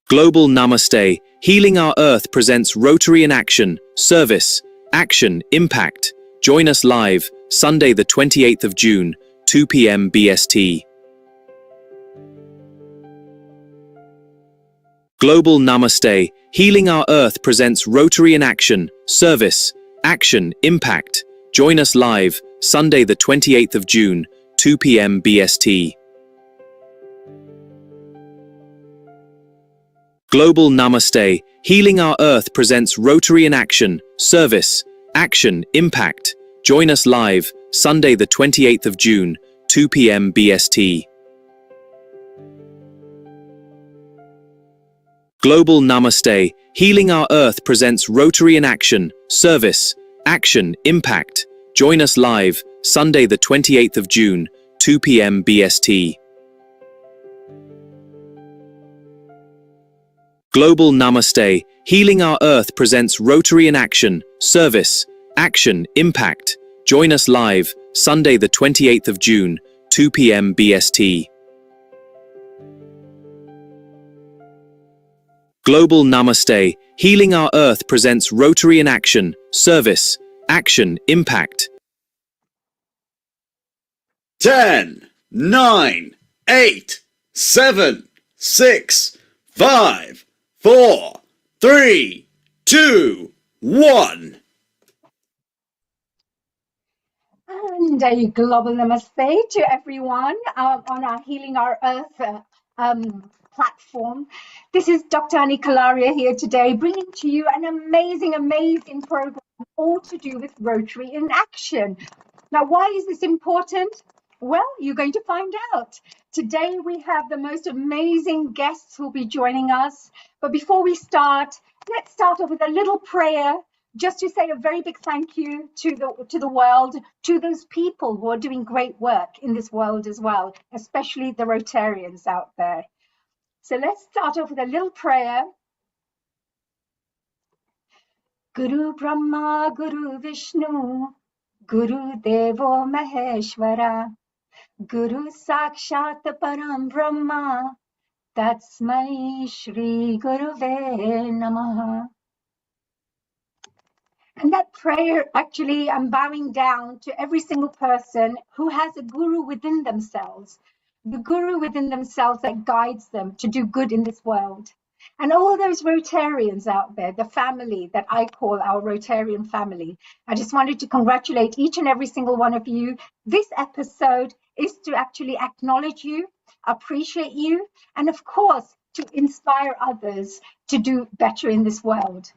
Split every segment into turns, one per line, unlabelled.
Global Namaste, Healing Our Earth presents Rotary in Action, Service, Action, Impact. Join us live, Sunday the 28th of June, 2 p.m. BST. Global Namaste, Healing Our Earth presents Rotary in Action, Service, Action, Impact. Join us live, Sunday the 28th of June, 2 p.m. BST. Global Namaste, Healing Our Earth presents Rotary in Action, Service, Action, Impact. Join us live, Sunday the 28th of June, 2 p.m. BST. Global Namaste, Healing Our Earth presents Rotary in Action, Service, Action, Impact. Join us live, Sunday the 28th of June, 2 p.m. BST. Global Namaste, Healing Our Earth presents Rotary in Action, Service, Action, Impact. Join us live, Sunday the 28th of June, 2 p.m. BST. Global Namaste, Healing Our Earth presents Rotary in Action, Service, Action, Impact.
10, 9, 8, 7, 6, 5, 4, 3, 2, 1.
And a global namaste to everyone on our Healing Our Earth platform. This is Dr. Kalaria here today, bringing to you an amazing program, all to do with Rotary in Action. Now, why is this important? Well, you're going to find out. Today, we have the most amazing guests who'll be joining us. But before we start, let's start off with a little prayer, just to say a very big thank you to the world, to those people who are doing great work in this world as well, especially the Rotarians out there. So let's start off with a little prayer. Guru Brahma, Guru Vishnu, Guru Devo Maheshwara, Guru Sakshat Param Brahma, Tatsmai Shri Guruve Namaha. And that prayer, actually, I'm bowing down to every single person who has a guru within themselves, the guru within themselves that guides them to do good in this world. And all those Rotarians out there, the family that I call our Rotarian family, I just wanted to congratulate each and every single one of you. This episode is to actually acknowledge you, appreciate you, and of course, to inspire others to do better in this world.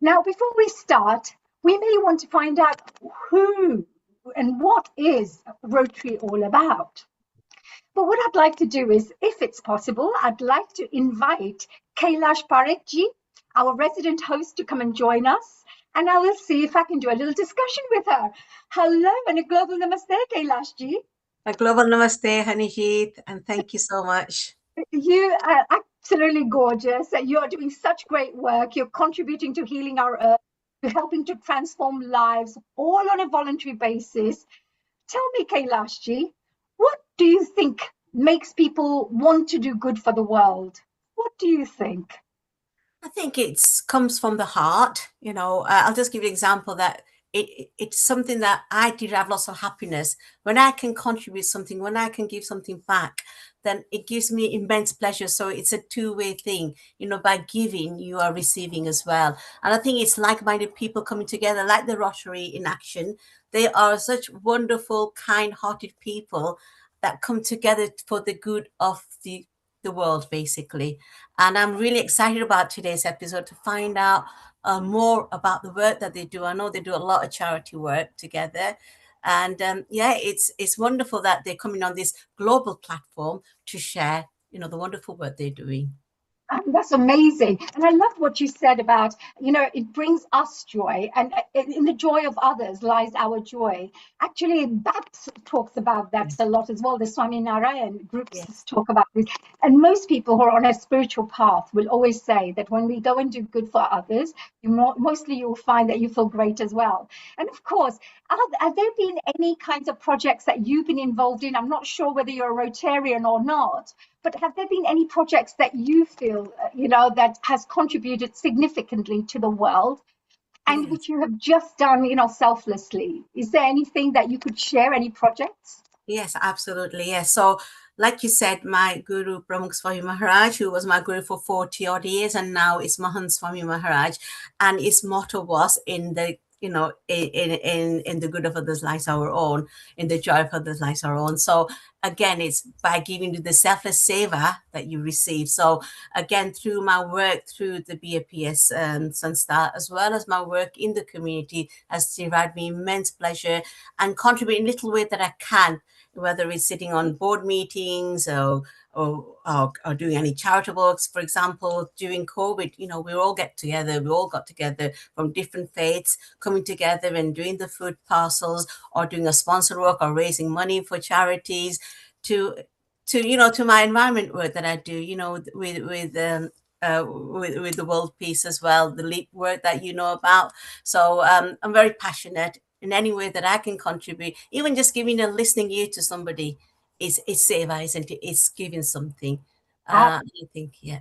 Now, before we start, we may want to find out who and what is Rotary all about. But what I'd like to do is, if it's possible, I'd like to invite Kailash Parekhji, our resident host, to come and join us. And I will see if I can do a little discussion with her. Hello and a global namaste, Kailashji.
A global namaste, Hanihit, and thank you so much.
You are absolutely gorgeous. You are doing such great work. You're contributing to Healing Our Earth. You're helping to transform lives, all on a voluntary basis. Tell me, Kailashji, what do you think makes people want to do good for the world? What do you think?
I think it comes from the heart. I'll just give you an example that it's something that I did have lots of happiness. When I can contribute something, when I can give something back, then it gives me immense pleasure. So it's a two-way thing. By giving, you are receiving as well. And I think it's like-minded people coming together, like the Rotary in Action. They are such wonderful, kind-hearted people that come together for the good of the world, basically. And I'm really excited about today's episode to find out more about the work that they do. I know they do a lot of charity work together. And it's wonderful that they're coming on this global platform to share, the wonderful work they're doing.
That's amazing. And I love what you said about, it brings us joy, and in the joy of others lies our joy. Actually, that talks about that a lot as well. The Swami Narayan groups talk about this. And most people who are on a spiritual path will always say that when we go and do good for others, mostly you'll find that you feel great as well. And of course, have there been any kinds of projects that you've been involved in? I'm not sure whether you're a Rotarian or not, But have there been any projects that you feel, that has contributed significantly to the world and
Yes.
which you have just done, selflessly? Is there anything that you could share, any projects?
Yes, absolutely. Yes. So, like you said, my guru Pramukh Swami Maharaj, who was my guru for 40 odd years, and now is Mahant Swami Maharaj, and his motto was in the in the good of others lies our own, in the joy of others lies our own. So again, it's by giving you the selfless seva that you receive. So again, through my work through the BAPS Sanstha, as well as my work in the community, has derived me immense pleasure and contribute in little way that I can, whether it's sitting on board meetings or doing any charitable works. For example, during COVID, we all got together from different faiths, coming together and doing the food parcels or doing a sponsor work or raising money for charities to my environment work that I do, with the world peace as well, the LEAP work that you know about. So I'm very passionate in any way that I can contribute, even just giving a listening ear to somebody is seva, isn't it? It's giving something. I think, yeah.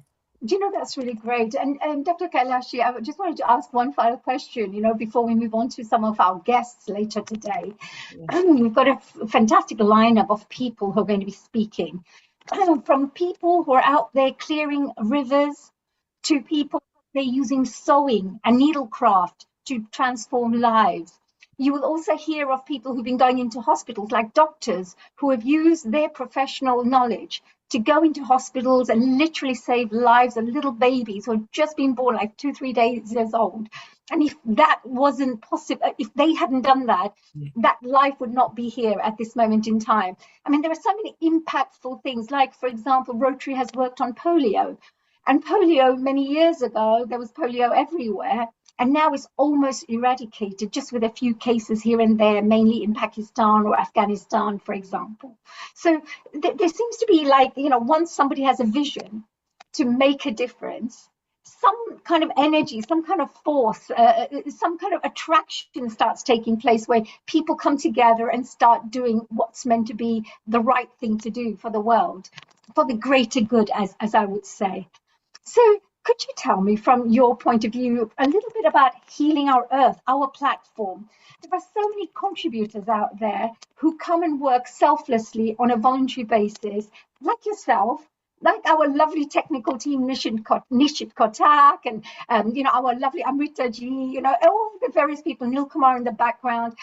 That's really great. And Dr. Kailashi, I just wanted to ask one final question, before we move on to some of our guests later today. We've got a fantastic lineup of people who are going to be speaking, from people who are out there clearing rivers to people they're using sewing and needlecraft to transform lives. You will also hear of people who've been going into hospitals, like doctors who have used their professional knowledge to go into hospitals and literally save lives of little babies who have just been born, like 2-3 years old. And if that wasn't possible, if they hadn't done that, that life would not be here at this moment in time. I mean, there are so many impactful things, like, for example, Rotary has worked on polio. And polio, many years ago, there was polio everywhere. And now it's almost eradicated, just with a few cases here and there, mainly in Pakistan or Afghanistan, for example. So there seems to be, like, once somebody has a vision to make a difference, some kind of energy, some kind of force, some kind of attraction starts taking place where people come together and start doing what's meant to be the right thing to do for the world, for the greater good, as I would say. So could you tell me, from your point of view, a little bit about Healing Our Earth, our platform? There are so many contributors out there who come and work selflessly on a voluntary basis, like yourself, like our lovely technical team, Nishit Kotak, and our lovely Amrita ji, all the various people, Nil Kumar in the background.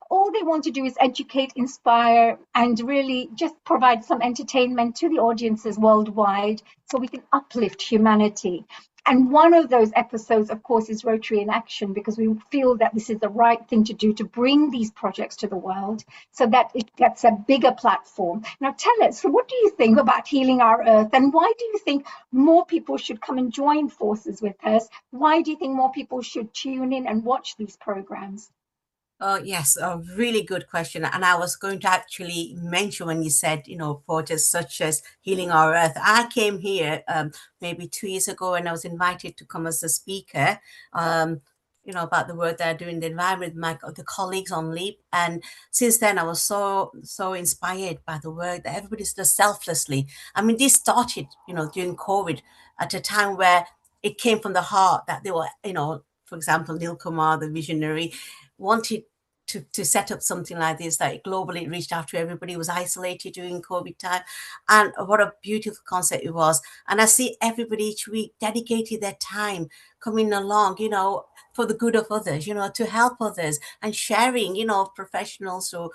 All they want to do is educate, inspire, and really just provide some entertainment to the audiences worldwide so we can uplift humanity. And one of those episodes, of course, is Rotary in Action, because we feel that this is the right thing to do to bring these projects to the world so that it gets a bigger platform. Now, tell us, so what do you think about Healing Our Earth? And why do you think more people should come and join forces with us? Why do you think more people should tune in and watch these programs?
Oh, yes, a really good question. And I was going to actually mention when you said, projects such as Healing Our Earth. I came here maybe 2 years ago, and I was invited to come as a speaker, about the work that I do in the environment with the colleagues on LEAP. And since then, I was so inspired by the work that everybody does selflessly. I mean, this started, during COVID, at a time where it came from the heart that they were, for example, Neil Kumar, the visionary, wanted to set up something like this, that globally reached out to everybody who was isolated during COVID time. And what a beautiful concept it was. And I see everybody each week dedicated their time coming along, for the good of others, to help others, and sharing, professionals who,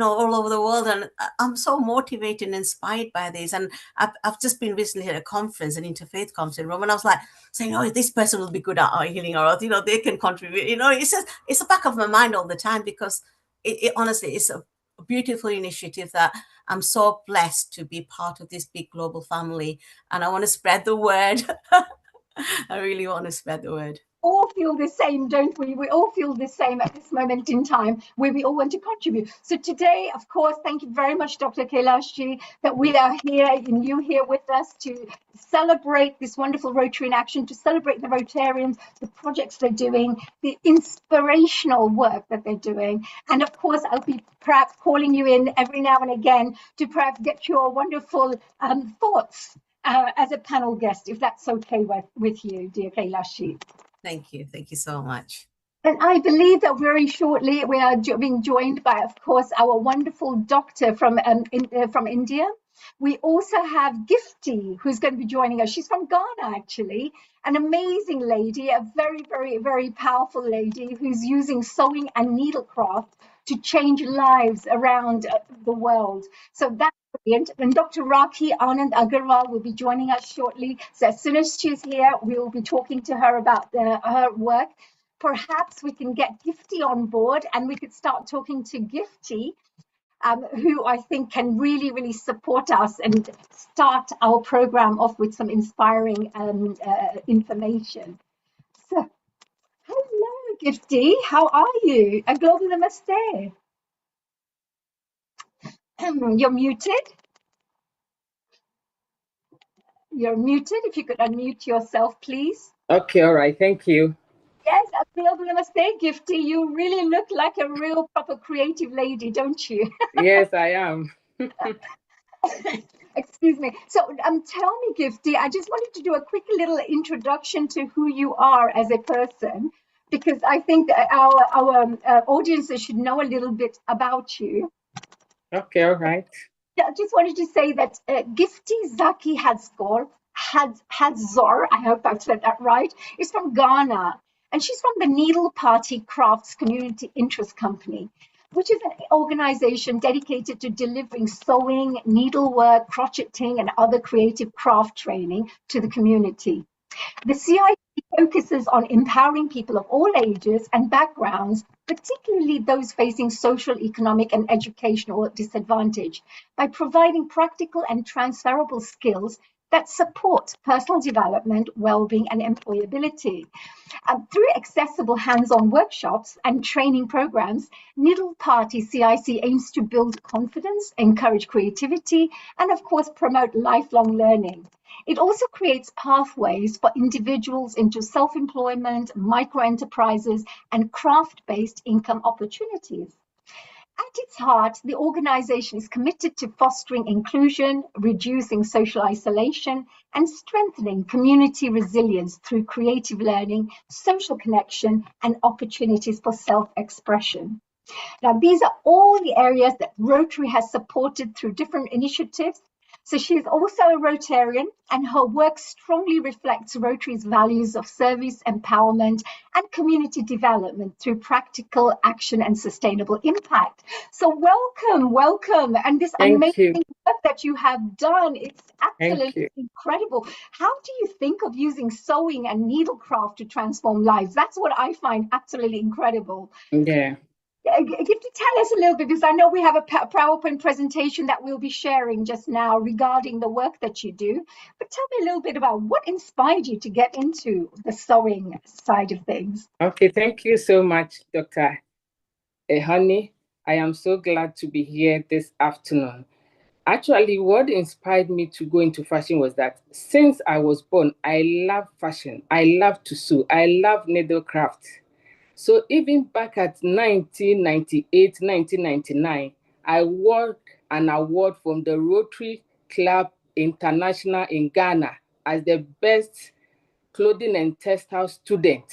all over the world. And I'm so motivated and inspired by this. And I've just been recently at a conference, an interfaith conference in Rome, and I was like saying, oh, this person will be good at Healing Our Earth, they can contribute, it's the back of my mind all the time, because it honestly is a beautiful initiative that I'm so blessed to be part of this big global family. And I want to spread the word. I really want to spread the word.
all feel the same, don't we? We all feel the same at this moment in time where we all want to contribute. So today, of course, thank you very much, Dr. Kailashi, that we are here and you here with us to celebrate this wonderful Rotary in action, to celebrate the Rotarians, the projects they're doing, the inspirational work that they're doing. And of course, I'll be perhaps calling you in every now and again to perhaps get your wonderful thoughts as a panel guest, if that's okay with you, dear Kailashi.
Thank you. Thank you so much.
And I believe that very shortly we are being joined by, of course, our wonderful doctor from India. We also have Gifty, who's going to be joining us. She's from Ghana, actually, an amazing lady, a very, very, very powerful lady who's using sewing and needlecraft to change lives around the world. So that's brilliant. And Dr. Rakhi Anand Agarwal will be joining us shortly. So as soon as she's here, we will be talking to her about her work. Perhaps we can get Gifty on board and we could start talking to Gifty, who I think can really, really support us and start our program off with some inspiring information. So, hello, Gifty. How are you? A global namaste. You're muted. You're muted. If you could unmute yourself, please.
Okay, all right. Thank you.
Yes, a global namaste, Gifty. You really look like a real proper creative lady, don't you?
Yes, I am.
Excuse me. So tell me, Gifty, I just wanted to do a quick little introduction to who you are as a person, because I think that our audiences should know a little bit about you.
Okay, all right.
I just wanted to say that Gifty Zaki Hadzor, I hope I've said that right, is from Ghana. And she's from the Needle Party Crafts Community Interest Company, which is an organization dedicated to delivering sewing, needlework, crocheting, and other creative craft training to the community. The CIC focuses on empowering people of all ages and backgrounds, particularly those facing social, economic, and educational disadvantage, by providing practical and transferable skills that support personal development, well-being, and employability. Through accessible hands-on workshops and training programs, Needle Party CIC aims to build confidence, encourage creativity, and of course, promote lifelong learning. It also creates pathways for individuals into self-employment, micro-enterprises, and craft-based income opportunities. At its heart, the organization is committed to fostering inclusion, reducing social isolation, and strengthening community resilience through creative learning, social connection, and opportunities for self-expression. Now, these are all the areas that Rotary has supported through different initiatives. So she is also a Rotarian, and her work strongly reflects Rotary's values of service, empowerment, and community development through practical action and sustainable impact. So welcome. And this amazing work that you have done, it's absolutely incredible. How do you think of using sewing and needlecraft to transform lives? That's what I find absolutely incredible.
Yeah.
Gifty, tell us a little bit, because I know we have a PowerPoint presentation that we'll be sharing just now regarding the work that you do. But tell me a little bit about what inspired you to get into the sewing side of things.
Okay, thank you so much, Dr. Honey. I am so glad to be here this afternoon. Actually, what inspired me to go into fashion was that since I was born, I love fashion. I love to sew. I love needlecraft. So even back at 1998, 1999, I won an award from the Rotary Club International in Ghana as the best clothing and textile student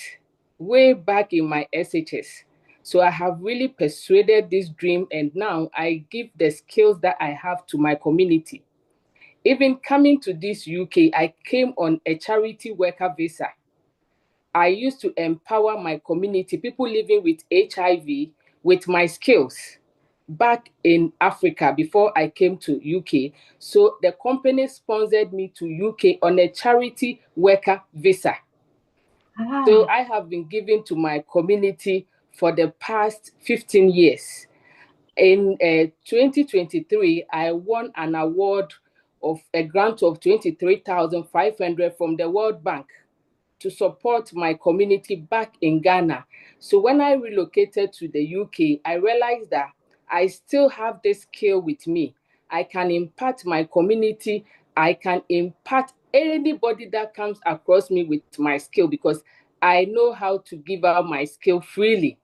way back in my SHS. So I have really persuaded this dream, and now I give the skills that I have to my community. Even coming to this UK, I came on a charity worker visa. I used to empower my community, people living with HIV, with my skills back in Africa before I came to UK. So the company sponsored me to UK on a charity worker visa. So I have been giving to my community for the past 15 years. In 2023, I won an award of a grant of 23,500 from the World Bank to support my community back in Ghana. So when I relocated to the UK, I realized that I still have this skill with me. I can impact my community. I can impact anybody that comes across me with my skill, because I know how to give out my skill freely.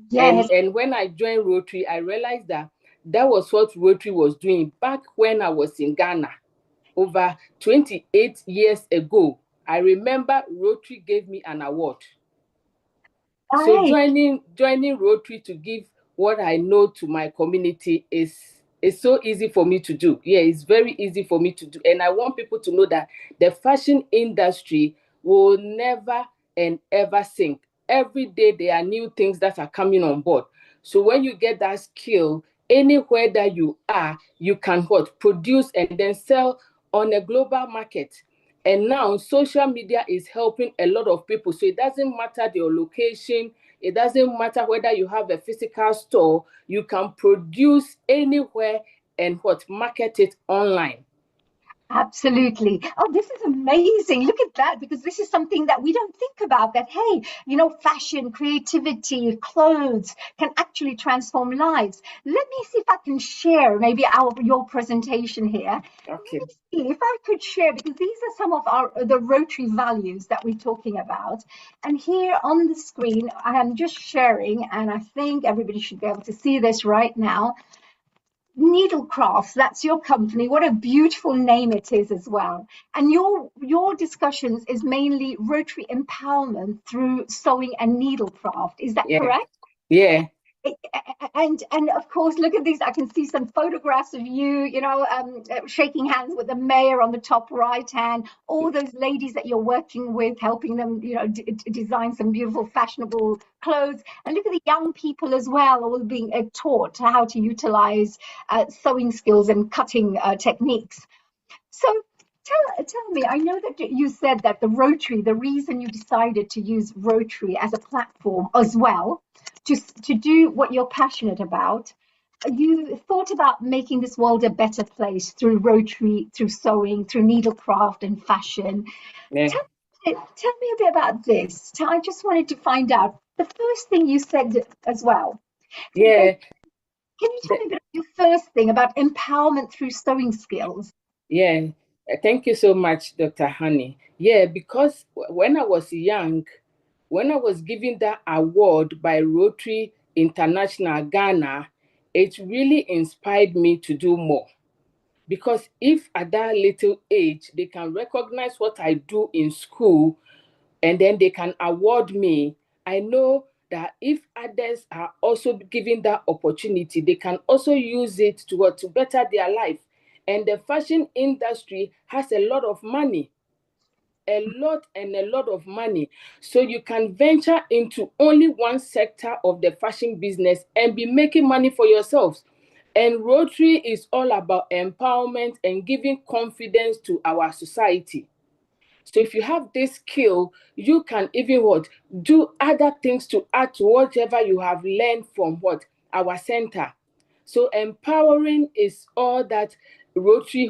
Yes.
And when I joined Rotary, I realized that that was what Rotary was doing back when I was in Ghana over 28 years ago. I remember Rotary gave me an award. So
Right.
joining Rotary to give what I know to my community is so easy for me to do. Yeah, it's very easy for me to do. And I want people to know that the fashion industry will never and ever sink. Every day there are new things that are coming on board. So when you get that skill, anywhere that you are, you can what? Produce and then sell on a global market. And now social media is helping a lot of people. So it doesn't matter your location. It doesn't matter whether you have a physical store. You can produce anywhere and what? Market it online.
Absolutely. Oh, this is amazing. Look at that, because this is something that we don't think about, that, hey, fashion, creativity, clothes can actually transform lives. Let me see if I can share maybe your presentation here.
Okay.
Let me see if I could share, because these are some of the Rotary values that we're talking about. And here on the screen, I am just sharing, and I think everybody should be able to see this right now. Needlecraft, that's your company. What a beautiful name it is as well. And your discussions is mainly Rotary empowerment through sewing and needlecraft. Is that correct?
Yeah.
And of course, look at these. I can see some photographs of you, shaking hands with the mayor on the top right hand. All those ladies that you're working with, helping them, design some beautiful, fashionable clothes. And look at the young people as well, all being taught how to utilize sewing skills and cutting techniques. So tell me, I know that you said that the reason you decided to use Rotary as a platform as well, to do what you're passionate about, you thought about making this world a better place through Rotary, through sewing, through needlecraft and fashion.
Yeah.
Tell me a bit about this. I just wanted to find out the first thing you said as well.
Yeah.
Can you tell me a bit of your first thing about empowerment through sewing skills?
Yeah. Thank you so much, Dr. Honey. Yeah, because when I was young, when I was given that award by Rotary International Ghana, it really inspired me to do more. Because if at that little age, they can recognize what I do in school and then they can award me, I know that if others are also given that opportunity, they can also use it to better their life. And the fashion industry has a lot of money. A lot of money. So you can venture into only one sector of the fashion business and be making money for yourselves. And Rotary is all about empowerment and giving confidence to our society. So if you have this skill, you can even do other things to add to whatever you have learned from our center. So empowering is all that Rotary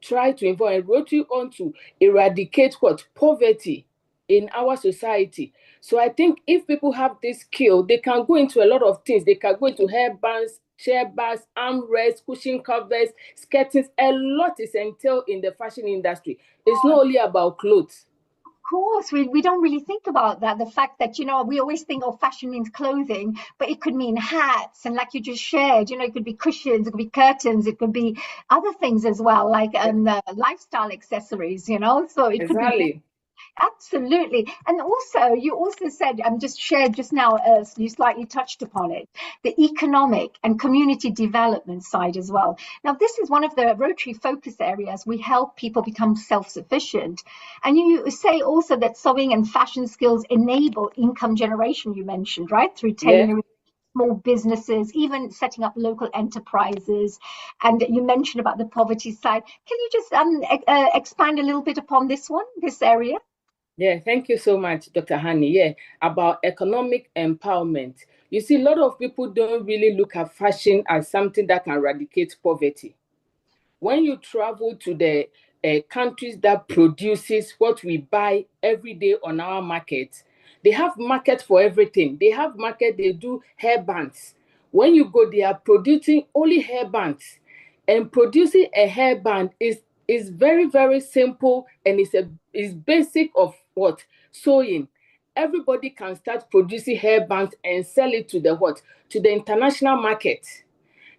try to involve, and Rotary on to eradicate poverty in our society. So I think if people have this skill, they can go into a lot of things. They can go into hair bands, chair bars, armrests, cushion covers, skirtings. A lot is entailed in the fashion industry. It's not only about clothes.
Of course, we don't really think about that. The fact that, we always think, oh, fashion means clothing, but it could mean hats. And like you just shared, it could be cushions, it could be curtains, it could be other things as well, like lifestyle accessories, so it could be.
Exactly.
Absolutely. And also, you also said, just shared just now, you slightly touched upon it, the economic and community development side as well. Now, this is one of the Rotary focus areas. We help people become self-sufficient. And you say also that sewing and fashion skills enable income generation, you mentioned, right? Through tailoring. Small businesses, even setting up local enterprises. And you mentioned about the poverty side. Can you just expand a little bit upon this area?
Yeah, thank you so much, Dr. Hani. Yeah, about economic empowerment. You see, a lot of people don't really look at fashion as something that can eradicate poverty. When you travel to the countries that produces what we buy every day on our market. They have market for everything. They have market, they do hair bands. When you go, they are producing only hair bands. And producing a hair band is very, very simple, and is basic of what? Sewing. Everybody can start producing hair bands and sell it to the what? To the international market.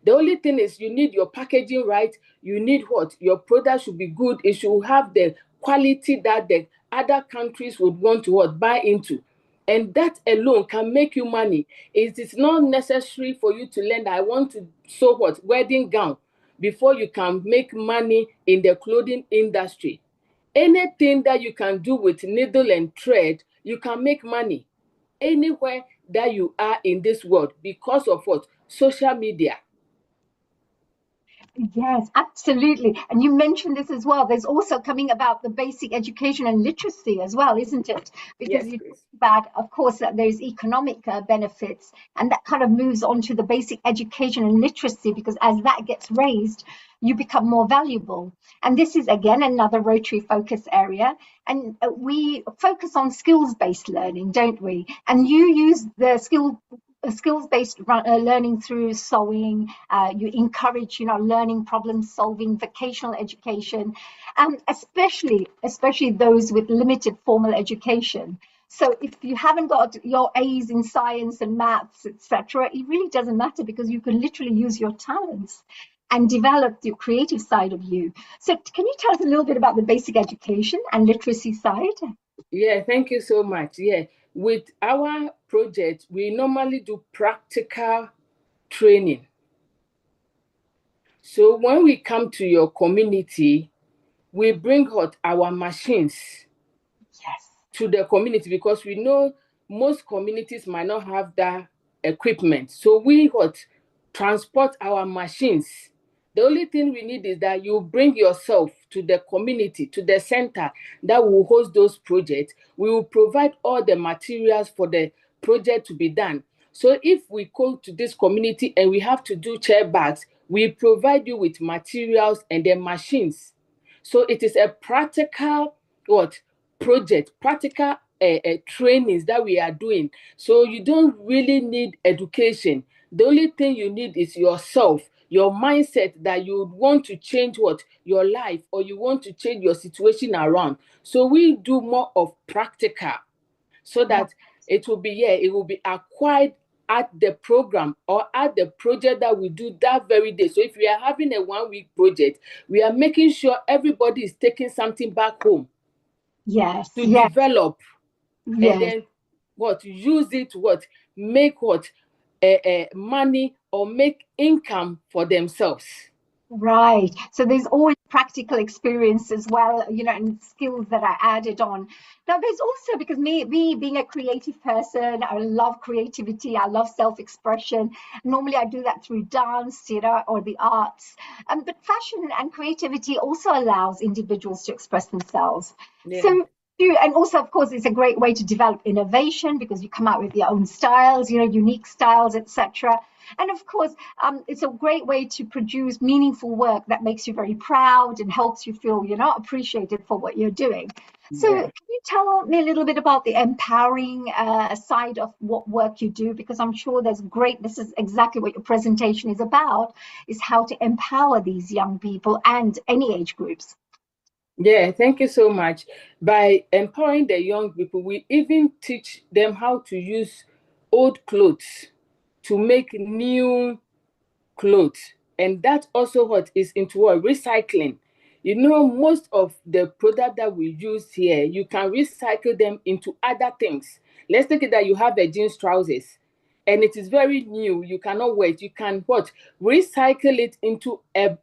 The only thing is you need your packaging right. You need what? Your product should be good. It should have the quality that the other countries would want to what? Buy into. And that alone can make you money. It is not necessary for you to learn that I want to sew what? Wedding gown before you can make money in the clothing industry. Anything that you can do with needle and thread, you can make money anywhere that you are in this world because of what? Social media.
Yes, absolutely. And you mentioned this as well. There's also coming about the basic education and literacy as well, isn't it? Because
Yes,
you
please.
talk about, of course, that there's economic benefits, and that kind of moves on to the basic education and literacy, because as that gets raised, you become more valuable. And this is, again, another Rotary focus area. And we focus on skills-based learning, don't we? And you use the skills-based learning through sewing. You encourage, learning, problem solving, vocational education, especially those with limited formal education. So if you haven't got your A's in science and maths, etc., it really doesn't matter, because you can literally use your talents and develop the creative side of you. So can you tell us a little bit about the basic education and literacy side?
Yeah, thank you so much. Yeah, with our project, we normally do practical training. So when we come to your community, we bring out our machines
Yes.
to the community, because we know most communities might not have that equipment. So we transport our machines. The only thing we need is that you bring yourself to the community, to the center that will host those projects. We will provide all the materials for the project to be done. So if we go to this community and we have to do chair bags, we provide you with materials and the machines. So it is a practical project, practical trainings that we are doing. So you don't really need education. The only thing you need is yourself, your mindset, that you want to change your life, or you want to change your situation around. So we do more of practical, so that it will be acquired at the program or at the project that we do that very day. So if we are having a 1-week project, we are making sure everybody is taking something back home.
Yes.
To
Yes.
develop, and
Yes.
then use it, make money, or make income for themselves.
Right. So there's always practical experience as well, and skills that are added on. Now, there's also, because me being a creative person, I love creativity, I love self-expression. Normally, I do that through dance, theatre, or the arts. But fashion and creativity also allows individuals to express themselves.
Yeah.
So, and also, of course, it's a great way to develop innovation, because you come out with your own styles, unique styles, etc. And of course, it's a great way to produce meaningful work that makes you very proud and helps you feel, appreciated for what you're doing. So
Yeah.
can you tell me a little bit about the empowering side of what work you do? Because I'm sure this is exactly what your presentation is about, is how to empower these young people and any age groups.
Yeah, thank you so much. By empowering the young people, we even teach them how to use old clothes to make new clothes. And that also is into recycling. Most of the product that we use here, you can recycle them into other things. Let's take it that you have a jeans trousers and it is very new, you cannot wear it. You can recycle it into a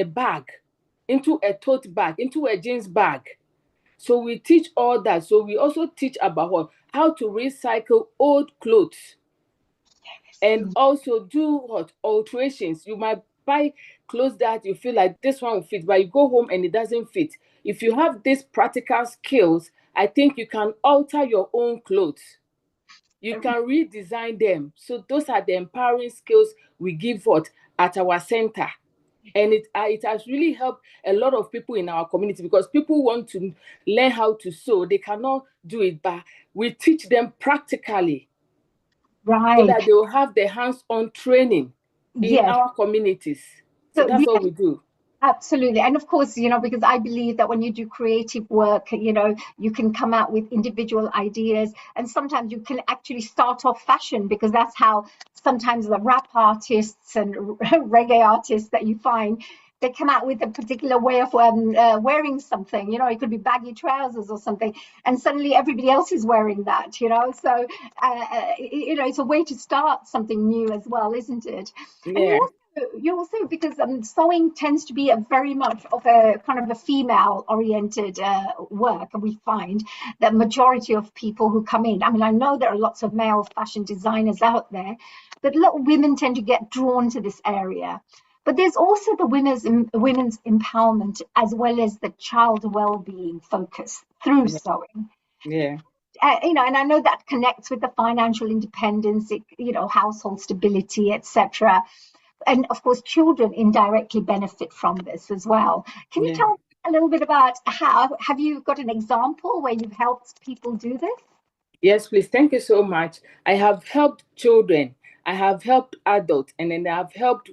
bag, into a tote bag, into a jeans bag. So we teach all that. So we also teach about how to recycle old clothes, and also do alterations. You might buy clothes that you feel like this one will fit, but you go home and it doesn't fit. If you have these practical skills, I think you can alter your own clothes. You can redesign them. So those are the empowering skills we give at our center. And it has really helped a lot of people in our community, because people want to learn how to sew. They cannot do it, but we teach them practically, so
Right.
that they will have the hands-on training in
Yes.
our communities. So
So
that's what we do.
absolutely. And of course, because I believe that when you do creative work, you can come out with individual ideas. And sometimes you can actually start off fashion, because that's how sometimes the rap artists and reggae artists that you find, they come out with a particular way of wearing something. It could be baggy trousers or something. And suddenly everybody else is wearing that. So, it's a way to start something new as well, isn't it? And
Yeah.
you also, because sewing tends to be a very much of a kind of a female oriented work, and we find that majority of people who come in, I mean, I know there are lots of male fashion designers out there, but a lot of women tend to get drawn to this area. But there's also the women's empowerment, as well as the child well-being focus through sewing.
Yeah.
And I know that connects with the financial independence, household stability, etc. And of course, children indirectly benefit from this as well. Can you
Yeah.
tell me a little bit about how, have you got an example where you've helped people do this?
Yes, please. Thank you so much. I have helped children. I have helped adults, and then I have helped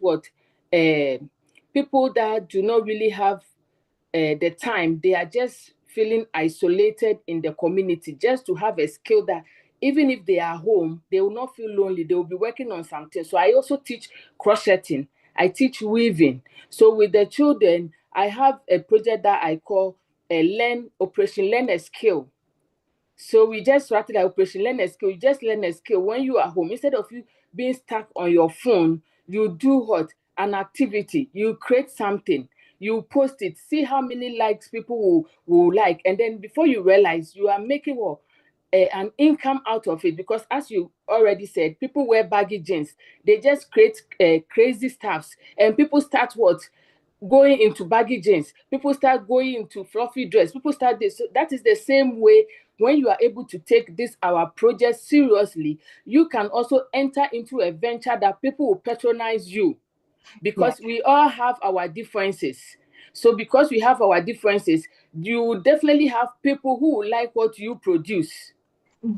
people that do not really have the time. They are just feeling isolated in the community, just to have a skill that even if they are home, they will not feel lonely. They will be working on something. So I also teach crocheting. I teach weaving. So with the children, I have a project that I call Operation Learn a Skill. So we just started Operation Learn a Skill. You just learn a skill when you are home. Instead of you being stuck on your phone, you do what? An activity. You create something. You post it. See how many likes people will like. And then before you realize, you are making an income out of it. Because as you already said, people wear baggy jeans. They just create crazy stuffs. And people start what? Going into baggy jeans. People start going into fluffy dress. People start this. So that is the same way. When you are able to take this our project seriously, you can also enter into a venture that people will patronize you, because
Yes.
we all have our differences. So because we have our differences, you will definitely have people who will like what you produce.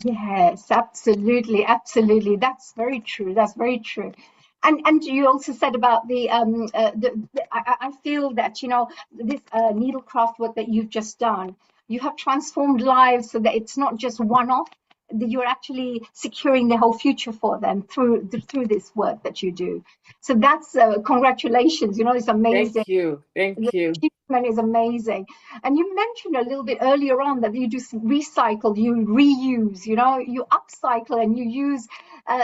Yes, absolutely, absolutely. That's very true. That's very true. And you also said about I feel that this needlecraft work that you've just done, you have transformed lives so that it's not just one off. That you're actually securing the whole future for them through this work that you do. So that's congratulations. It's amazing.
Thank you.
The
Thank you.
achievement is amazing. And you mentioned a little bit earlier on that you do recycle, you reuse, you upcycle, and you use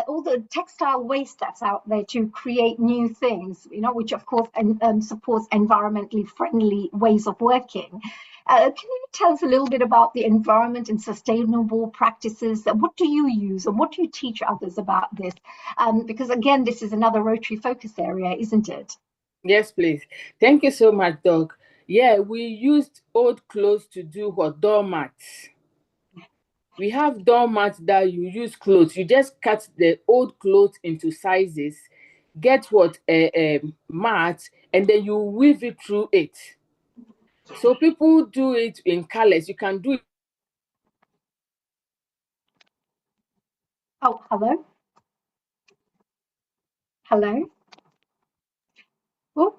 all the textile waste that's out there to create new things, which of course supports environmentally friendly ways of working. Can you tell us a little bit about the environment and sustainable practices? What do you use, and what do you teach others about this? Because again, this is another Rotary focus area, isn't it?
Yes, please. Thank you so much, Doc. Yeah, we used old clothes to do what? Doormats. We have doormats that you use clothes. You just cut the old clothes into sizes, get what? A mat, and then you weave it through it. So people do it in colors. You can do it.
Oh, hello, hello. Oh,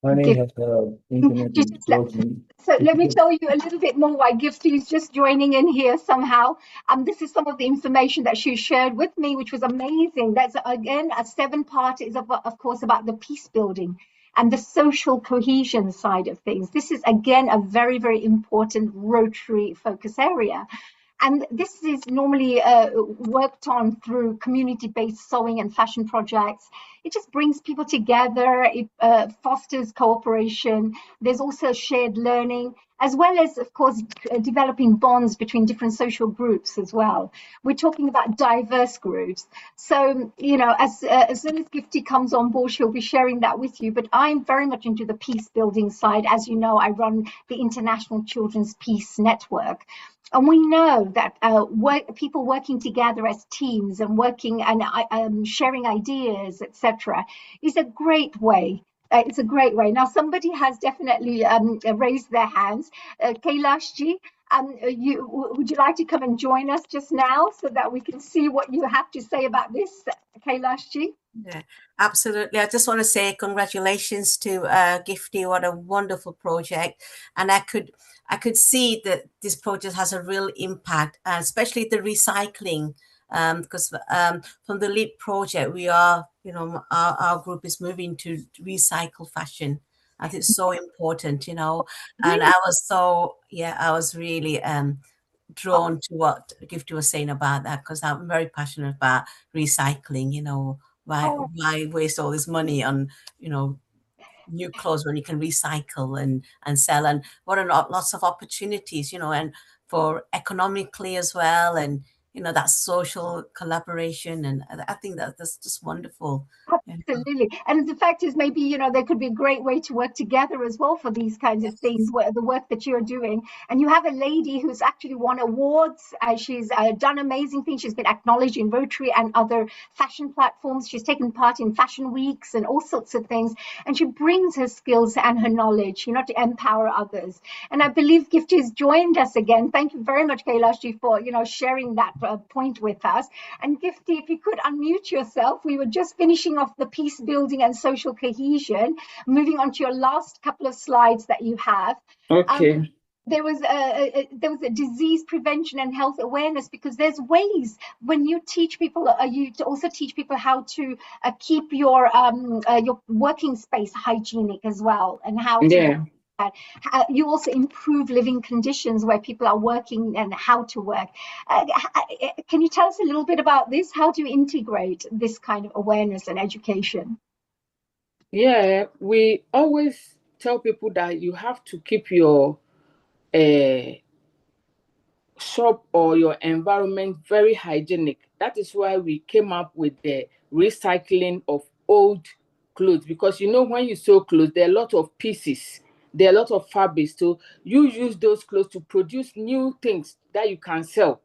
Honey
Gift.
has internet
She
is
just left.
broken.
So let me tell you a little bit more why Gifty is just joining in here somehow. This is some of the information that she shared with me, which was amazing. That's again a 7-part is of course about the peace building and the social cohesion side of things. This is again a very, very important Rotary focus area. And this is normally worked on through community-based sewing and fashion projects. It just brings people together. It fosters cooperation. There's also shared learning, as well as, of course, developing bonds between different social groups as well. We're talking about diverse groups. So, as soon as Gifty comes on board, she'll be sharing that with you. But I'm very much into the peace building side. As you know, I run the International Children's Peace Network. And we know that people working together as teams and working and sharing ideas, etc., is a great way It's a great way. Now, somebody has definitely raised their hands. Kailashji, would you like to come and join us just now so that we can see what you have to say about this, Kailashji?
Yeah, absolutely. I just want to say congratulations to Gifty. What a wonderful project, and I could see that this project has a real impact, especially the recycling. Because from the lead project, we are, our group is moving to recycle fashion. I think it's so important, and I was really drawn to what Gifty was saying about that, because I'm very passionate about recycling. Why waste all this money on, new clothes when you can recycle and sell, and what are lots of opportunities, and for economically as well, and that social collaboration, and I think that's just wonderful.
Absolutely. And the fact is, maybe, there could be a great way to work together as well for these kinds of things, where the work that you're doing. And you have a lady who's actually won awards. She's done amazing things. She's been acknowledged in Rotary and other fashion platforms. She's taken part in fashion weeks and all sorts of things. And she brings her skills and her knowledge, to empower others. And I believe Gifty has joined us again. Thank you very much, Kailashji, for, sharing that point with us. And Gifty, if you could unmute yourself, we were just finishing off the peace building and social cohesion. Moving on to your last couple of slides that you have.
Okay.
There was a disease prevention and health awareness, because there's ways when you teach people, you to also teach people how to keep your working space hygienic as well, and how to. You also improve living conditions where people are working and how to work. Can you tell us a little bit about this? How do you integrate this kind of awareness and education?
Yeah, we always tell people that you have to keep your shop or your environment very hygienic. That is why we came up with the recycling of old clothes, because when you sew clothes, there are a lot of pieces, there are a lot of fabrics. So you use those clothes to produce new things that you can sell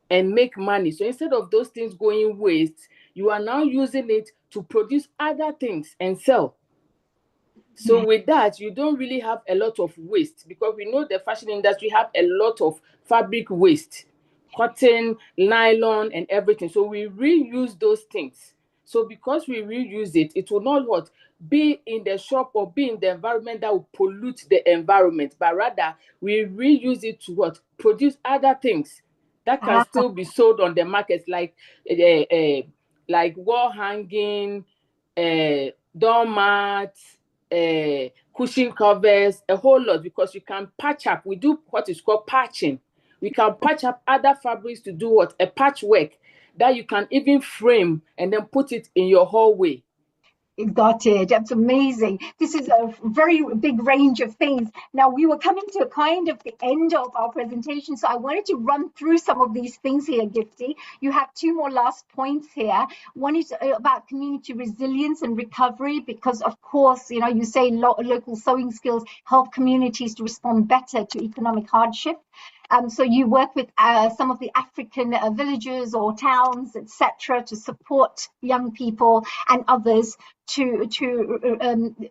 and make money. So instead of those things going waste, you are now using it to produce other things and sell. So with that, you don't really have a lot of waste, because we know the fashion industry have a lot of fabric waste, cotton, nylon, and everything. So we reuse those things. So because we reuse it, it will not be in the shop or be in the environment that will pollute the environment, but rather we reuse it to produce other things that can still be sold on the market, like wall hanging, doormats, cushion covers, a whole lot, because you can patch up. We do what is called patching. We can patch up other fabrics to do a patchwork that you can even frame and then put it in your hallway.
Got it. That's amazing. This is a very big range of things. Now, we were coming to kind of the end of our presentation, so I wanted to run through some of these things here, Gifty. You have two more last points here. One is about community resilience and recovery, because, of course, you say local sewing skills help communities to respond better to economic hardship. So you work with some of the African villages or towns, etc., to support young people and others to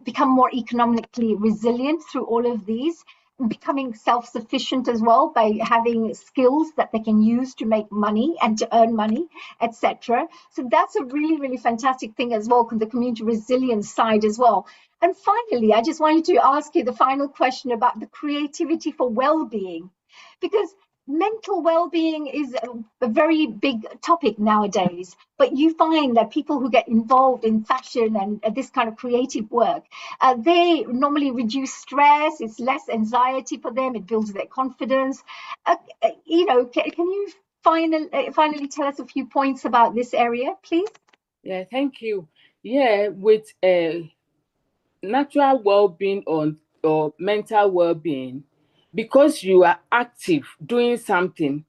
become more economically resilient through all of these, becoming self-sufficient as well by having skills that they can use to make money and to earn money, etc. So that's a really, really fantastic thing as well, the community resilience side as well. And finally, I just wanted to ask you the final question about the creativity for well-being, because mental well-being is a very big topic nowadays, but you find that people who get involved in fashion and this kind of creative work, they normally reduce stress. It's less anxiety for them. It builds their confidence. Can you finally tell us a few points about this area, please?
Yeah, thank you. Yeah, with natural well-being or mental well-being, because you are active doing something,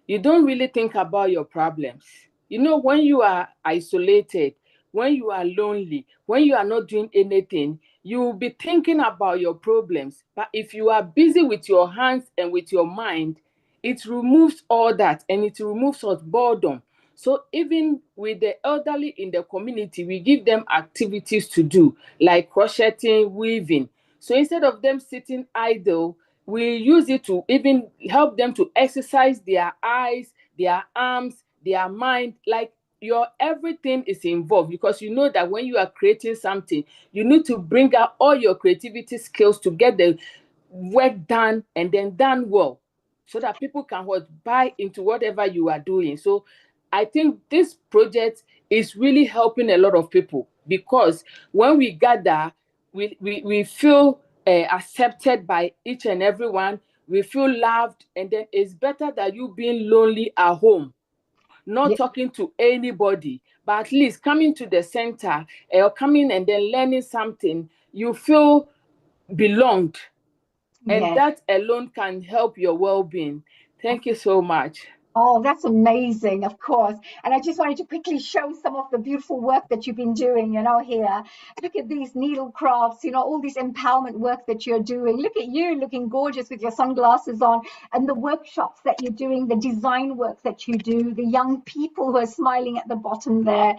you don't really think about your problems. When you are isolated, when you are lonely, when you are not doing anything, you will be thinking about your problems. But if you are busy with your hands and with your mind, it removes all that, and it removes us boredom. So even with the elderly in the community, we give them activities to do, like crocheting, weaving. So instead of them sitting idle, we use it to even help them to exercise their eyes, their arms, their mind. Like your everything is involved, because you know that when you are creating something, you need to bring out all your creativity skills to get the work done, and then done well, so that people can buy into whatever you are doing. So I think this project is really helping a lot of people, because when we gather, we feel accepted by each and everyone. We feel loved, and then it's better than you being lonely at home, not talking to anybody, but at least coming to the center or coming and then learning something. You feel belonged, and that alone can help your well-being. Thank you so much.
Oh, that's amazing, of course. And I just wanted to quickly show some of the beautiful work that you've been doing, here. Look at these needle crafts, all this empowerment work that you're doing. Look at you looking gorgeous with your sunglasses on, and the workshops that you're doing, the design work that you do, the young people who are smiling at the bottom there.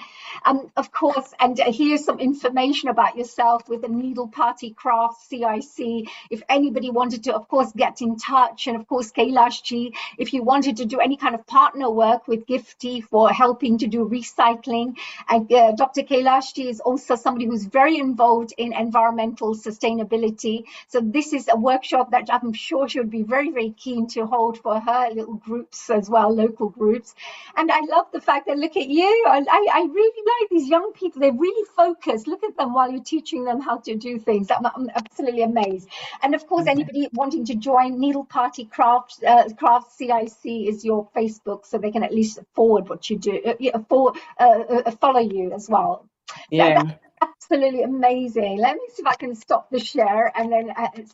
Of course, and here's some information about yourself with the Needle Party Crafts CIC. If anybody wanted to, of course, get in touch, and of course, Kailashji, if you wanted to do any kind of partner work with Gifty for helping to do recycling. And Dr. Kailashji is also somebody who's very involved in environmental sustainability. So this is a workshop that I'm sure she would be very, very keen to hold for her little groups as well, local groups. And I love the fact that, look at you, I really like these young people. They're really focused. Look at them while you're teaching them how to do things. I'm absolutely amazed. And of course, anybody wanting to join Needle Party Crafts CIC is your Facebook, so they can at least forward what you do, follow you as well.
Yeah.
That's absolutely amazing. Let me see if I can stop the share and then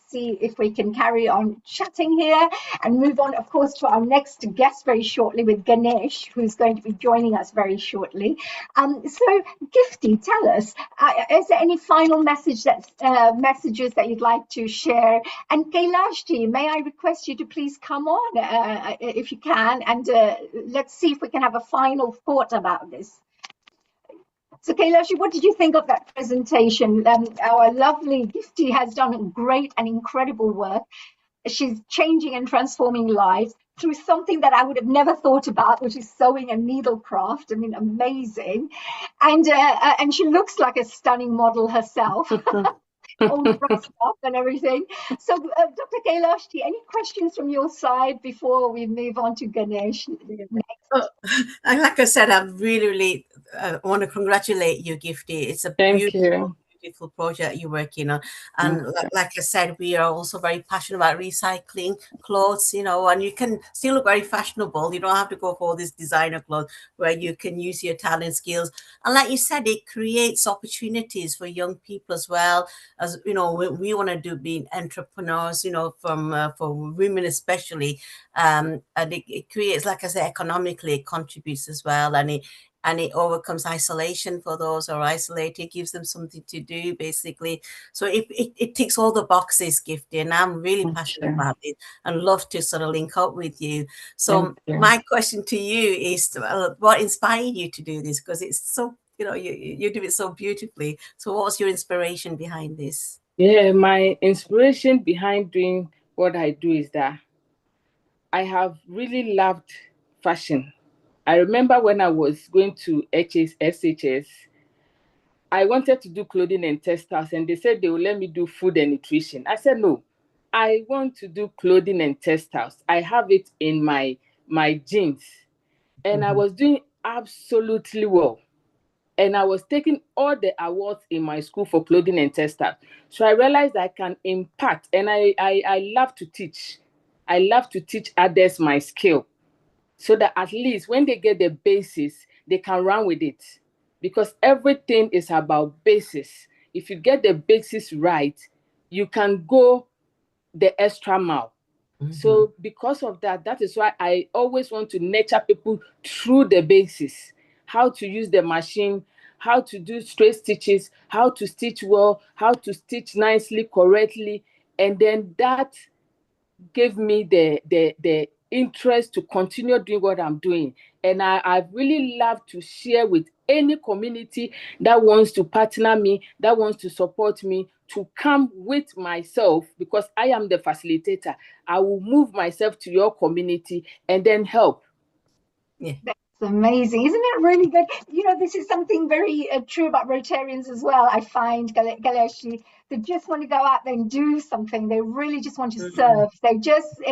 see if we can carry on chatting here and move on, of course, to our next guest very shortly with Ganesh, who's going to be joining us very shortly. So, Gifty, tell us, is there any final messages that you'd like to share? And Kailashji, may I request you to please come on if you can, and let's see if we can have a final thought about this. So Kailashji, what did you think of that presentation? Our lovely Gifty has done great and incredible work. She's changing and transforming lives through something that I would have never thought about, which is sewing and needlecraft. I mean, amazing. And she looks like a stunning model herself. All dressed up and everything. So, Dr. Kailashji, any questions from your side before we move on to Ganesh?
Like I said, I really want to congratulate you, Gifty. It's a beautiful project you're working on. And like I said, we are also very passionate about recycling clothes, and you can still look very fashionable. You don't have to go for all this designer clothes where you can use your talent skills. And like you said, it creates opportunities for young people as well. As we want to be entrepreneurs, for women especially. And it creates, like I said, economically, it contributes as well. And it overcomes isolation for those who are isolated, gives them something to do, basically. So it ticks all the boxes, Gifty, and I'm really passionate about it and love to sort of link up with you. So my question to you is, what inspired you to do this? Because it's so, you do it so beautifully. So what was your inspiration behind this?
Yeah, my inspiration behind doing what I do is that I have really loved fashion. I remember when I was going to SHS, I wanted to do clothing and textiles, and they said they will let me do food and nutrition. I said, no, I want to do clothing and textiles. I have it in my genes. And I was doing absolutely well. And I was taking all the awards in my school for clothing and textiles. So I realized I can impact, and I love to teach. I love to teach others my skill, so that at least when they get the basis, they can run with it. Because everything is about basis. If you get the basis right, you can go the extra mile. So because of that, that is why I always want to nurture people through the basis. How to use the machine, how to do straight stitches, how to stitch well, how to stitch nicely, correctly. And then that gave me the interest to continue doing what I'm doing. And I really love to share with any community that wants to partner me, that wants to support me, to come with myself, because I am the facilitator. I will move myself to your community and then help.
Yeah.
That's amazing. Isn't it really good? You know, this is something very true about Rotarians as well. I find, Galeshi, they just want to go out there and do something. They really just want to serve. And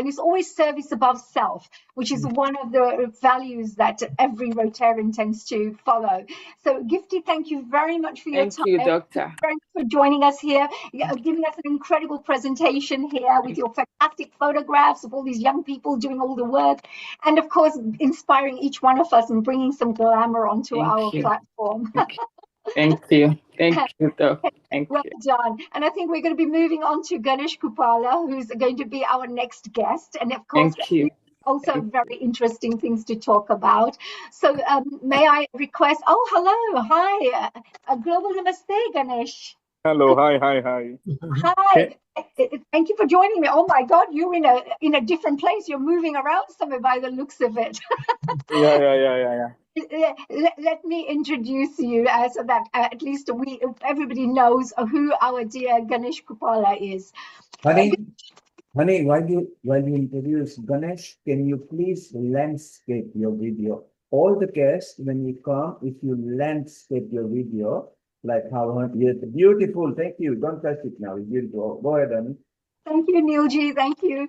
it's always service above self, which is one of the values that every Rotarian tends to follow. So, Gifty, thank you very much for your time.
Thank you, Doctor.
Thank you for joining us here, giving us an incredible presentation here with your fantastic photographs of all these young people doing all the work. And of course, inspiring each one of us and bringing some glamour onto our platform.
Thank you. Thank you, Doc.
Well done. And I think we're going to be moving on to Ganesh Kuppala, who's going to be our next guest. And of course, also very interesting things to talk about. So may I request, hello, hi, a global namaste, Ganesh.
Hello, hi.
Hi, thank you for joining me. Oh my God, you're in a different place. You're moving around somewhere by the looks of it.
Yeah.
Let me introduce you so that at least everybody knows who our dear Ganesh Kuppala is.
Honey, while you introduce Ganesh, can you please landscape your video? All the guests, when you come, if you landscape your video, like how beautiful. Thank you. Don't touch it now. It's beautiful. Go ahead, Anand.
Thank you, Neilji. Thank you.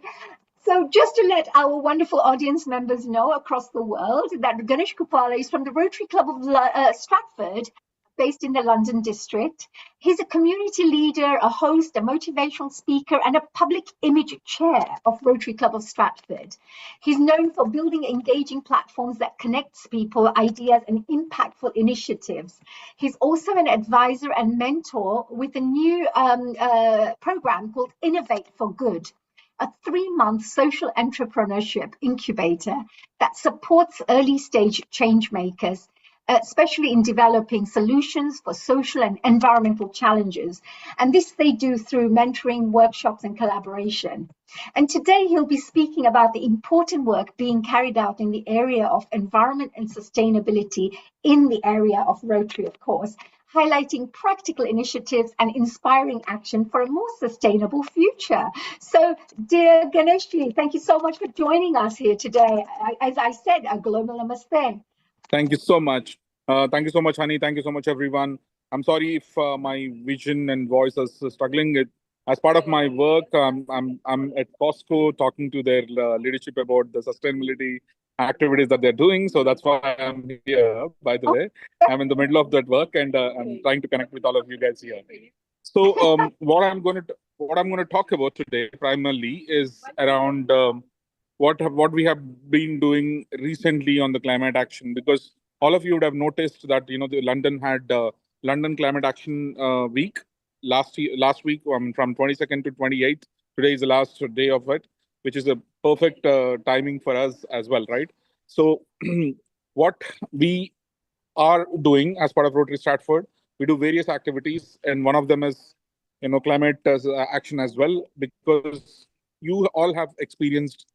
So just to let our wonderful audience members know across the world that Ganesh Kuppala is from the Rotary Club of Stratford, based in the London district. He's a community leader, a host, a motivational speaker, and a public image chair of Rotary Club of Stratford. He's known for building engaging platforms that connects people, ideas, and impactful initiatives. He's also an advisor and mentor with a new program called Innovate for Good, a 3-month social entrepreneurship incubator that supports early stage change makers, especially in developing solutions for social and environmental challenges. And this they do through mentoring, workshops, and collaboration. And today he'll be speaking about the important work being carried out in the area of environment and sustainability in the area of Rotary, of course, highlighting practical initiatives and inspiring action for a more sustainable future. So, dear Ganeshji, thank you so much for joining us here today. As I said, a global namaste.
Thank you so much. Thank you so much, Honey. Thank you so much, everyone. I'm sorry if my vision and voice is struggling. As part of my work, I'm at Costco talking to their leadership about the sustainability activities that they're doing. So that's why I'm here, by the way. I'm in the middle of that work, and I'm trying to connect with all of you guys here. So what I'm going to talk about today primarily is around what we have been doing recently on the climate action, because all of you would have noticed that the London had London Climate Action Week last week from 22nd to 28th. Today is the last day of it, which is a perfect timing for us as well, right? So what we are doing as part of Rotary Stratford, we do various activities, and one of them is climate action as well, because you all have experienced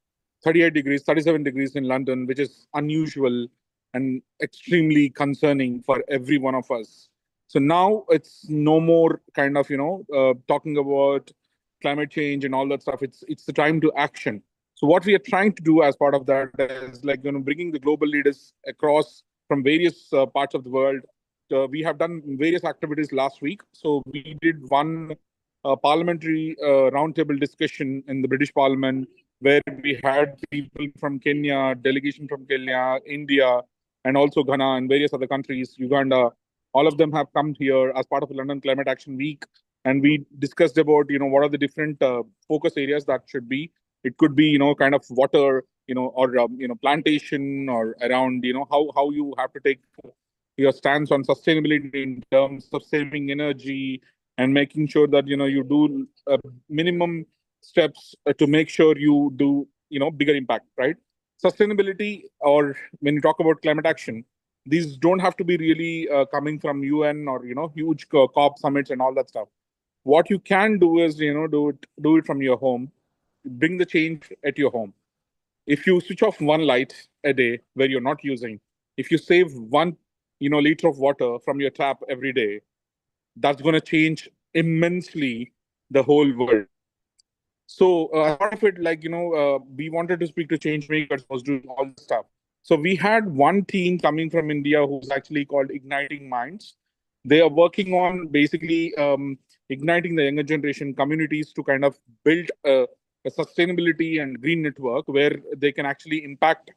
38 degrees, 37 degrees in London, which is unusual and extremely concerning for every one of us. So now it's no more kind of, talking about climate change and all that stuff. It's the time to action. So what we are trying to do as part of that is bringing the global leaders across from various parts of the world. We have done various activities last week. So we did one parliamentary roundtable discussion in the British Parliament, where we had people from Kenya, delegation from Kenya, India, and also Ghana and various other countries, Uganda. All of them have come here as part of the London Climate Action Week. And we discussed about, what are the different focus areas that should be. It could be, kind of water, or, plantation, or around, how you have to take your stance on sustainability in terms of saving energy and making sure that, you do minimum steps to make sure you do, bigger impact, right? Sustainability, or when you talk about climate action, these don't have to be really coming from UN or, huge COP summits and all that stuff. What you can do is, do it from your home, bring the change at your home. if you switch off one light a day where you're not using, if you save 1 liter of water from your tap every day, that's going to change immensely the whole world. So as part of it, we wanted to speak to change makers who was doing all this stuff. So we had one team coming from India who's actually called Igniting Minds. They are working on basically igniting the younger generation communities to kind of build a sustainability and green network where they can actually impact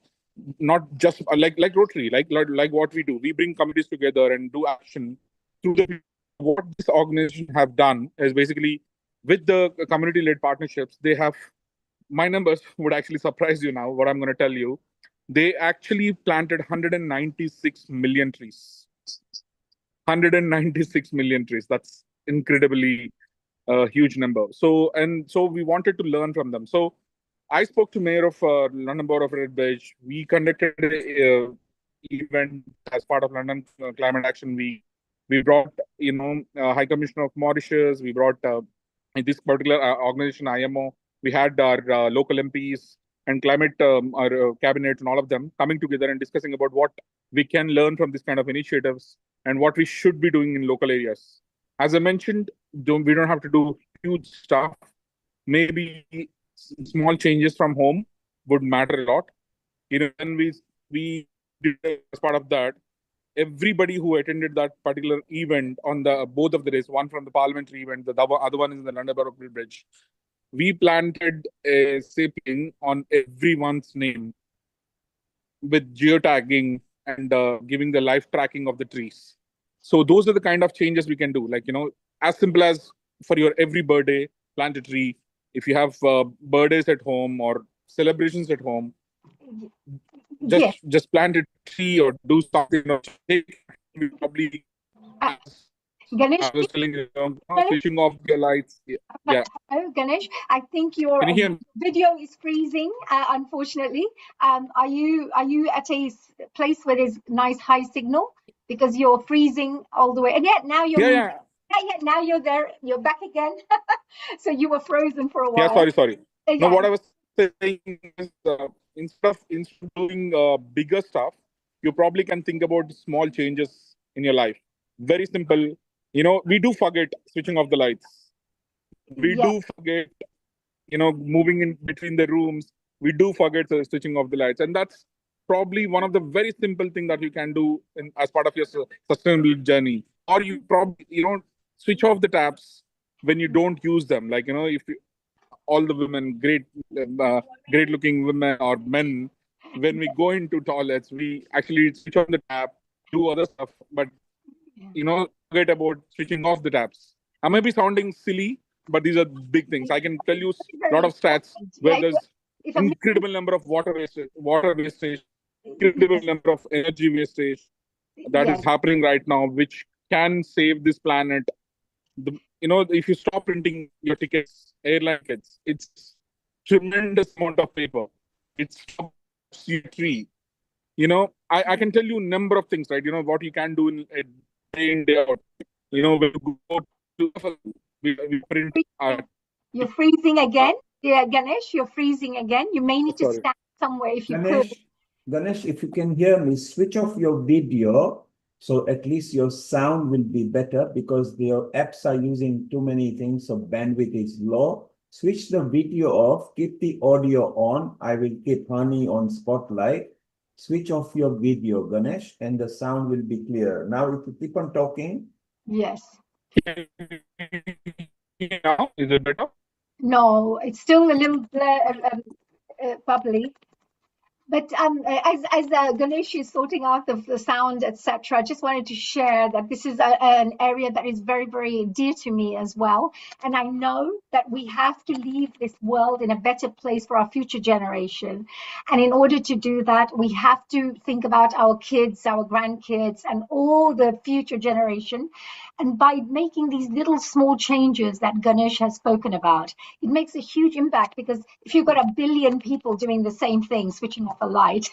not just like Rotary, like what we do. We bring communities together and do action through the. What this organization have done is basically with the community-led partnerships, they have, my numbers would actually surprise you now, what I'm going to tell you. They actually planted 196 million trees. 196 million trees. That's incredibly huge number. So we wanted to learn from them. So I spoke to Mayor of London Borough of Redbridge. We conducted an event as part of London Climate Action Week. We brought, High Commissioner of Mauritius. We brought in this particular organization, IMO. We had our local MPs and climate, our cabinet and all of them coming together and discussing about what we can learn from this kind of initiatives and what we should be doing in local areas. As I mentioned, we don't have to do huge stuff. Maybe small changes from home would matter a lot. When we did as part of that, everybody who attended that particular event on the both of the days, one from the parliamentary event, the other one is in the London Borough Bridge, we planted a sapling on everyone's name with geotagging and giving the life tracking of the trees. So those are the kind of changes we can do. As simple as for your every birthday, plant a tree. If you have birthdays at home or celebrations at home, just plant a tree or do something. Probably,
Ganesh,
I was telling you, switching off the lights. Yeah.
Hello, Ganesh. I think your video is freezing. Unfortunately, are you at a place where there's nice high signal? Because you're freezing all the way, and yet now you're now you're there. You're back again. So you were frozen for a while.
Yeah, sorry. No, what I was saying is instead of doing bigger stuff, you probably can think about small changes in your life. Very simple. We do forget switching off the lights. We do forget, moving in between the rooms. We do forget switching off the lights. And that's probably one of the very simple things that you can do as part of your sustainable journey. Or you probably, switch off the taps when you don't use them. If all the women, great looking women or men, when we go into toilets, we actually switch on the tap, do other stuff, but forget about switching off the taps. I may be sounding silly, but these are big things. I can tell you a lot of stats where there's incredible number of water wastage, incredible number of energy wastage that is happening right now, which can save this planet. If you stop printing your tickets, airline tickets, it's tremendous amount of paper. It stops your tree. I can tell you a number of things, right? What you can do in a day in, day out. When you go to we print
You're freezing again. Yeah, Ganesh, you're freezing again. You may need to stand somewhere if you could.
Ganesh, if you can hear me, switch off your video. So at least your sound will be better because your apps are using too many things. So bandwidth is low. Switch the video off, keep the audio on. I will keep Honey on spotlight. Switch off your video, Ganesh, and the sound will be clear. Now, if you keep on talking.
Yes.
Now, is it better?
No, it's still a little bubbly. But as Ganesh is sorting out the sound, etc., I just wanted to share that this is an area that is very, very dear to me as well. And I know that we have to leave this world in a better place for our future generation. And in order to do that, we have to think about our kids, our grandkids, and all the future generation. And by making these little small changes that Ganesh has spoken about, it makes a huge impact, because if you've got 1 billion people doing the same thing, switching off a light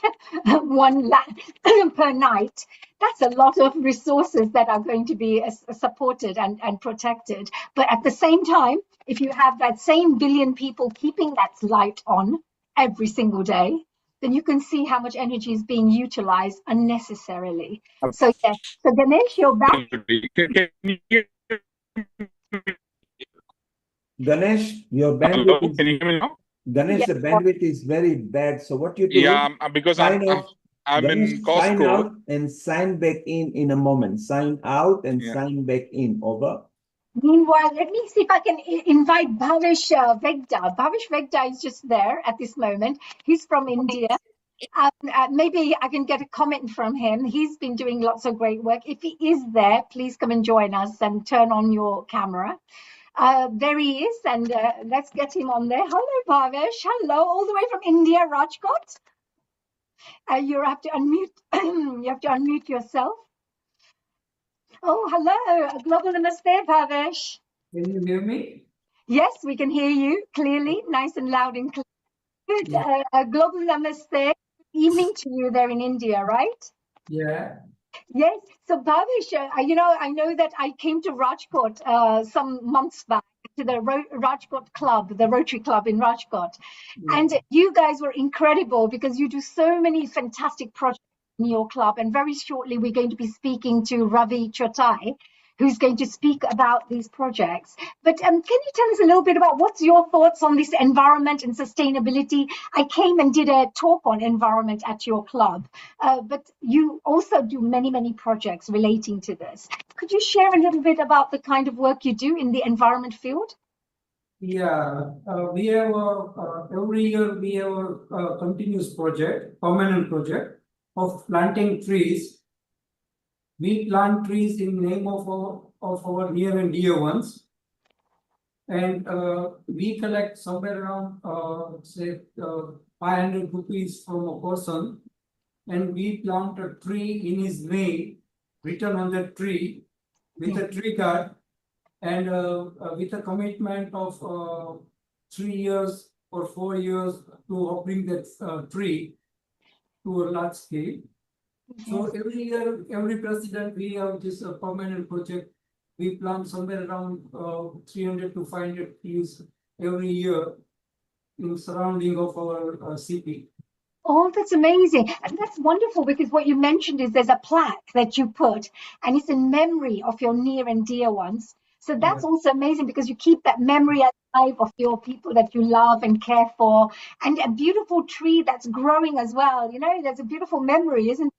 per night, that's a lot of resources that are going to be supported and protected. But at the same time, if you have that same 1 billion people keeping that light on, every single day, then you can see how much energy is being utilized unnecessarily. So yes, so Ganesh, you're back.
Ganesh, your
Hello,
bandwidth is
can you hear me now?
Ganesh,
Yes.
the bandwidth is very bad. So what you do?
Yeah, because
sign off.
I'm
Ganesh,
in
sign
Costco.
out and sign back in a moment. Sign out and
Yeah.
sign back in. Over.
Meanwhile, let me see if I can invite Bhavesh Vegda. Bhavesh Vegda is just there at this moment. He's from India. Maybe I can get a comment from him. He's been doing lots of great work. If he is there, please come and join us and turn on your camera. There he is, and let's get him on there. Hello, Bhavesh. Hello, all the way from India, Rajkot. You have to unmute. You have to unmute yourself. Oh, hello. Global Namaste, Bhavesh.
Can you hear me?
Yes, we can hear you clearly, nice and loud and clear. Good.
Yeah.
Global Namaste. Good evening to you there in India, right?
Yeah.
Yes. So Bhavesh, I know that I came to Rajkot some months back to the Rajkot Club, the Rotary Club in Rajkot.
Yeah.
And you guys were incredible because you do so many fantastic projects in your club. And very shortly, we're going to be speaking to Ravi Chotai, who's going to speak about these projects. But can you tell us a little bit about what's your thoughts on this environment and sustainability? I came and did a talk on environment at your club, but you also do many, many projects relating to this. Could you share a little bit about the kind of work you do in the environment field?
Yeah. We have every year we have a continuous project, permanent project of planting trees. We plant trees in name of our near and dear ones, and we collect somewhere around say 500 rupees from a person, and we plant a tree in his name, written on the tree with a tree card, and with a commitment of 3 years or 4 years to upbring that tree to a large scale. So every year, every president, we have this permanent project. We plant somewhere around 300 to 500 trees every year in surrounding of our city.
Oh, that's amazing. And that's wonderful because what you mentioned is there's a plaque that you put and it's in memory of your near and dear ones. So that's also amazing because you keep that memory alive of your people that you love and care for, and a beautiful tree that's growing as well. You know, there's a beautiful memory, isn't it?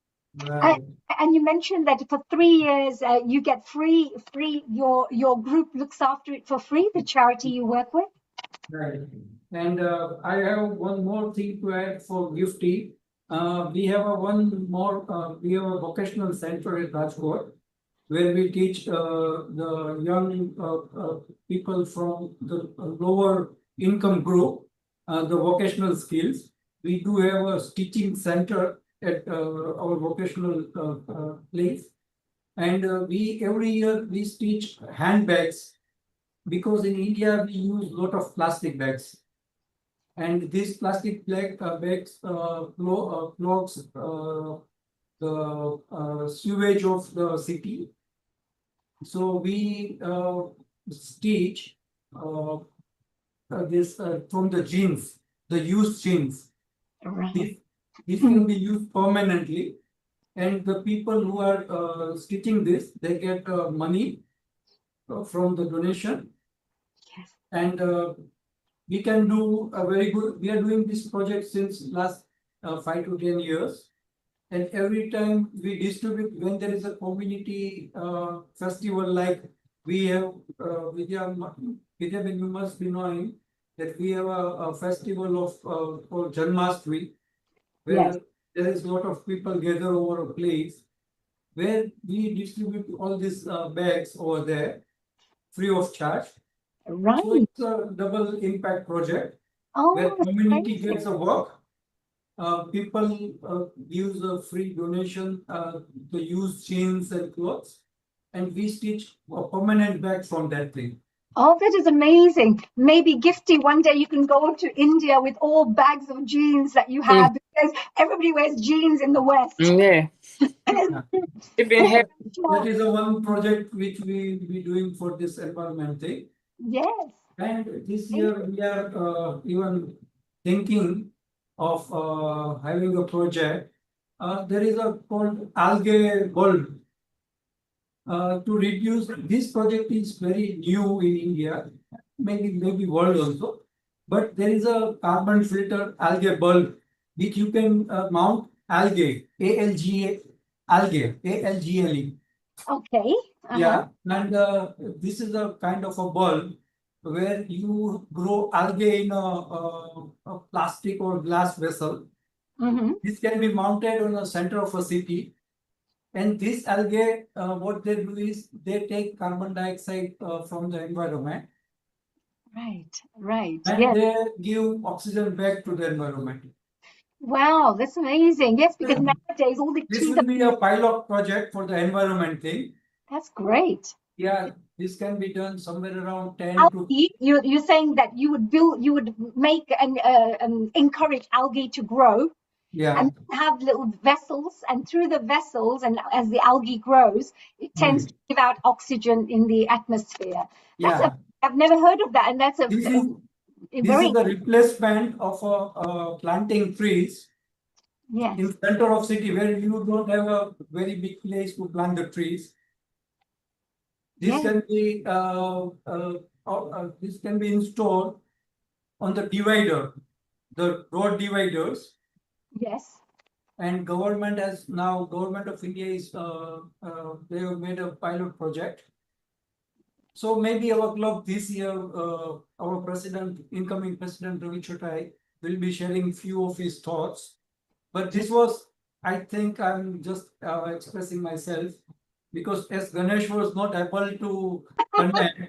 Right.
And you mentioned that for 3 years you get free. Your group looks after it for free, the charity you work with.
Right. And I have one more thing to add for Gifty. We have we have a vocational center at Rajkot, where we teach the young people from the lower income group the vocational skills. We do have a teaching center at our vocational place, and we every year we teach handbags, because in India we use a lot of plastic bags, and these plastic bags clogs the sewage of the city. So we teach this from the jeans, the used jeans.
Right.
This can be used permanently, and the people who are stitching this, they get money from the donation.
Yes.
And we can do a very good. We are doing this project since last 5 to 10 years, and every time we distribute, when there is a community festival, like we have Vidya, you must be knowing that we have a festival of for Janmashtami, where
Yes.
there is a lot of people gather over a place, where we distribute all these bags over there free of charge.
Right.
So it's a double impact project, where
Oh,
community
amazing.
gets a work. People use a free donation to use jeans and clothes, and we stitch a permanent bag from that thing.
Oh, that is amazing. Maybe Gifty, one day you can go to India with all bags of jeans that you have, because everybody wears jeans in the West.
Yeah. Even help.
That is a one project which we will be doing for this environment thing.
Yes.
And this year we are even thinking of having a project. There is a called algae bulb. To reduce, this project is very new in India, maybe world also. But there is a carbon filter algae bulb which you can mount algae, ALGA, algae, ALGLE.
Okay.
Yeah, and this is a kind of a bulb where you grow algae in a plastic or glass vessel. This can be mounted on the center of a city. And this algae, what they do is they take carbon dioxide from the environment.
Right.
And
Yes.
they give oxygen back to the environment.
Wow, that's amazing. Yes, because nowadays all the
This
trees
will be a pilot project for the environment thing.
That's great.
Yeah, this can be done somewhere around 10 to.
You're saying that you would make and encourage algae to grow.
Yeah.
And have little vessels, and through the vessels, and as the algae grows, it tends to give out oxygen in the atmosphere. I've never heard of that, and that's
This is the replacement of planting trees.
Yes.
In center of city where you don't have a very big place to plant the trees. This can be this can be installed on the divider, the road dividers.
Yes.
And government of India is they have made a pilot project. So maybe our club this year, our incoming president Ravi Chotai will be sharing few of his thoughts. But this was, I think I'm just expressing myself because as Ganesh was not able to connect,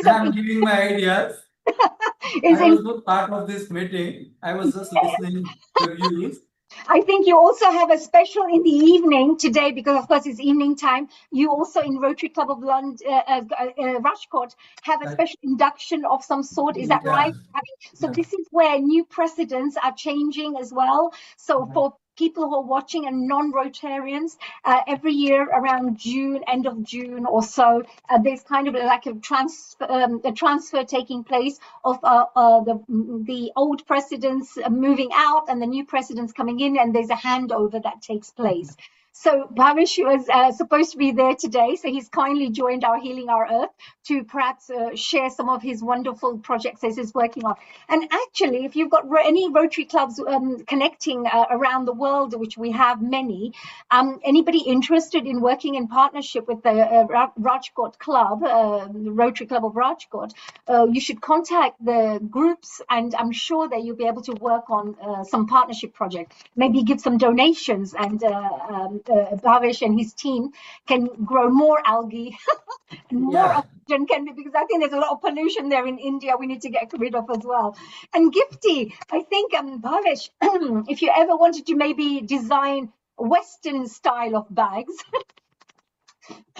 I'm giving my ideas. I was not part of this meeting. I was just listening to views.
I think you also have a special in the evening today, because of course it's evening time. You also in Rotary Club of London, Rajkot, have a special induction of some sort. Is that right? So this is where new precedents are changing as well. So for people who are watching and non-Rotarians, every year around June, end of June or so, there's kind of like a transfer taking place of the old presidents moving out and the new presidents coming in, and there's a handover that takes place. So Bhavesh was supposed to be there today, so he's kindly joined our Healing Our Earth to perhaps share some of his wonderful projects that he's working on. And actually, if you've got any Rotary clubs connecting around the world, which we have many, anybody interested in working in partnership with the Rajkot Club, the Rotary Club of Rajkot, you should contact the groups, and I'm sure that you'll be able to work on some partnership project. Maybe give some donations, and Bhavesh and his team can grow more algae and more oxygen can be, because I think there's a lot of pollution there in India we need to get rid of as well. And Gifty, I think Bhavesh, if you ever wanted to maybe design Western style of bags,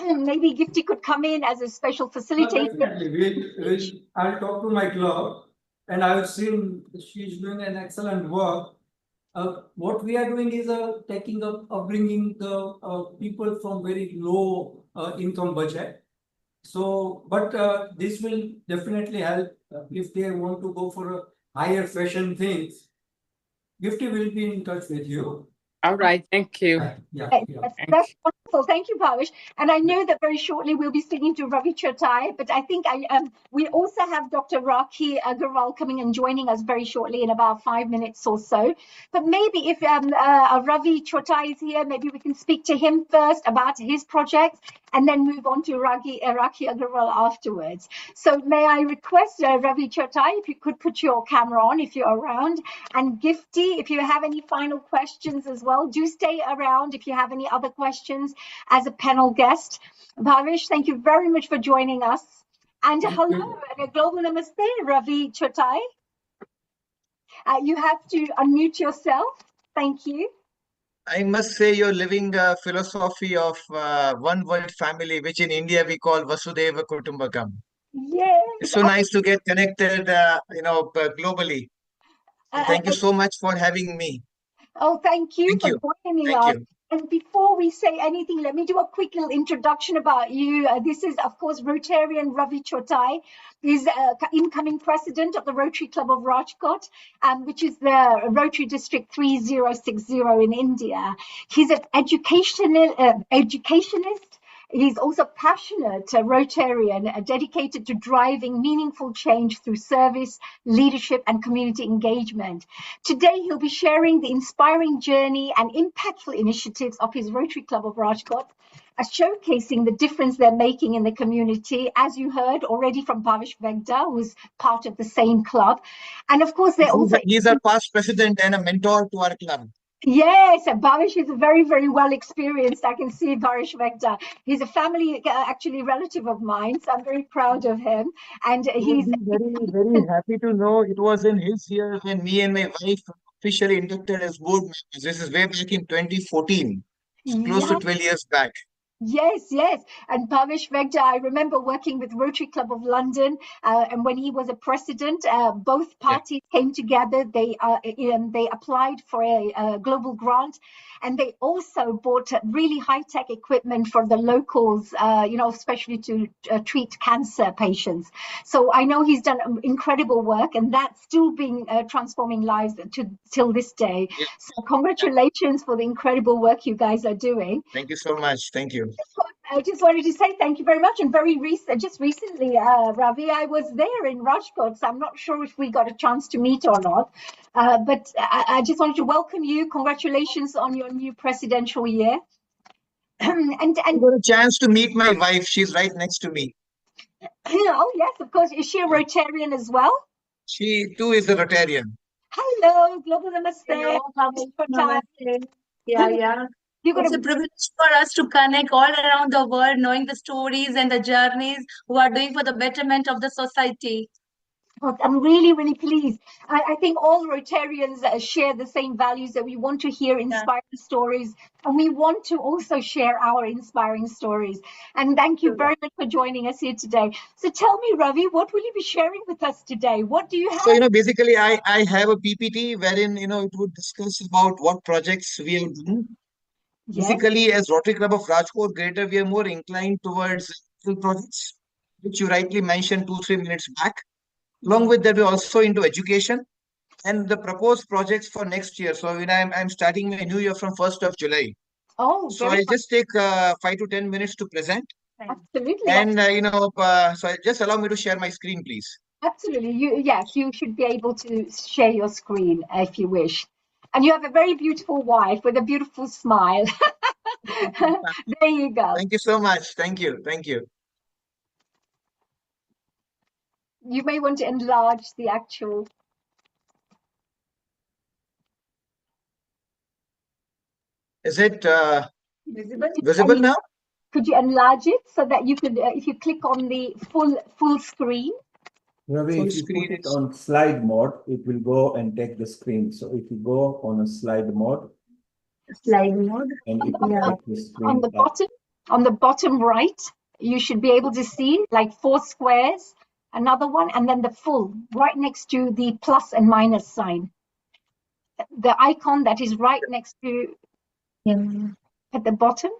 maybe Gifty could come in as a special facilitator.
Definitely. I'll talk to my club, and I've seen she's doing an excellent work. What we are doing is bringing the people from very low income budget. So, but this will definitely help if they want to go for a higher fashion things. Gifty will be in touch with you.
All right, thank you.
That's wonderful. Thank you, Bhavesh. And I know that very shortly we'll be speaking to Ravi Chotai, but I think we also have Dr. Rakhi Agarwal coming and joining us very shortly in about 5 minutes or so. But maybe if Ravi Chotai is here, maybe we can speak to him first about his projects and then move on to Rakhi Agarwal afterwards. So may I request Ravi Chotai, if you could put your camera on if you're around, and Gifty, if you have any final questions as well, do stay around if you have any other questions as a panel guest. Bhavesh, thank you very much for joining us. And hello, and a global namaste, Ravi Chotai. You have to unmute yourself. Thank you.
I must say you're living a philosophy of one world family, which in India we call Vasudhaiva Kutumbakam.
Yes.
It's so nice to get connected, globally. So thank you so much for having me.
Oh, thank you for joining us. And before we say anything, let me do a quick little introduction about you. This is, of course, Rotarian Ravi Chotai. He's incoming president of the Rotary Club of Rajkot, which is the Rotary District 3060 in India. He's an educationist. He's also passionate Rotarian, dedicated to driving meaningful change through service, leadership, and community engagement. Today, he'll be sharing the inspiring journey and impactful initiatives of his Rotary Club of Rajkot, showcasing the difference they're making in the community, as you heard already from Bhavesh Vegda, who's part of the same club. And of course, they're also...
He's our past president and a mentor to our club.
Yes, Bhavesh is very, very well experienced. I can see Bhavesh Vegda. He's a family, actually relative of mine, so I'm very proud of him. And he's
very, very happy to know it was in his year when me and my wife officially inducted as board members. This is way back in 2014, close to 12 years back.
Yes, yes. And Bhavesh Vegda, I remember working with Rotary Club of London, and when he was a president, both parties came together. They applied for a global grant, and they also bought really high-tech equipment for the locals, especially to treat cancer patients. So I know he's done incredible work, and that's still being transforming lives till this day.
Yeah.
So congratulations for the incredible work you guys are doing.
Thank you so much. Thank you.
I just wanted to say thank you very much. And just recently, Ravi, I was there in Rajkot, so I'm not sure if we got a chance to meet or not. But I just wanted to welcome you. Congratulations on your new presidential year. and
I got a chance to meet my wife. She's right next to me.
Oh, yes, of course. Is she a Rotarian as well?
She too is a Rotarian.
Hello, Global Namaste.
Hello, Namaste. Yeah.
It's
a privilege for us to connect all around the world, knowing the stories and the journeys who are doing for the betterment of the society.
I'm really, really pleased. I think all Rotarians share the same values, that we want to hear inspiring stories, and we want to also share our inspiring stories. And thank you very much for joining us here today. So tell me, Ravi, what will you be sharing with us today? What do you have?
So, basically I have a PPT wherein, it would discuss about what projects we have done. Yes. Basically, as Rotary Club of Rajkot Greater, we are more inclined towards projects, which you rightly mentioned 2-3 minutes back. Along with that, we're also into education and the proposed projects for next year. So, I'm starting my new year from 1st of July.
Oh,
so I just take 5 to 10 minutes to present.
Absolutely.
And, so just allow me to share my screen, please.
Absolutely. You should be able to share your screen if you wish. And you have a very beautiful wife with a beautiful smile. There you go.
Thank you so much. Thank you. Thank you.
You may want to enlarge the actual.
Is it visible now?
Could you enlarge it so that you could, if you click on the full screen?
Ravi, if you put it on slide mode, it will go and take the screen. So if you go on a slide mode, and it will take the screen
on the bottom right, you should be able to see like 4 squares, another one, and then the full right next to the plus and minus sign. The icon that is right next to at the bottom.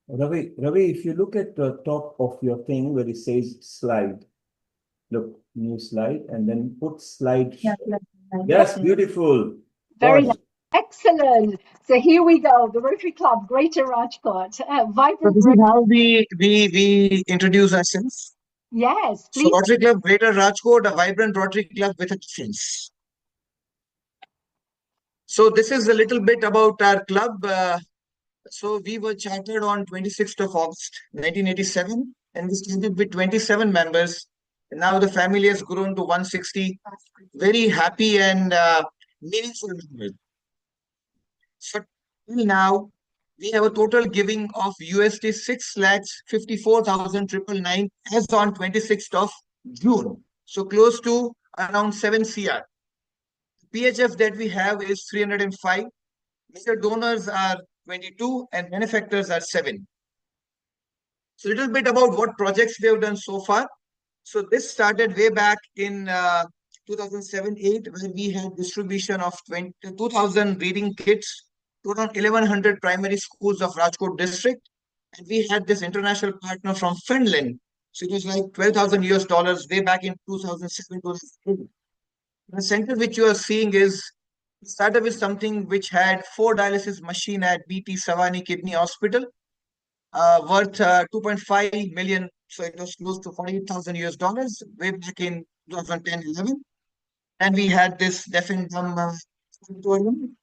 Ravi, if you look at the top of your thing where it says slide, look, new slide, and then put slide. Yes, beautiful.
Very nice. Excellent. So here we go. The Rotary Club, Greater Rajkot. Vibrant.
So this is how we introduce ourselves.
Yes, please.
So Rotary Club, Greater Rajkot, a vibrant Rotary Club with a difference. So this is a little bit about our club. So we were chartered on 26th of August, 1987, and we started with 27 members. And now the family has grown to 160. Very happy and meaningful members. So till now, we have a total giving of USD 6,54,999 as on 26th of June. So close to around 7 CR. PHF that we have is 305. Major donors are 22 and benefactors are 7. So a little bit about what projects we have done so far. So this started way back in 2007-8, where we had distribution of 2,000 reading kits to around 1,100 primary schools of Rajkot district. And we had this international partner from Finland. So it was like 12,000 US dollars way back in 2007, 2008. The center which you are seeing is started with something which had 4 dialysis machine at BT Savani Kidney Hospital, worth 2.5 million. So it was close to 48,000 US dollars way back in 2010-11. And we had this deaf and dumb auditorium.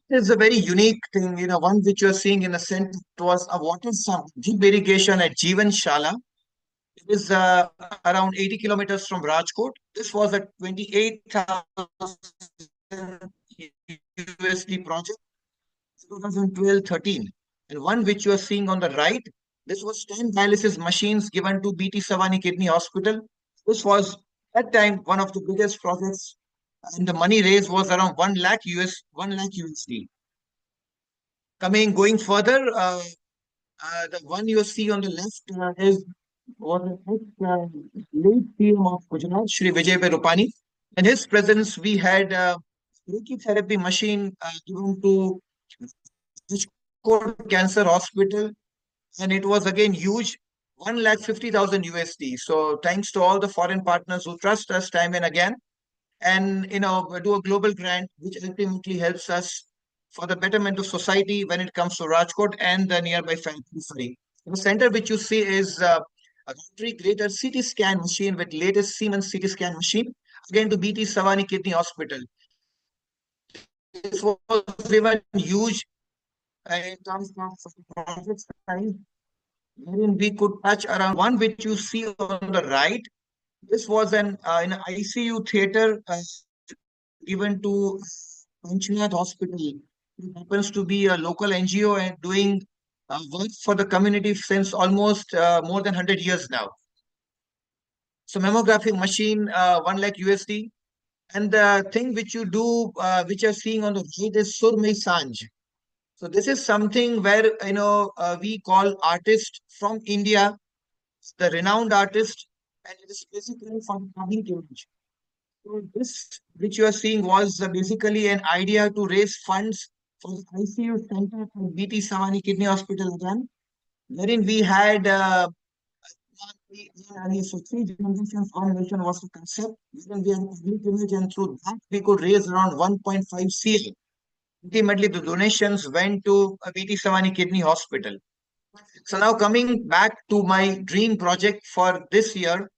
It's a very unique thing, one which you're seeing in the center. It was a water drip irrigation at Jeevan Shala. It is around 80 kilometers from Rajkot. This was a 28,000 USD project, 2012-13. And one which you are seeing on the right, this was 10 dialysis machines given to BT Savani Kidney Hospital. This was at that time one of the biggest projects, and the money raised was around 1 lakh USD. Going further, the one you see on the left was late PM of Gujarat, Shri Vijay Rupani. In his presence, we had Rakhi therapy machine given to Rajkot Cancer Hospital, and it was again huge, 1,50,000 USD. So thanks to all the foreign partners who trust us time and again, and do a global grant which ultimately helps us for the betterment of society when it comes to Rajkot and the nearby periphery. The center which you see is a Rotary greater CT scan machine with latest Siemens CT scan machine, again to BT Savani Kidney Hospital. This was even huge in terms of project size, wherein we could touch around one which you see on the right. This was in an ICU theater given to Panchnath Hospital. It happens to be a local NGO and doing work for the community since almost more than 100 years now. So mammographic machine, 1 lakh USD. And the thing which you do, which you're seeing on the right is Surmai Sanj. So this is something where, we call artists from India, the renowned artist, and it is basically for the public image. So this, which you are seeing, was basically an idea to raise funds for the ICU center at BT Savani Kidney Hospital again, wherein we had so 3 generations, 1 nation was the concept. Wherein we had a public image, and through that we could raise around 1.5 CL. Ultimately, the donations went to BT Savani Kidney Hospital. So now coming back to my dream project for this year.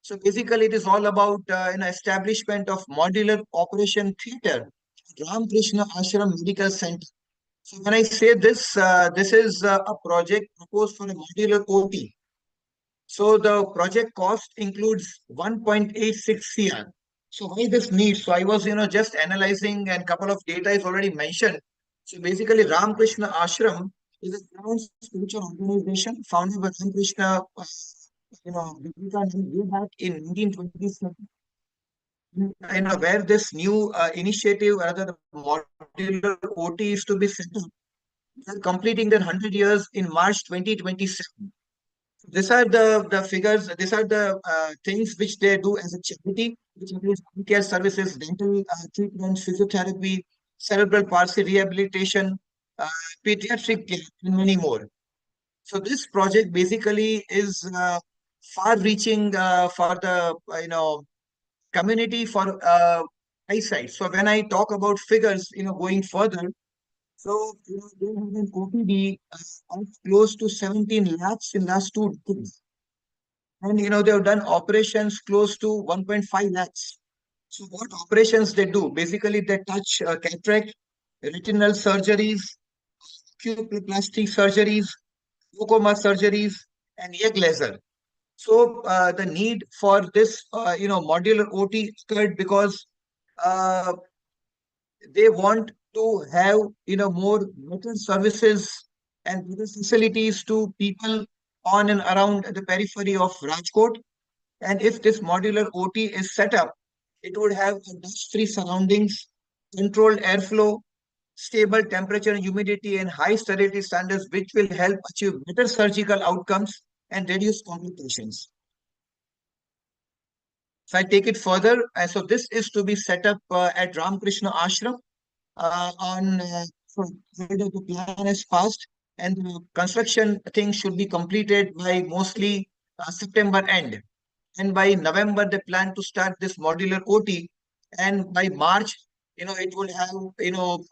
So basically, it is all about an establishment of modular operation theatre, Ramakrishna Ashram Medical Center. So when I say this, this is a project proposed for a modular OT. So the project cost includes 1.86 CR. So why this need? So I was, just analyzing, and couple of data is already mentioned. So basically, Ramakrishna Ashram is a ground spiritual organization founded by Ramakrishna, way back in 1927. Where this new initiative, rather the modular OT, is to be set up. They're completing their 100 years in March 2027. These are the figures. These are the things which they do as a charity, which includes care services, dental treatments, physiotherapy, cerebral palsy rehabilitation, pediatric care, and many more. So this project basically is far-reaching for the community for eyesight. So when I talk about figures, going further, so they have an OPD of close to 17 lakhs in last 2 decades. And they have done operations close to 1.5 lakhs. So what operations they do? Basically, they touch cataract, retinal surgeries, pupiloplasty surgeries, glaucoma surgeries, and egg laser. So the need for this, modular OT occurred because they want to have, more better services and better facilities to people on and around the periphery of Rajkot. And if this modular OT is set up, it would have dust-free surroundings, controlled airflow, stable temperature and humidity, and high sterility standards, which will help achieve better surgical outcomes and reduce complications. So I take it further. So this is to be set up at Ramakrishna Ashram so the plan is passed, and the construction thing should be completed by mostly September end. And by November, they plan to start this modular OT. And by March, it will have,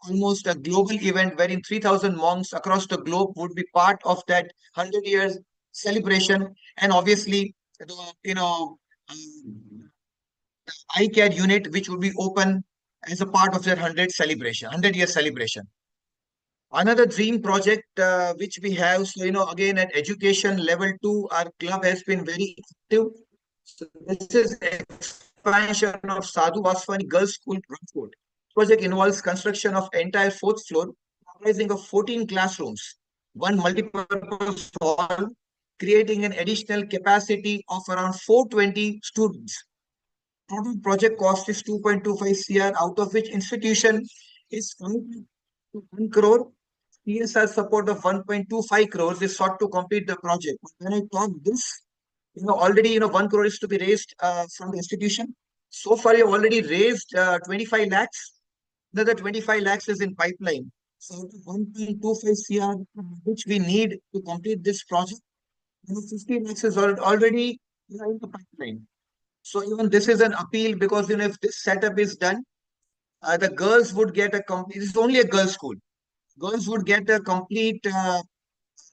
almost a global event wherein 3,000 monks across the globe would be part of that 100 years celebration. And obviously, eye care unit, which would be open as a part of their 100-year celebration. Another dream project which we have, so again at education level 2, our club has been very active. So this is expansion of Sadhu Vaswani Girls School, Rajkot. Project involves construction of entire 4th floor, comprising of 14 classrooms, one multi-purpose hall, creating an additional capacity of around 420 students. Total project cost is 2.25 crore, out of which institution is 1 crore. CSR support of 1.25 crores is sought to complete the project. When I talk this, already 1 crore is to be raised from the institution. So far, you have already raised 25 lakhs. Another 25 lakhs is in pipeline. So 1.25 crore, which we need to complete this project, 50 lakhs is already in the pipeline. So even this is an appeal, because if this setup is done, the girls would get this is only a girls' school. Girls would get a complete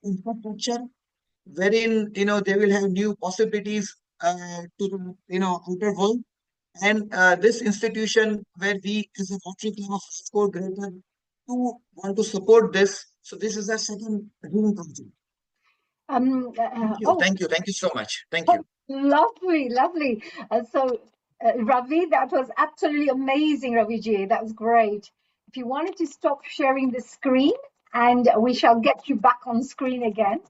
infrastructure wherein they will have new possibilities to the outer world. And this institution, where we as a Rotary Club of Rajkot Greater want to support this. So this is our second dream project. Thank you so much. Thank you.
Lovely. Ravi, that was absolutely amazing, Raviji. That was great. If you wanted to stop sharing the screen, and we shall get you back on screen again.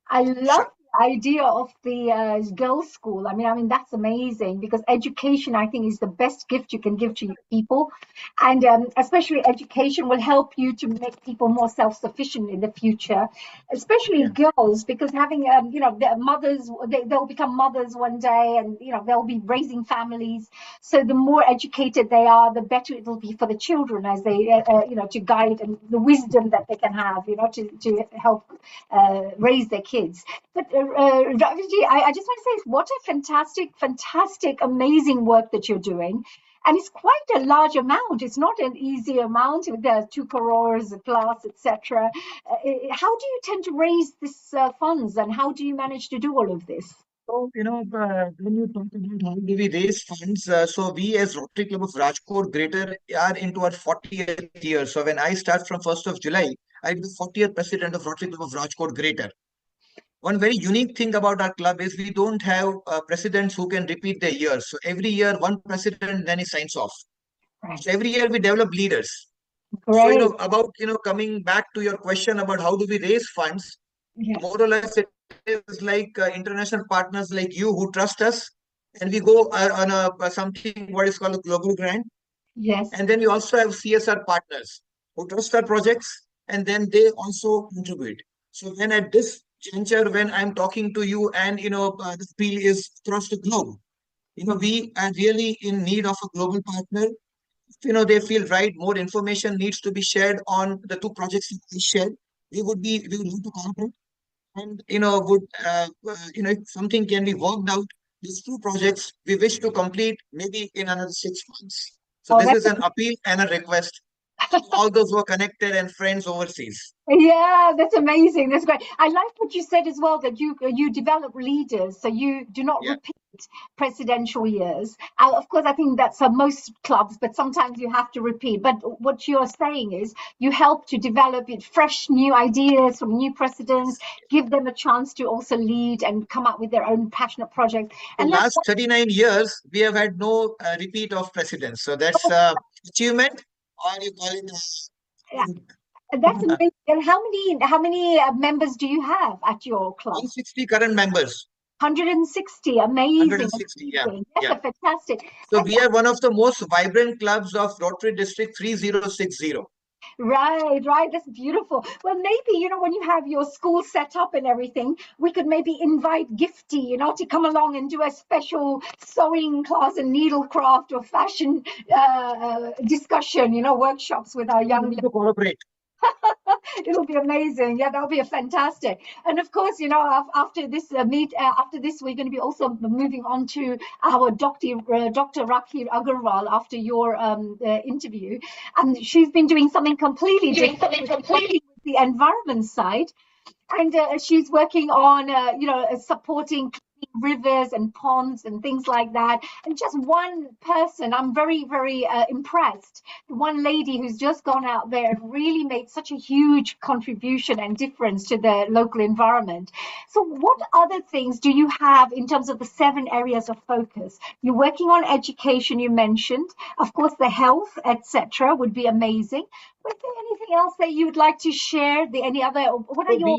I love the idea of the girls' school. I mean, that's amazing, because education, I think, is the best gift you can give to people. And especially education will help you to make people more self-sufficient in the future, especially girls, because having, their mothers, they'll become mothers one day, and, they'll be raising families. So the more educated they are, the better it will be for the children, as they, to guide, and the wisdom that they can have, to help raise their kids. But Raviji, I just want to say, what a fantastic, amazing work that you're doing. And it's quite a large amount. It's not an easy amount. There 2 crores plus, etc. How do you tend to raise this funds, and how do you manage to do all of this?
So, when you talk about how do we raise funds, so we as Rotary Club of Rajkot Greater are into our 40th year. So when I start from 1st of July, I'll be the 40th president of Rotary Club of Rajkot Greater. One very unique thing about our club is we don't have presidents who can repeat their years. So every year, one president, then he signs off. Right. So every year we develop leaders. Great. So, about, coming back to your question about how do we raise funds, more or less it is like international partners like you who trust us, and we go on something what is called a global grant. Yes. And then we also have CSR partners who trust our projects, and then they also contribute. So then at this juncture, when I'm talking to you, and the appeal is across the globe, we are really in need of a global partner. If they feel right, more information needs to be shared on the 2 projects we shared, we would love to cooperate. And if something can be worked out, these 2 projects we wish to complete maybe in another 6 months. So this is an appeal and a request to all those who are connected and friends overseas.
Yeah, that's amazing. That's great. I like what you said as well, that you develop leaders, so you do not repeat presidential years. Of course, I think that's for most clubs, but sometimes you have to repeat. But what you're saying is you help to develop fresh new ideas from new presidents, give them a chance to also lead and come up with their own passionate projects.
And the last 39 years, we have had no repeat of presidents. So that's achievement, or you call it
that's amazing. And how many members do you have at your club?
160 current members.
160, amazing.
160, yeah.
That's fantastic.
So we are one of the most vibrant clubs of Rotary District 3060.
Right. That's beautiful. Well, maybe, when you have your school set up and everything, we could maybe invite Gifty, to come along and do a special sewing class and needlecraft or fashion discussion, workshops with our young.
To cooperate.
It'll be amazing. Yeah, that'll be a fantastic. And of course, after this after this, we're going to be also moving on to our Dr. Rakhi Agarwal after your interview, and she's been doing something completely different with the environment side. And she's working on, supporting rivers and ponds and things like that. And just one person, I'm very, very impressed. The one lady who's just gone out there and really made such a huge contribution and difference to the local environment. So what other things do you have in terms of the 7 areas of focus? You're working on education, you mentioned. Of course, the health, etc., would be amazing. Was there anything else that you would like to share? Any other? What are your?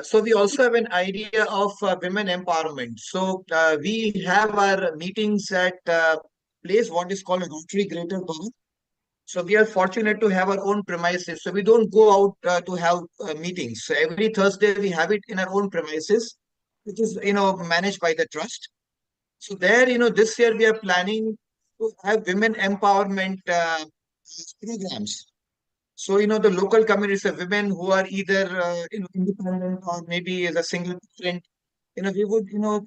So we also have an idea of women empowerment. So we have our meetings at place what is called a Rotary Greater Bhavan. So we are fortunate to have our own premises. So we don't go out to have meetings. So every Thursday we have it in our own premises, which is managed by the trust. So there, this year we are planning to have women empowerment programs. So, the local communities of women who are either independent or maybe as a single parent, we would, look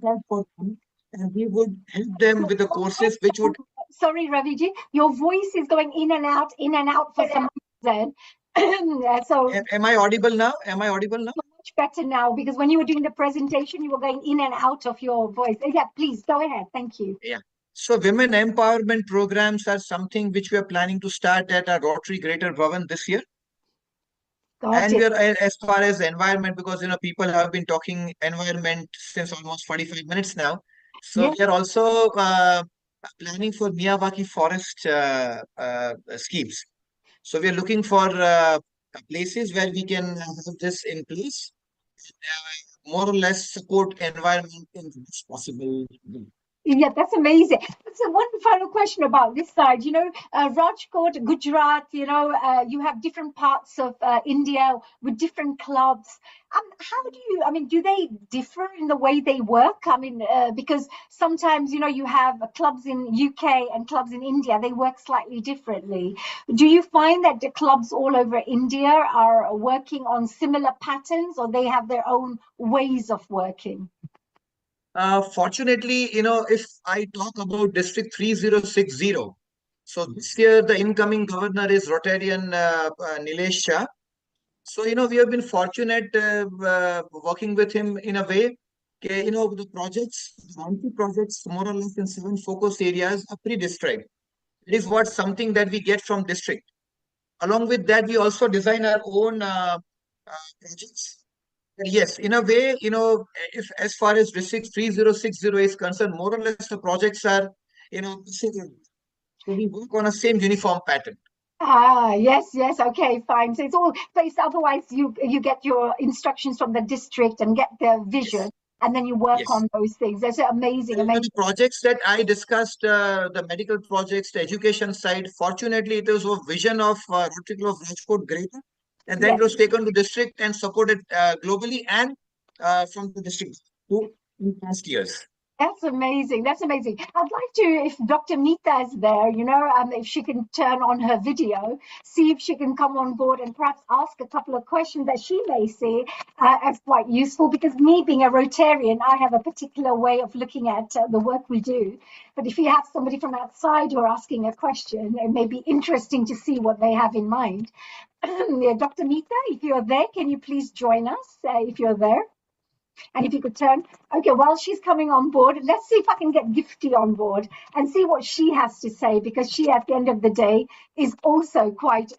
out for them and we would help them with the courses which would.
Sorry, Raviji, your voice is going in and out for some reason. So.
Am I audible now?
Much better now, because when you were doing the presentation, you were going in and out of your voice. Yeah, please go ahead. Thank you.
Yeah. So women empowerment programs are something which we are planning to start at our Rotary Greater Bhavan this year. We are, as far as the environment, because people have been talking environment since almost 45 minutes now. So we are also planning for Miyawaki forest schemes. So we are looking for places where we can have this in place, more or less support environment in the best possible way.
Yeah, that's amazing. So one final question about this side, Rajkot, Gujarat, you have different parts of India with different clubs. Do they differ in the way they work? Because sometimes, you have clubs in UK and clubs in India, they work slightly differently. Do you find that the clubs all over India are working on similar patterns, or they have their own ways of working?
Fortunately, if I talk about District 3060, so this year the incoming governor is Rotarian Nilesh Shah. So, we have been fortunate working with him in a way, the projects, more or less in 7 focus areas are pre-described. It is something that we get from district. Along with that, we also design our own projects. Yes, in a way, if as far as District 3060 is concerned, more or less the projects are, similar. So we work on a same uniform pattern.
Yes, okay, fine. So it's all based, otherwise you get your instructions from the district and get their vision, and then you work on those things. That's amazing.
The projects that I discussed, the medical projects, the education side, fortunately it was a vision of Rotary Club of Rajkot Greater, and then it was taken to district and supported globally and from the district in past years.
That's amazing. I'd like to, if Dr. Meeta is there, if she can turn on her video, see if she can come on board and perhaps ask a couple of questions that she may see as quite useful, because me being a Rotarian, I have a particular way of looking at the work we do. But if you have somebody from outside who are asking a question, it may be interesting to see what they have in mind. Dr. Meeta, if you're there, can you please join us if you're there? And if you could turn, okay, while she's coming on board, let's see if I can get Gifty on board and see what she has to say, because she, at the end of the day, is also quite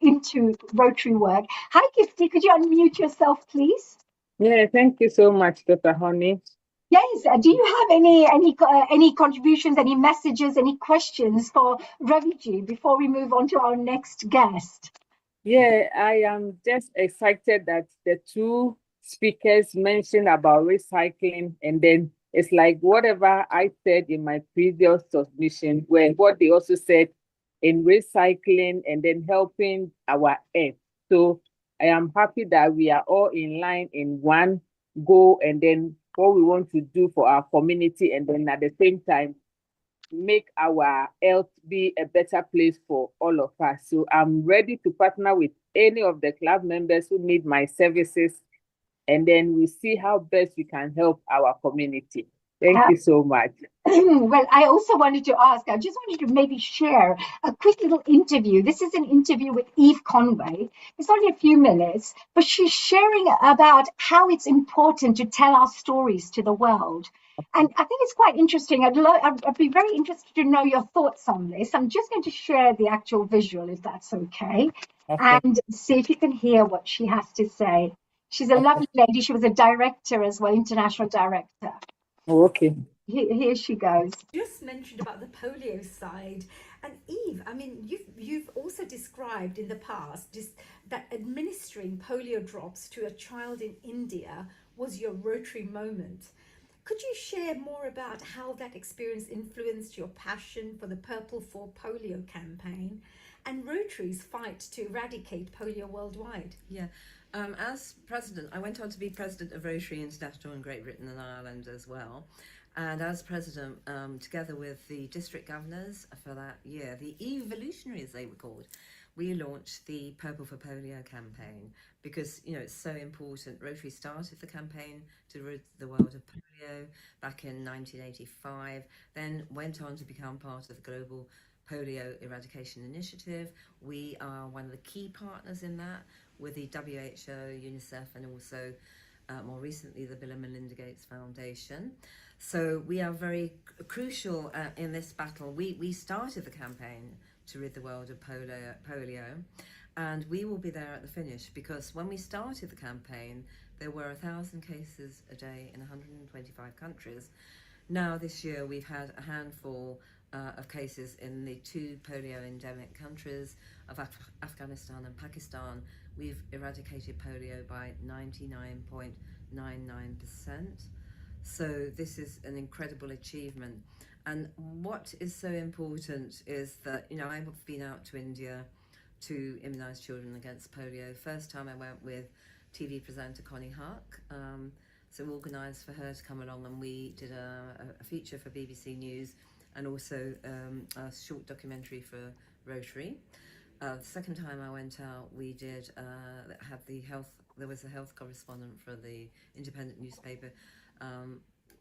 into Rotary work. Hi, Gifty, could you unmute yourself, please?
Yeah, thank you so much, Dr. Honey.
Yes, do you have any contributions, any messages, any questions for Raviji before we move on to our next guest?
Yeah, I am just excited that the 2 speakers mentioned about recycling, and then it's like whatever I said in my previous submission, where what they also said in recycling and then helping our earth. So I am happy that we are all in line in one goal, and then what we want to do for our community, and then at the same time make our health be a better place for all of us. So I'm ready to partner with any of the club members who need my services, and then we see how best we can help our community. Thank you so much.
Well, I also wanted to ask, I just wanted to maybe share a quick little interview. This is an interview with Eve Conway. It's only a few minutes, but she's sharing about how it's important to tell our stories to the world. And I think it's quite interesting. I'd be very interested to know your thoughts on this. I'm just going to share the actual visual, if that's okay, and see if you can hear what she has to say. She's a lovely lady. She was a director as well, international director.
Oh, okay.
Here she goes.
Just mentioned about the polio side, and Eve, I mean, you've also described in the past just that administering polio drops to a child in India was your Rotary moment. Could you share more about how that experience influenced your passion for the Purple for Polio campaign and Rotary's fight to eradicate polio worldwide?
Yeah. As president, I went on to be president of Rotary International in Great Britain and Ireland as well. And as president, together with the district governors for that year, the Evolutionary as they were called, we launched the Purple for Polio campaign because, you know, it's so important. Rotary started the campaign to rid the world of polio back in 1985, then went on to become part of the Global Polio Eradication Initiative. We are one of the key partners in that with the WHO, UNICEF, and also more recently the Bill and Melinda Gates Foundation. So we are very crucial in this battle. We started the campaign to rid the world of polio, and we will be there at the finish, because when we started the campaign there were 1,000 cases a day in 125 countries. Now this year we've had a handful of cases in the 2 polio endemic countries of Afghanistan and Pakistan. We've eradicated polio by 99.99%. So this is an incredible achievement. And what is so important is that, you know, I've been out to India to immunise children against polio. First time I went with TV presenter Connie Huck. So organised for her to come along, and we did a feature for BBC News and also a short documentary for Rotary. The second time I went out, we did have the health. There was a health correspondent for the independent newspaper.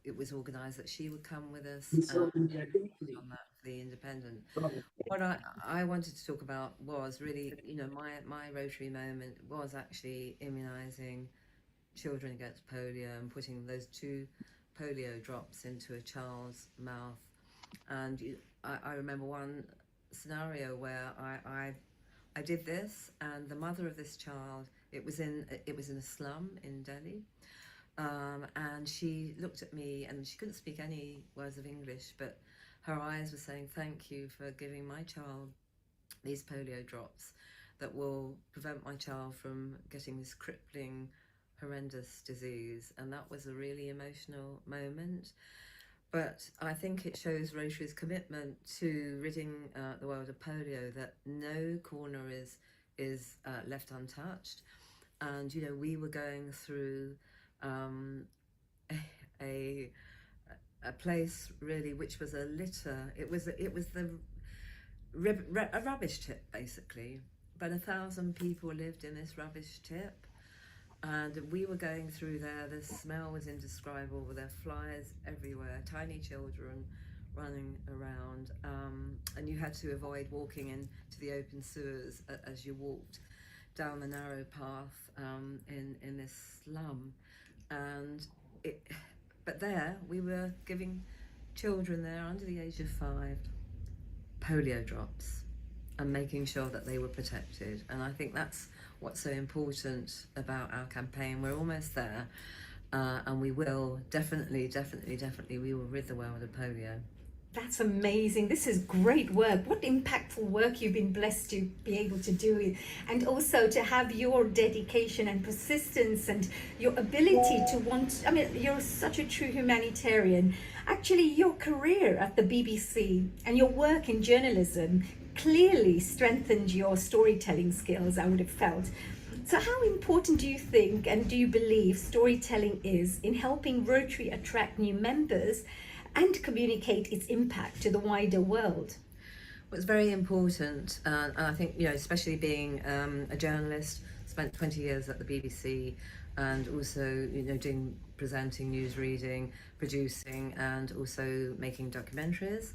It was organised that she would come with us on that for the independent. What I wanted to talk about was really, you know, my Rotary moment was actually immunising children against polio and putting those 2 polio drops into a child's mouth. And I remember one scenario where I did this, and the mother of this child, it was in a slum in Delhi, and she looked at me, and she couldn't speak any words of English, but her eyes were saying, "Thank you for giving my child these polio drops that will prevent my child from getting this crippling, horrendous disease." And that was a really emotional moment. But I think it shows Rotary's commitment to ridding the world of polio, that no corner is left untouched. And, you know, we were going through a place really which was a litter. It was a rubbish tip basically, but 1,000 people lived in this rubbish tip. And we were going through there, the smell was indescribable, there were flies everywhere, tiny children running around, and you had to avoid walking into the open sewers as you walked down the narrow path in this slum. And but there we were giving children there under the age of 5 polio drops and making sure that they were protected. And I think that's what's so important about our campaign. We're almost there, and we will definitely, we will rid the world of polio.
That's amazing. This is great work. What impactful work you've been blessed to be able to do, and also to have your dedication and persistence and your ability to want, I mean, you're such a true humanitarian. Actually, your career at the BBC and your work in journalism clearly strengthened your storytelling skills, I would have felt. So how important do you think and do you believe storytelling is in helping Rotary attract new members and communicate its impact to the wider world?
Well, it's very important, and I think, you know, especially being a journalist, spent 20 years at the BBC, and also, you know, presenting, news reading, producing, and also making documentaries.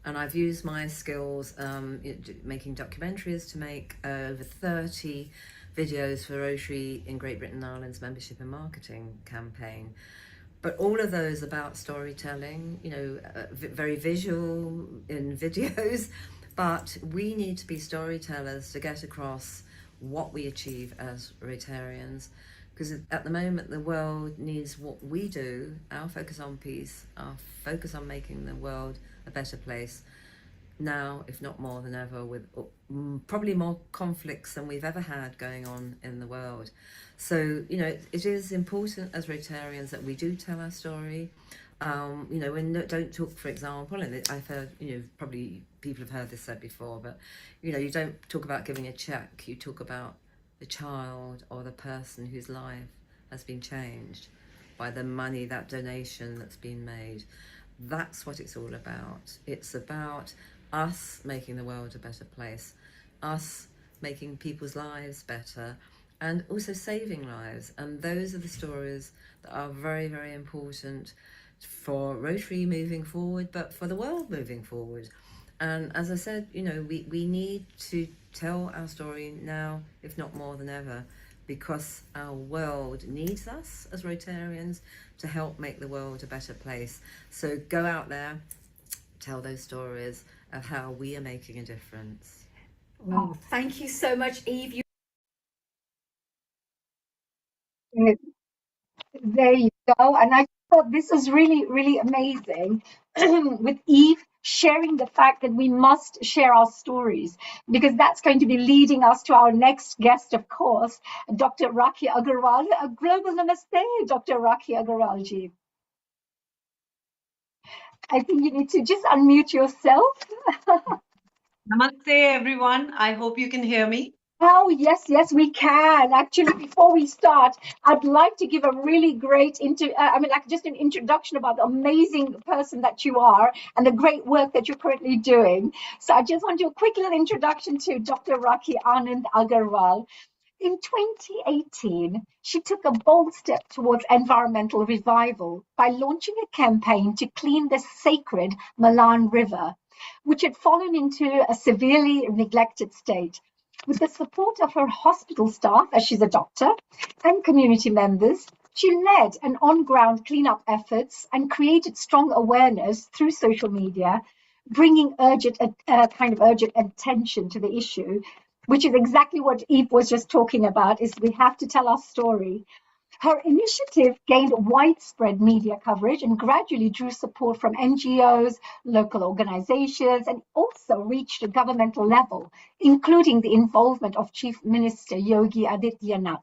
And I've used my skills making documentaries to make over 30 videos for Rotary in Great Britain and Ireland's membership and marketing campaign. But all of those about storytelling, you know, very visual in videos, but we need to be storytellers to get across what we achieve as Rotarians, because at the moment the world needs what we do, our focus on peace, our focus on making the world a better place, now, if not more than ever, with probably more conflicts than we've ever had going on in the world. So, you know, it is important as Rotarians that we do tell our story. You know, and don't talk, for example, and I've heard, you know, probably people have heard this said before, but, you know, you don't talk about giving a check, you talk about the child or the person whose life has been changed by the money, that donation that's been made. That's what it's all about. It's about us making the world a better place, us making people's lives better, and also saving lives. And those are the stories that are very, very important for Rotary moving forward, but for the world moving forward. And as I said, you know, we need to tell our story now, if not more than ever, because our world needs us as Rotarians to help make the world a better place. So go out there, tell those stories of how we are making a difference.
Well, thank you so much, Eve.
There you go. And I thought this was really, really amazing with Eve sharing the fact that we must share our stories, because that's going to be leading us to our next guest, of course, Dr. Rakhi Agarwal. A global namaste, Dr. Rakhi Agarwal ji. I think you need to just unmute yourself.
Namaste, everyone. I hope you can hear me.
Oh, yes, we can. Actually, before we start, I'd like to give a really great just an introduction about the amazing person that you are and the great work that you're currently doing. So I just want to do a quick little introduction to Dr. Rakhi Anand Agarwal. In 2018, she took a bold step towards environmental revival by launching a campaign to clean the sacred Malan River, which had fallen into a severely neglected state. With the support of her hospital staff, as she's a doctor, and community members, she led an on-ground cleanup efforts and created strong awareness through social media, bringing urgent attention to the issue, which is exactly what Eve was just talking about, is we have to tell our story. Her initiative gained widespread media coverage and gradually drew support from NGOs, local organizations, and also reached a governmental level, including the involvement of Chief Minister Yogi Adityanath.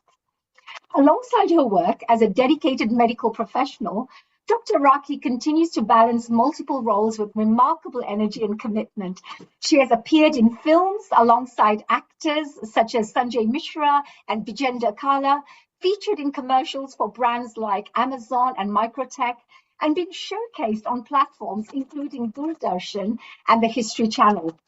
Alongside her work as a dedicated medical professional, Dr. Rakhi continues to balance multiple roles with remarkable energy and commitment. She has appeared in films alongside actors such as Sanjay Mishra and Vijender Kala, featured in commercials for brands like Amazon and Microtech, and been showcased on platforms including Doordarshan and the History Channel.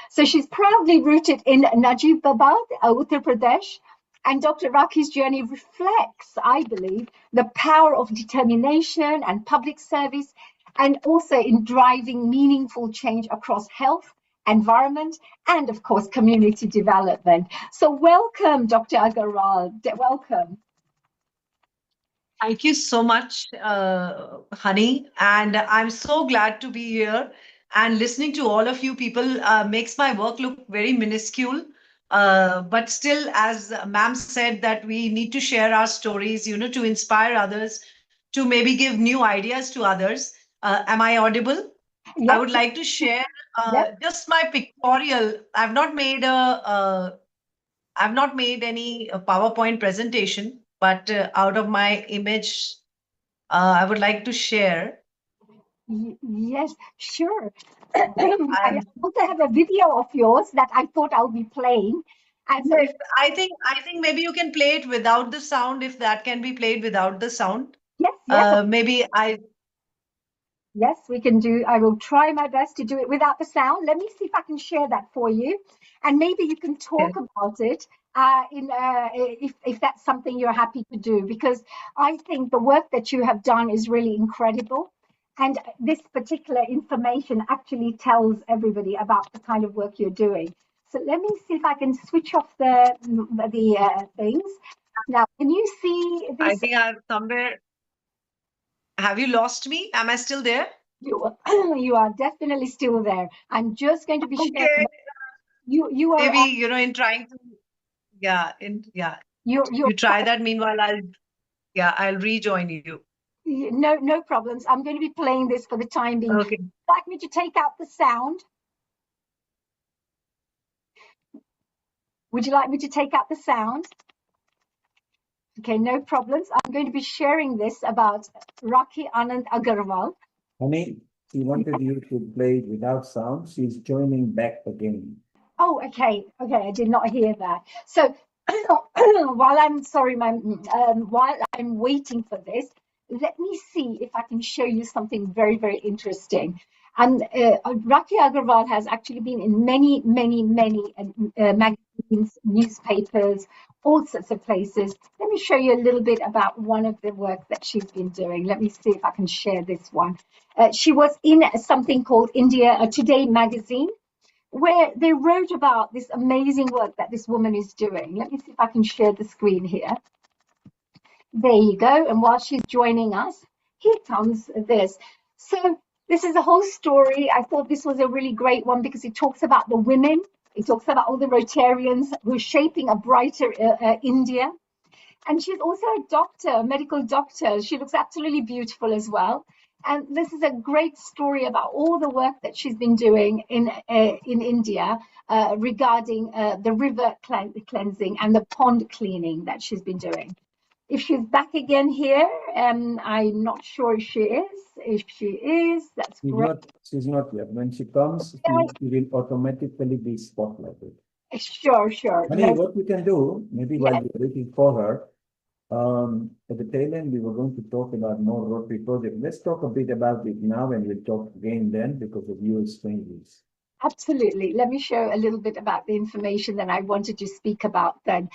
So she's proudly rooted in Najibabad, Uttar Pradesh, and Dr. Rakhi's journey reflects, I believe, the power of determination and public service, and also in driving meaningful change across health, environment, and of course, community development. So welcome, Dr. Agarwal, welcome.
Thank you so much, Honey. And I'm so glad to be here. And listening to all of you people makes my work look very minuscule. But still, as ma'am said, that we need to share our stories, you know, to inspire others, to maybe give new ideas to others. Am I audible?
Yes.
I would like to share just my pictorial. I've not made any PowerPoint presentation, but out of my image, I would like to share.
Yes, sure. I also have a video of yours that I thought I'll be playing. And so
Yes, I think maybe you can play it without the sound, if that can be played without the sound.
yes, yes,
Maybe
yes, we can do. I will try my best to do it without the sound. Let me see if I can share that for you, and maybe you can talk about it if that's something you're happy to do, because I think the work that you have done is really incredible, and this particular information actually tells everybody about the kind of work you're doing. So let me see if I can switch off the things. Now, can you see
I
this?
think I've somewhere. Have you lost me? Am I still there?
You are definitely still there. I'm just going to be sharing.
Okay.
You are
Maybe, in trying to, yeah.
you
You try that. Meanwhile, I'll rejoin you.
no problems. I'm going to be playing this for the time being.
Okay.
Would you like me to take out the sound? Would you like me to take out the sound? Okay, no problems. I'm going to be sharing this about Rakhi Anand Agarwal.
Honey, she wanted you to play it without sound. She's joining back again.
Oh, okay. I did not hear that. So while I'm waiting for this, let me see if I can show you something very, very interesting. And Rakhi Agarwal has actually been in many magazines, newspapers, all sorts of places. Let me show you a little bit about one of the work that she's been doing. Let me see if I can share this one. She was in something called India Today magazine, where they wrote about this amazing work that this woman is doing. Let me see if I can share the screen here. There you go. And while she's joining us, here comes this. So this is a whole story. I thought this was a really great one because it talks about the women. It talks about all the Rotarians who are shaping a brighter India. And she's also a doctor, a medical doctor. She looks absolutely beautiful as well. And this is a great story about all the work that she's been doing in India regarding the river cleansing and the pond cleaning that she's been doing. If she's back again here, I'm not sure if she is. If she is, that's great.
She's not yet. When she comes, she will automatically be spotlighted.
Sure.
Honey, what we can do, maybe while we're waiting for her, at the tail end, we were going to talk about more Rotary project. Let's talk a bit about it now, and we'll talk again then because of you as strangers.
Absolutely. Let me show a little bit about the information that I wanted to speak about then.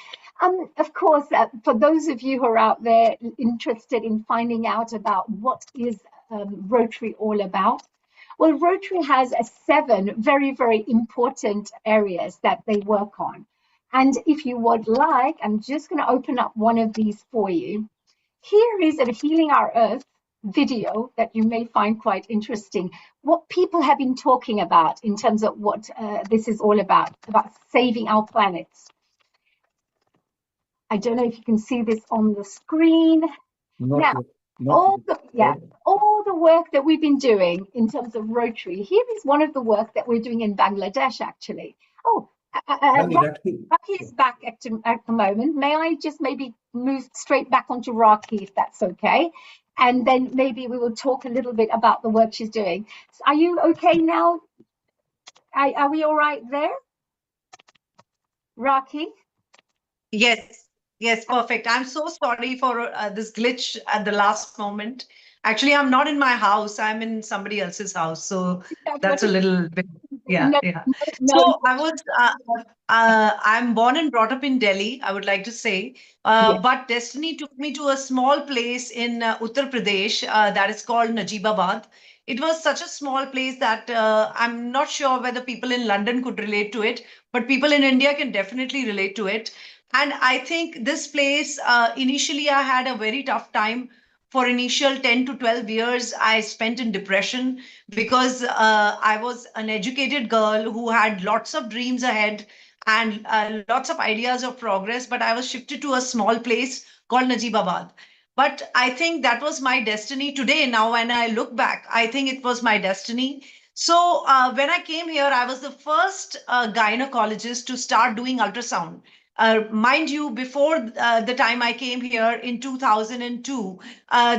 Of course, for those of you who are out there interested in finding out about what is Rotary all about, well, Rotary has 7 very, very important areas that they work on. And if you would like, I'm just going to open up one of these for you. Here is a Healing Our Earth video that you may find quite interesting. What people have been talking about in terms of what this is all about saving our planet. I don't know if you can see this on the screen. All the work that we've been doing in terms of Rotary. Here is one of the work that we're doing in Bangladesh, actually. Oh, Rakhi is back at the moment. May I just maybe move straight back onto Rakhi, if that's okay? And then maybe we will talk a little bit about the work she's doing. So are you okay now? Are we all right there? Rakhi?
Yes, perfect. I'm so sorry for this glitch at the last moment. Actually, I'm not in my house. I'm in somebody else's house. So that's a little bit, yeah. So I'm born and brought up in Delhi, I would like to say. But destiny took me to a small place in Uttar Pradesh that is called Najibabad. It was such a small place that I'm not sure whether people in London could relate to it, but people in India can definitely relate to it. And I think this place, initially, I had a very tough time. For initial 10 to 12 years, I spent in depression because I was an educated girl who had lots of dreams ahead and lots of ideas of progress, but I was shifted to a small place called Najibabad. But I think that was my destiny today. Now, when I look back, I think it was my destiny. So when I came here, I was the first gynecologist to start doing ultrasound. Mind you, before the time I came here in 2002,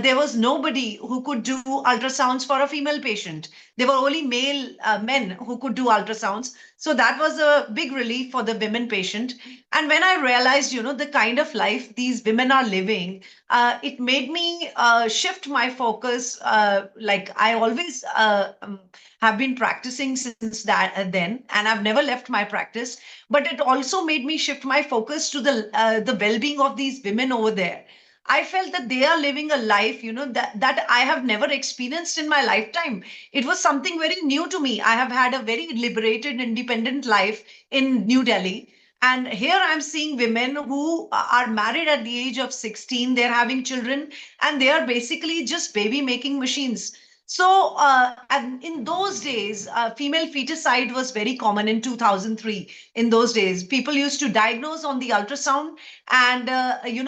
there was nobody who could do ultrasounds for a female patient. There were only male men who could do ultrasounds. So that was a big relief for the women patient. And when I realized, the kind of life these women are living, it made me shift my focus. Like I always have been practicing since that then, and I've never left my practice. But it also made me shift my focus to the well-being of these women over there. I felt that they are living a life, that I have never experienced in my lifetime. It was something very new to me. I have had a very liberated, independent life in New Delhi. And here I'm seeing women who are married at the age of 16, they're having children, and they are basically just baby making machines. So, and in those days, female feticide was very common in 2003. In those days, people used to diagnose on the ultrasound, and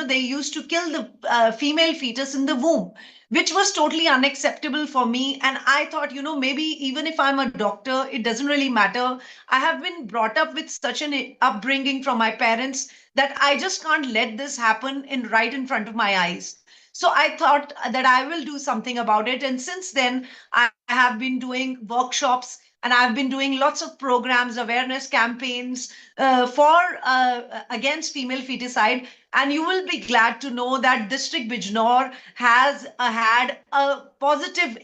they used to kill the female fetus in the womb, which was totally unacceptable for me. And I thought, maybe even if I'm a doctor, it doesn't really matter. I have been brought up with such an upbringing from my parents that I just can't let this happen right in front of my eyes. So I thought that I will do something about it. And since then, I have been doing workshops, and I've been doing lots of programs, awareness campaigns for against female feticide. And you will be glad to know that District Bijnor has had a positive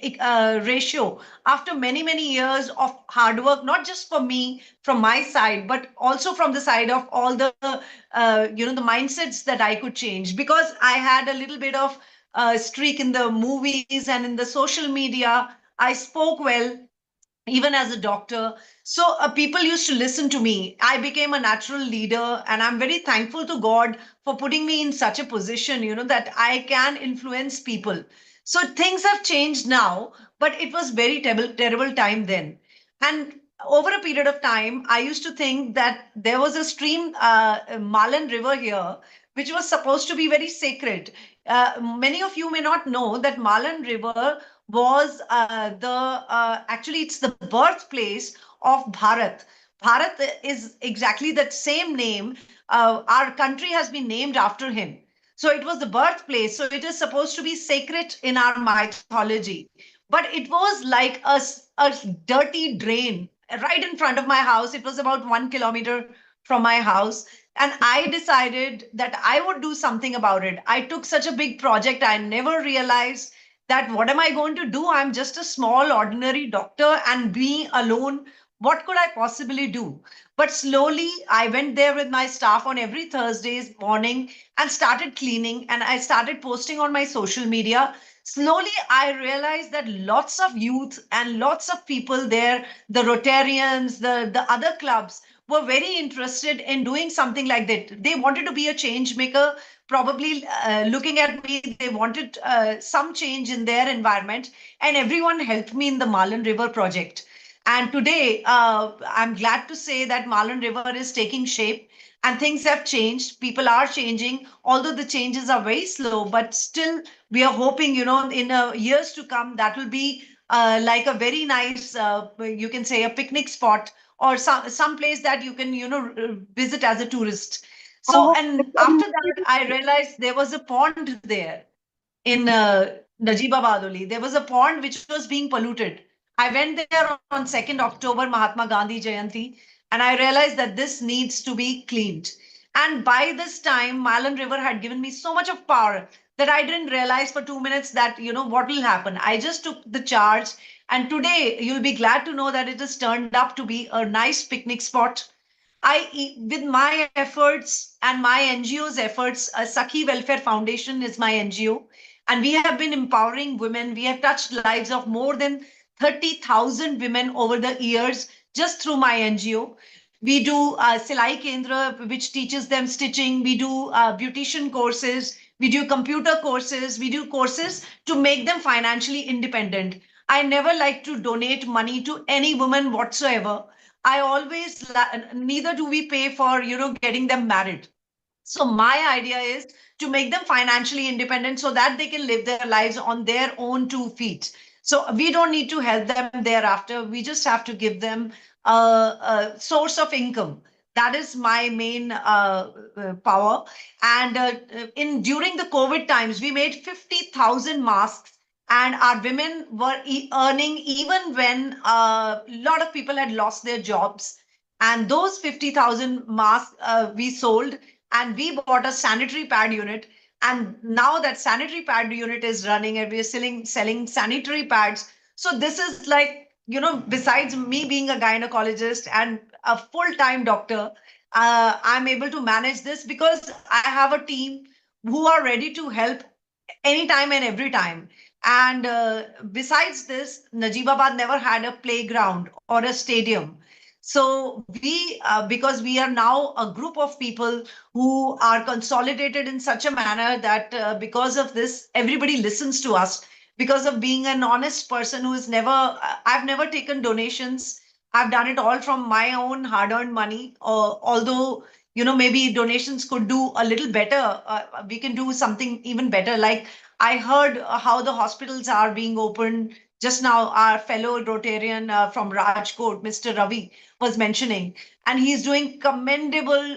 ratio after many, many years of hard work, not just for me, from my side, but also from the side of all the, the mindsets that I could change. Because I had a little bit of streak in the movies and in the social media. I spoke well, even as a doctor. So people used to listen to me. I became a natural leader, and I'm very thankful to God for putting me in such a position, that I can influence people. So things have changed now, but it was very terrible time then. And over a period of time, I used to think that there was a stream, Malan River here, which was supposed to be very sacred. Many of you may not know that Malan River was actually it's the birthplace of Bharat. Bharat is exactly that same name. Our country has been named after him. So it was the birthplace. So it is supposed to be sacred in our mythology. But it was like a dirty drain right in front of my house. It was about 1 kilometer from my house. And I decided that I would do something about it. I took such a big project. I never realized that what am I going to do? I'm just a small, ordinary doctor, and being alone, what could I possibly do? But slowly, I went there with my staff on every Thursday's morning and started cleaning, and I started posting on my social media. Slowly, I realized that lots of youth and lots of people there, the Rotarians, the other clubs, were very interested in doing something like that. They wanted to be a change maker. Probably looking at me, they wanted some change in their environment, and everyone helped me in the Malan River project. And today, I'm glad to say that Malan River is taking shape, and things have changed. People are changing, although the changes are very slow, but still we are hoping, in years to come, that will be like a very nice, you can say, a picnic spot, or some place that you can, visit as a tourist. So, and after that, I realized there was a pond there in Najibabad only. There was a pond which was being polluted. I went there on 2nd October, Mahatma Gandhi Jayanti, and I realized that this needs to be cleaned. And by this time, Malan River had given me so much of power that I didn't realize for 2 minutes that, what will happen. I just took the charge. And today, you'll be glad to know that it has turned up to be a nice picnic spot. With my efforts and my NGO's efforts, Sakhi Welfare Foundation is my NGO, and we have been empowering women. We have touched lives of more than 30,000 women over the years just through my NGO. We do Silai Kendra, which teaches them stitching. We do beautician courses. We do computer courses. We do courses to make them financially independent. I never like to donate money to any woman whatsoever. I always, neither do we pay for, getting them married. So my idea is to make them financially independent so that they can live their lives on their own 2 feet. So we don't need to help them thereafter. We just have to give them a source of income. That is my main power. And in during the COVID times, we made 50,000 masks and our women were earning even when a lot of people had lost their jobs. And those 50,000 masks we sold, and we bought a sanitary pad unit. And now that sanitary pad unit is running, and we are selling sanitary pads. So this is like, besides me being a gynecologist and a full-time doctor, I'm able to manage this because I have a team who are ready to help anytime and every time. And besides this, Najibabad never had a playground or a stadium. So we, because we are now a group of people who are consolidated in such a manner that because of this, everybody listens to us. Because of being an honest person who is never, I've never taken donations. I've done it all from my own hard-earned money. Although, maybe donations could do a little better. We can do something even better. Like I heard how the hospitals are being opened. Just now, our fellow Rotarian from Rajkot, Mr. Ravi, was mentioning, and he's doing commendable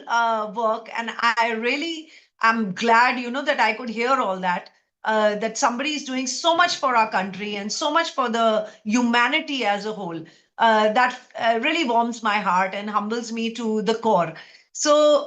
work. And I really am glad, that I could hear all that. That somebody is doing so much for our country and so much for the humanity as a whole. That really warms my heart and humbles me to the core. So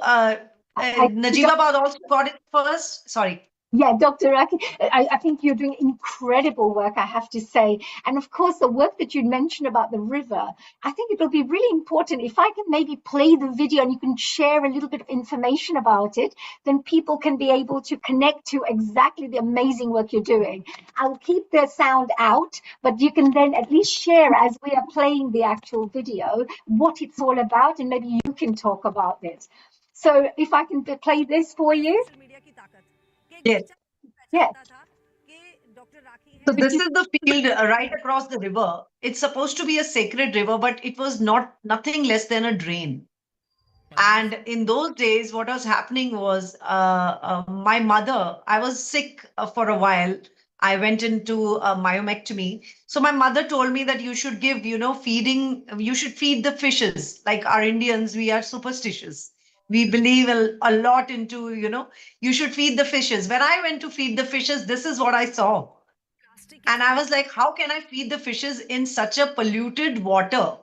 Najibabad also got it first. Sorry.
Yeah, Dr. Rakhi, I think you're doing incredible work, I have to say. And of course, the work that you mentioned about the river, I think it'll be really important if I can maybe play the video and you can share a little bit of information about it, then people can be able to connect to exactly the amazing work you're doing. I'll keep the sound out, but you can then at least share as we are playing the actual video what it's all about, and maybe you can talk about it. So if I can play this for you.
Yes.
Yeah.
So this is the field right across the river. It's supposed to be a sacred river, but it was nothing less than a drain. And in those days, what was happening was my mother, I was sick for a while. I went into a myomectomy. So my mother told me that you should give, you should feed the fishes. Like our Indians, we are superstitious. We believe a lot into, you should feed the fishes. When I went to feed the fishes, this is what I saw. And I was like, how can I feed the fishes in such a polluted water?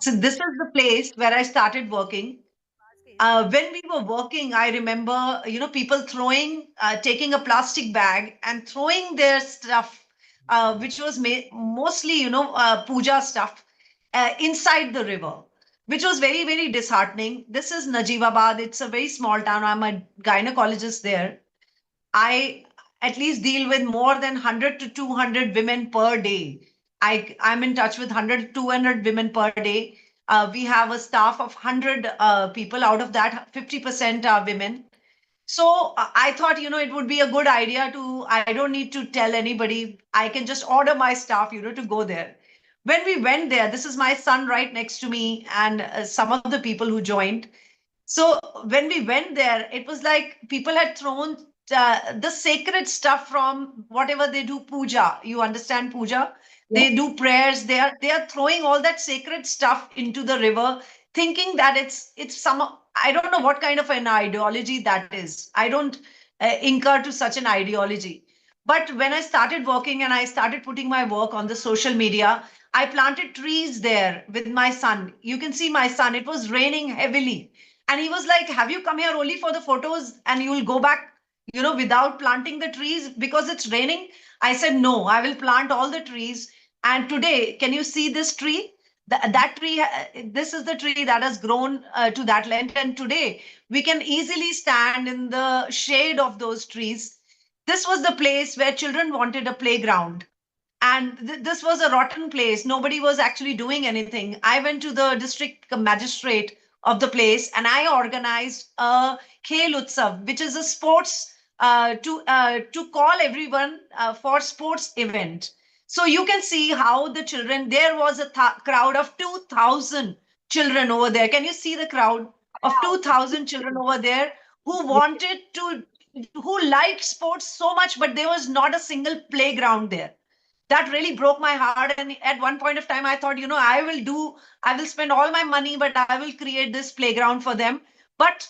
So this is the place where I started working. When we were working, I remember, people taking a plastic bag and throwing their stuff, which was mostly, puja stuff, inside the river, which was very, very disheartening. This is Najibabad. It's a very small town. I'm a gynecologist there. I at least deal with more than 100 to 200 women per day. I'm in touch with 100 to 200 women per day. We have a staff of 100 people. Out of that, 50% are women. So I thought, it would be a good idea I don't need to tell anybody. I can just order my staff, to go there. When we went there, this is my son right next to me and some of the people who joined. So when we went there, it was like people had thrown the sacred stuff from whatever they do puja. You understand puja?
Yeah.
They do prayers. They are throwing all that sacred stuff into the river, thinking that it's some, I don't know what kind of an ideology that is. I don't incur to such an ideology. But when I started working and I started putting my work on the social media, I planted trees there with my son. You can see my son. It was raining heavily. And he was like, have you come here only for the photos and you will go back, without planting the trees because it's raining? I said, no, I will plant all the trees. And today, can you see this tree? That tree, this is the tree that has grown to that length. And today, we can easily stand in the shade of those trees. This was the place where children wanted a playground. And this was a rotten place. Nobody was actually doing anything. I went to the district magistrate of the place and I organized a Khel Utsav, which is a sports to call everyone for sports event. So you can see how the children, there was a crowd of 2,000 children over there. Can you see the crowd of 2,000 children over there who wanted to, who liked sports so much, but there was not a single playground there. That really broke my heart. And at one point of time, I thought, I will spend all my money, but I will create this playground for them. But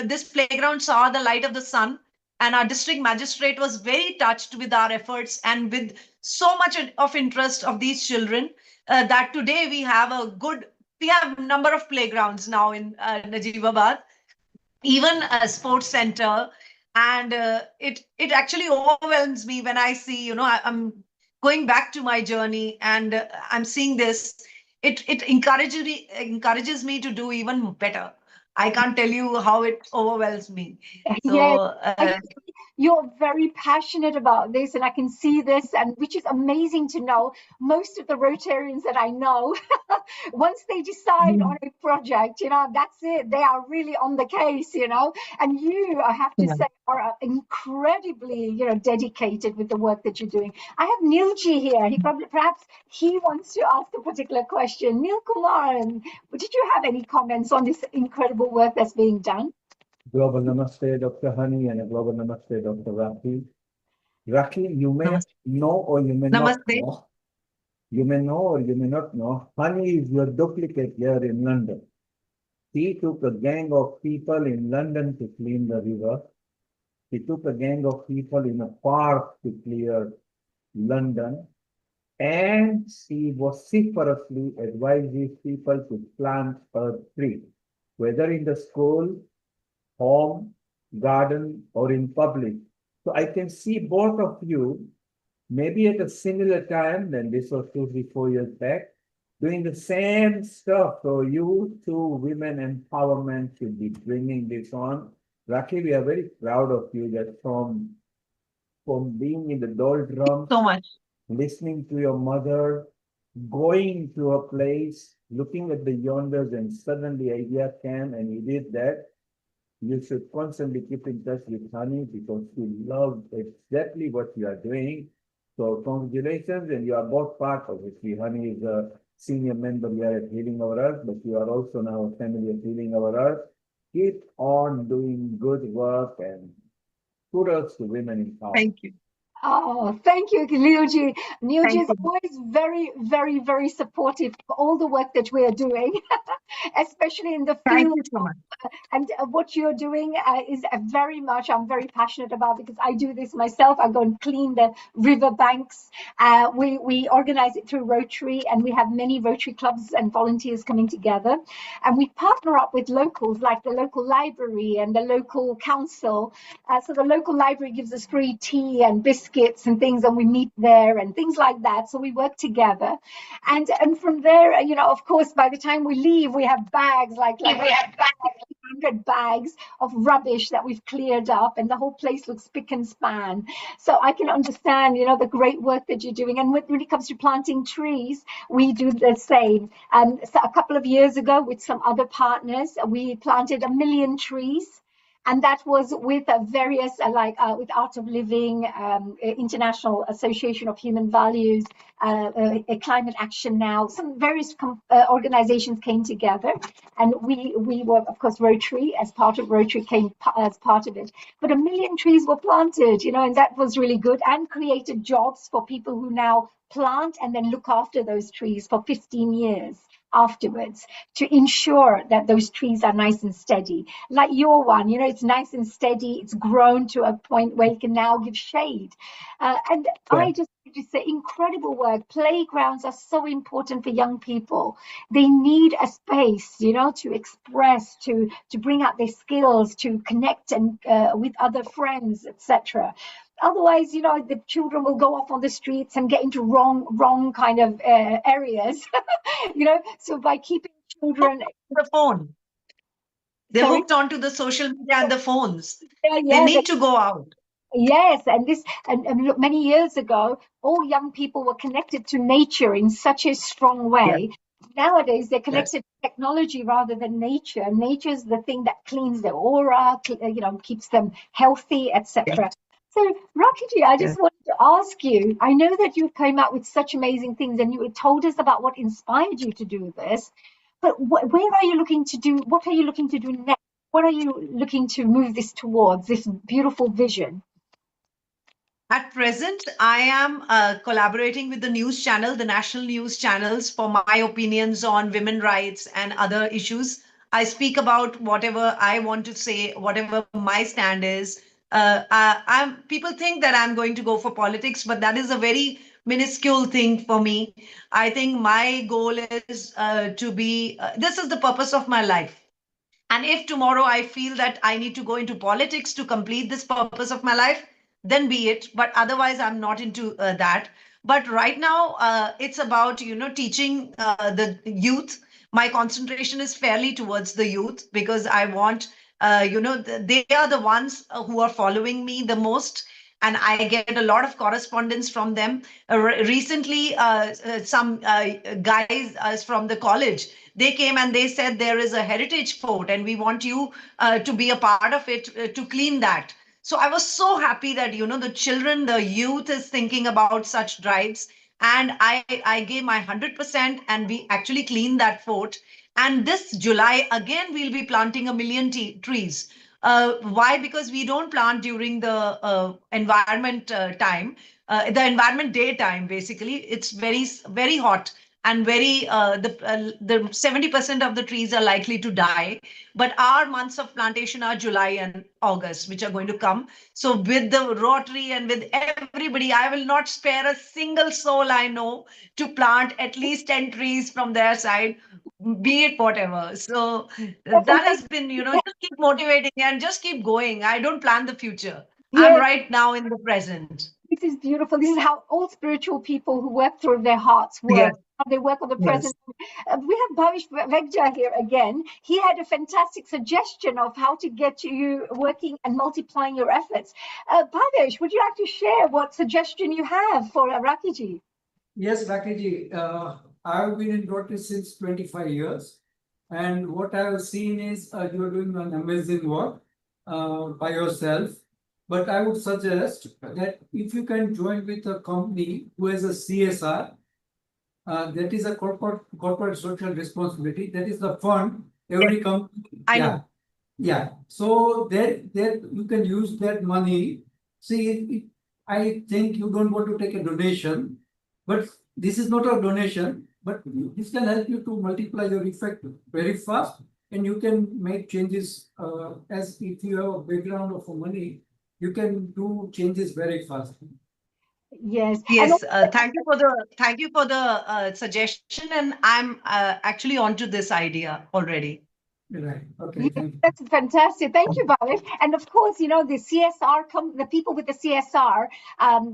this playground saw the light of the sun. and our district magistrate was very touched with our efforts and with so much of interest of these children, that today we have number of playgrounds now in Najibabad, even a sports center. And it actually overwhelms me when I see, I'm going back to my journey, and I'm seeing this. It encourages me to do even better. I can't tell you how it overwhelms me.
Yes,
So
you're very passionate about this, and I can see this, and which is amazing to know. Most of the Rotarians that I know, once they decide on a project, that's it. They are really on the case, and you, I have to say, are incredibly, dedicated with the work that you're doing. I have Nilji here. Perhaps he wants to ask a particular question. Nil Kumar, did you have any comments on this incredible work that's being done?
Global Namaste, Dr. Hani, and a global Namaste, Dr. Rakhi. Rakhi, you may know or you may not know. You may know or you may not know. Hani is your duplicate here in London. He took a gang of people in London to clean the river. He took a gang of people in a park to clear London. And he vociferously advised these people to plant a tree, whether in the school, home, garden, or in public. So I can see both of you, maybe at a similar time, then this was 2, 3, 4 years back, doing the same stuff. So you two, women empowerment, should be bringing this on. Rakhi, we are very proud of you that from being in the doldrums,
so much,
listening to your mother, going to a place, looking at the yonders, and suddenly the idea came and you did that. You should constantly keep in touch with Hani because she loves exactly what you are doing. So congratulations, and you are both part of it. Hani is a senior member here at Healing Our Earth, but you are also now a family of Healing Our Earth. Keep on doing good work, and kudos to women in power.
Thank you.
Oh, thank you, Nilji. Nilji is always very, very, very supportive of all the work that we are doing, especially in the field.
Thank you so much.
And what you're doing is I'm very passionate about, because I do this myself. I go and clean the river banks. We organize it through Rotary, and we have many Rotary clubs and volunteers coming together. And we partner up with locals, like the local library and the local council. So the local library gives us free tea and biscuits and things, and we meet there and things like that. So we work together. And from there, of course, by the time we leave, we have bags, like we have 100 bags of rubbish that we've cleared up, and the whole place looks spick and span. So I can understand, the great work that you're doing. And when it comes to planting trees, we do the same. So a couple of years ago, with some other partners, we planted 1 million trees. And that was with various, with Art of Living, International Association of Human Values, Climate Action Now. Some various organizations came together, and we were, of course, Rotary, as part of Rotary, came as part of it. But 1 million trees were planted, and that was really good, and created jobs for people who now plant and then look after those trees for 15 years afterwards, to ensure that those trees are nice and steady. Like your one, it's nice and steady. It's grown to a point where you can now give shade. And I just want to say, incredible work. Playgrounds are so important for young people. They need a space, to express, to bring out their skills, to connect and with other friends, etc. Otherwise, the children will go off on the streets and get into wrong kind of areas. So by keeping children,
the phone, they're hooked onto the social media and the phones.
They
need to go out.
Yes, and look, many years ago, all young people were connected to nature in such a strong way. Nowadays, they're connected to technology rather than nature. Nature is the thing that cleans their aura, keeps them healthy, etc. So, Rakhi, I just wanted to ask you, I know that you came out with such amazing things, and you told us about what inspired you to do this, but what are you looking to do next? What are you looking to move this towards, this beautiful vision?
At present, I am collaborating with the news channel, the national news channels, for my opinions on women rights and other issues. I speak about whatever I want to say, whatever my stand is. People think that I'm going to go for politics, but that is a very minuscule thing for me. I think my goal is to be, this is the purpose of my life. And if tomorrow I feel that I need to go into politics to complete this purpose of my life, then be it. But otherwise, I'm not into that. But right now, it's about, teaching the youth. My concentration is fairly towards the youth because I want, they are the ones who are following me the most. And I get a lot of correspondence from them. Recently, some guys from the college, they came and they said there is a heritage fort and we want you to be a part of it to clean that. So I was so happy that, the children, the youth is thinking about such drives. And I gave my 100% and we actually cleaned that fort. And this July, again, we'll be planting 1 million trees. Why? Because we don't plant during the environment time, the environment day time, basically. It's very, very hot and very the 70% of the trees are likely to die. But our months of plantation are July and August, which are going to come. So with the Rotary and with everybody, I will not spare a single soul I know to plant at least 10 trees from their side, be it whatever. So that has been, just keep motivating and just keep going. I don't plan the future. I'm right now in the present.
This is beautiful. This is how all spiritual people who work through their hearts work.
Yes.
They work on the present. We have Bhavesh Vegja here again. He had a fantastic suggestion of how to get you working and multiplying your efforts. Bhavesh, would you like to share what suggestion you have for Rakhi?
Yes, Rakhi, I've been in Rotary since 25 years. And what I have seen is you're doing an amazing work by yourself. But I would suggest that if you can join with a company who has a CSR, that is a corporate social responsibility. That is the fund every company.
I know.
Yeah. So there you can use that money. See, I think you don't want to take a donation, but this is not a donation, but this can help you to multiply your effect very fast, and you can make changes as if you have a background of money, you can do changes very fast.
Yes.
Yes. Thank you for the suggestion, and I'm actually onto this idea already.
Right. Okay.
Yeah, that's fantastic. Thank you, Bhavesh. And of course, the CSR, the people with the CSR,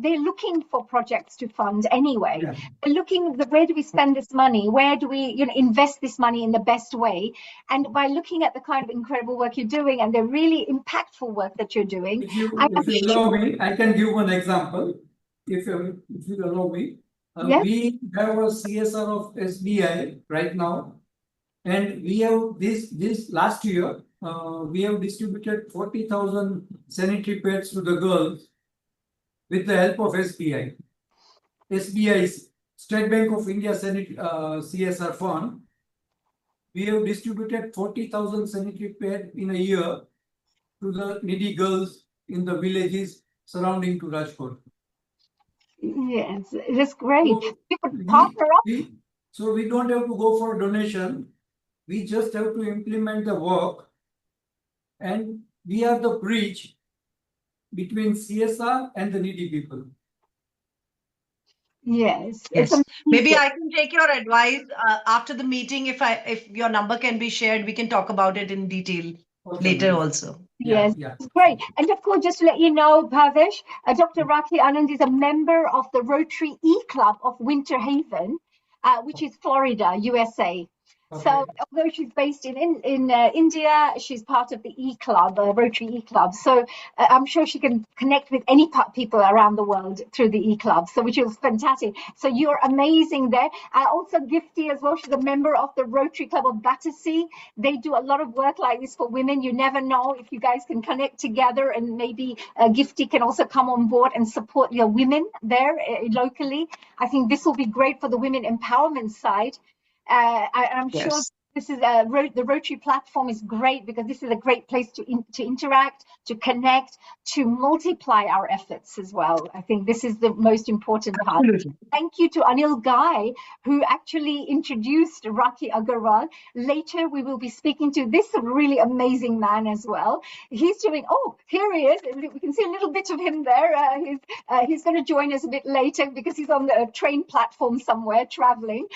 they're looking for projects to fund anyway.
Yeah.
They're looking, where do we spend this money? Where do we, invest this money in the best way? And by looking at the kind of incredible work you're doing and the really impactful work that you're doing,
if you allow me, I can give one example. If you allow me,
yes.
We have a CSR of SBI right now. And we have this last year, we have distributed 40,000 sanitary pads to the girls with the help of SBI. SBI's State Bank of India CSR fund. We have distributed 40,000 sanitary pads in a year to the needy girls in the villages surrounding to Rajkot.
Yes, that's great.
So
we could partner up.
So we don't have to go for a donation. We just have to implement the work, and we are the bridge between CSR and the needy people.
Yes.
Yes. Maybe I can take your advice after the meeting. If your number can be shared, we can talk about it in detail later also.
Yes, great. And of course, just to let you know, Bhavesh, Dr. Rakhi Anand is a member of the Rotary E-Club of Winter Haven, which is Florida, USA. Okay. So although she's based in India, she's part of the E-Club, Rotary E-Club. So I'm sure she can connect with any people around the world through the E-Club, so which is fantastic. So you're amazing there. Also Gifty as well. She's a member of the Rotary Club of Battersea. They do a lot of work like this for women. You never know if you guys can connect together, and maybe Gifty can also come on board and support your women there locally. I think this will be great for the women empowerment side. I'm sure This is the Rotary platform is great because this is a great place to interact, to connect, to multiply our efforts as well. I think this is the most important part.
Absolutely.
Thank you to Anil Ghai, who actually introduced Rakhi Agarwal. Later, we will be speaking to this really amazing man as well. He's doing, oh, here he is. We can see a little bit of him there. He's going to join us a bit later because he's on the train platform somewhere traveling.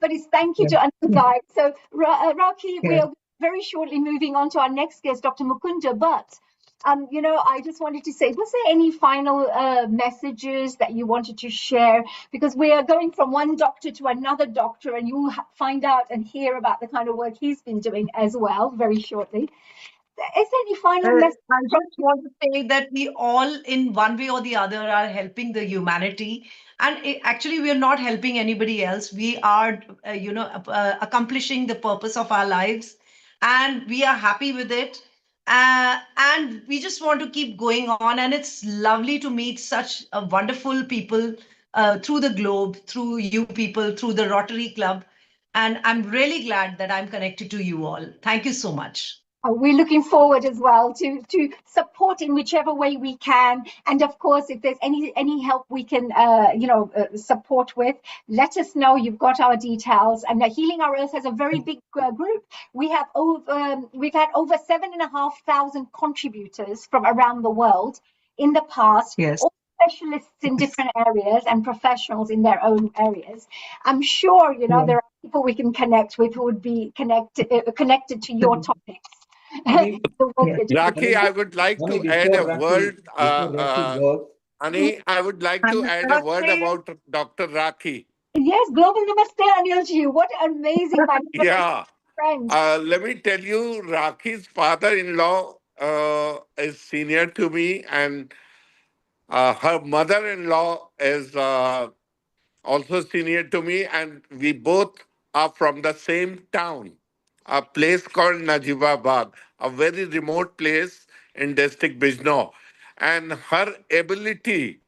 But it's thank you to Anil Ghai. So, Rakhi, we are very shortly moving on to our next guest, Dr. Mukunda. But, I just wanted to say, was there any final messages that you wanted to share? Because we are going from one doctor to another doctor, and you'll find out and hear about the kind of work he's been doing as well very shortly. Is there any final message?
I just want to say that we all, in one way or the other, are helping the humanity. And actually, we are not helping anybody else. We are, accomplishing the purpose of our lives, and we are happy with it. And we just want to keep going on. And it's lovely to meet such wonderful people through the globe, through you people, through the Rotary Club. And I'm really glad that I'm connected to you all. Thank you so much.
We're looking forward as well to support in whichever way we can, and of course, if there's any help we can, support with, let us know. You've got our details. And Healing Our Earth has a very big group. We've had over 7,500 contributors from around the world in the past.
Yes.
All specialists in different areas and professionals in their own areas. I'm sure there are people we can connect with who would be connected to your topics.
Rakhi, I would like to add a word. Annie, I would like to add a word about Dr. Rakhi.
Yes, Global Namaste, Anilji. What amazing friend.
Let me tell you, Rakhi's father-in-law is senior to me, and her mother-in-law is also senior to me, and we both are from the same town, a place called Najibabad, a very remote place in district Bijnor. And her ability,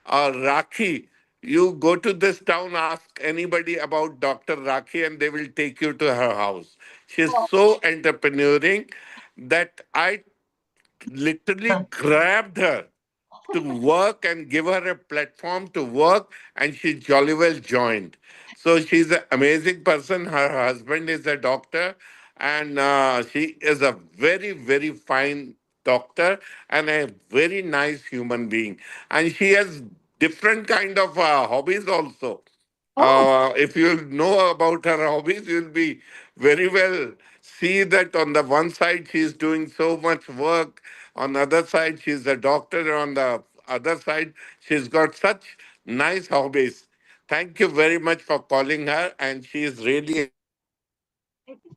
Rakhi, you go to this town, ask anybody about Dr. Rakhi, and they will take you to her house. She's so entrepreneurial that I literally grabbed her to work and give her a platform to work, and she jolly well joined. So she's an amazing person. Her husband is a doctor, and she is a very, very fine doctor and a very nice human being. And she has different kind of hobbies also. If you know about her hobbies, you'll be very well see that on the one side she's doing so much work, on the other side she's a doctor, on the other side she's got such nice hobbies. Thank you very much for calling her, and she is really.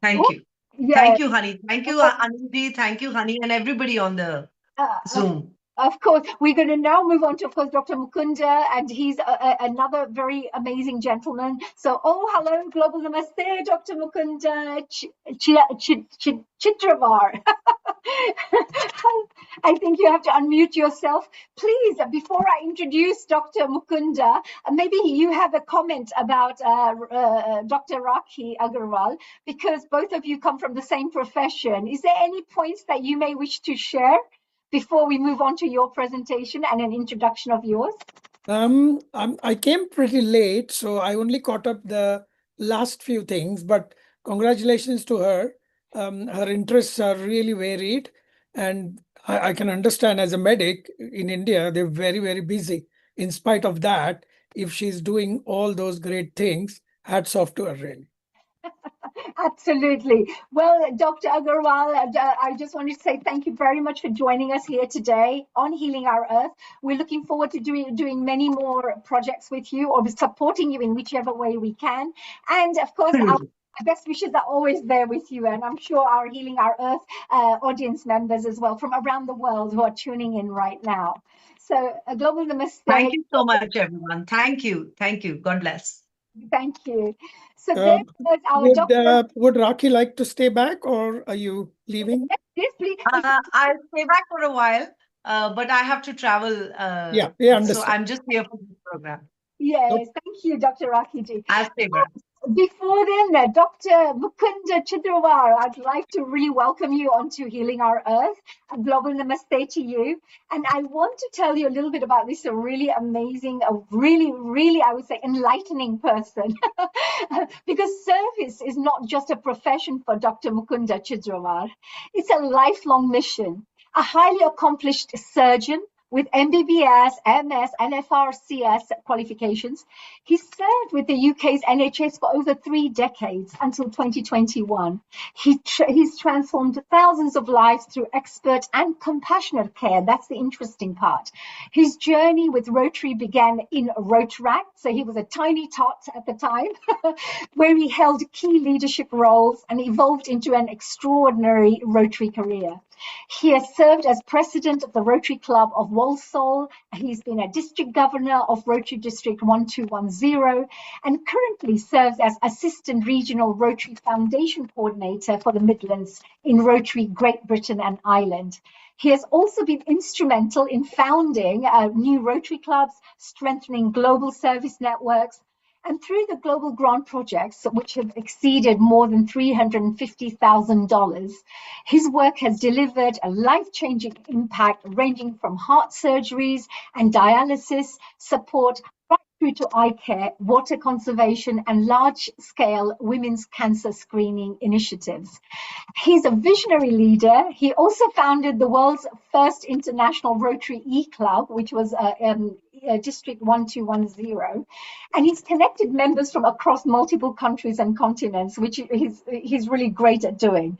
Thank you. Yes. Thank you, honey. Thank you, Anand. Thank you, honey, and everybody on the Zoom.
Of course, we're going to now move on to, of course, Dr. Mukunda, and he's another very amazing gentleman. So, hello, Global Namaste, Dr. Mukunda Chitravar. I think you have to unmute yourself. Please, before I introduce Dr. Mukunda, maybe you have a comment about Dr. Rakhi Agarwal, because both of you come from the same profession. Is there any points that you may wish to share before we move on to your presentation and an introduction of yours?
I came pretty late, so I only caught up the last few things, but congratulations to her. Her interests are really varied, and I can understand as a medic in India, they're very, very busy. In spite of that, if she's doing all those great things, hats off to her, really.
Absolutely. Well, Dr. Agarwal, I just wanted to say thank you very much for joining us here today on Healing Our Earth. We're looking forward to doing many more projects with you, or supporting you in whichever way we can. And of course, our best wishes are always there with you. And I'm sure our Healing Our Earth audience members as well from around the world who are tuning in right now. So, Global Namaste.
Thank you so much, everyone. Thank you. Thank you. God bless.
Thank you. So there was our doctor.
Would Rakhi like to stay back, or are you leaving?
Yes, please.
I'll stay back for a while, but I have to travel.
Understood.
So I'm just here for this program.
Yes, thank you, Dr. Rakhi ji.
I'll stay back.
Before then, Dr. Mukunda Chidrawar, I'd like to really welcome you onto Healing Our Earth. A global namaste to you. And I want to tell you a little bit about this, a really amazing, a really, I would say, enlightening person. Because service is not just a profession for Dr. Mukunda Chidrawar. It's a lifelong mission. A highly accomplished surgeon with MBBS, MS, and FRCS qualifications. He served with the UK's NHS for over 3 decades until 2021. He's transformed thousands of lives through expert and compassionate care. That's the interesting part. His journey with Rotary began in Rotaract, so he was a tiny tot at the time, where he held key leadership roles and evolved into an extraordinary Rotary career. He has served as president of the Rotary Club of Walsall. He's been a district governor of Rotary District 1210 and currently serves as assistant regional Rotary Foundation coordinator for the Midlands in Rotary Great Britain and Ireland. He has also been instrumental in founding new Rotary clubs, strengthening global service networks, and through the global grant projects, which have exceeded more than $350,000, his work has delivered a life-changing impact ranging from heart surgeries and dialysis support right through to eye care, water conservation, and large-scale women's cancer screening initiatives. He's a visionary leader. He also founded the world's first international Rotary E-Club, which was District 1210, and he's connected members from across multiple countries and continents, which he's really great at doing.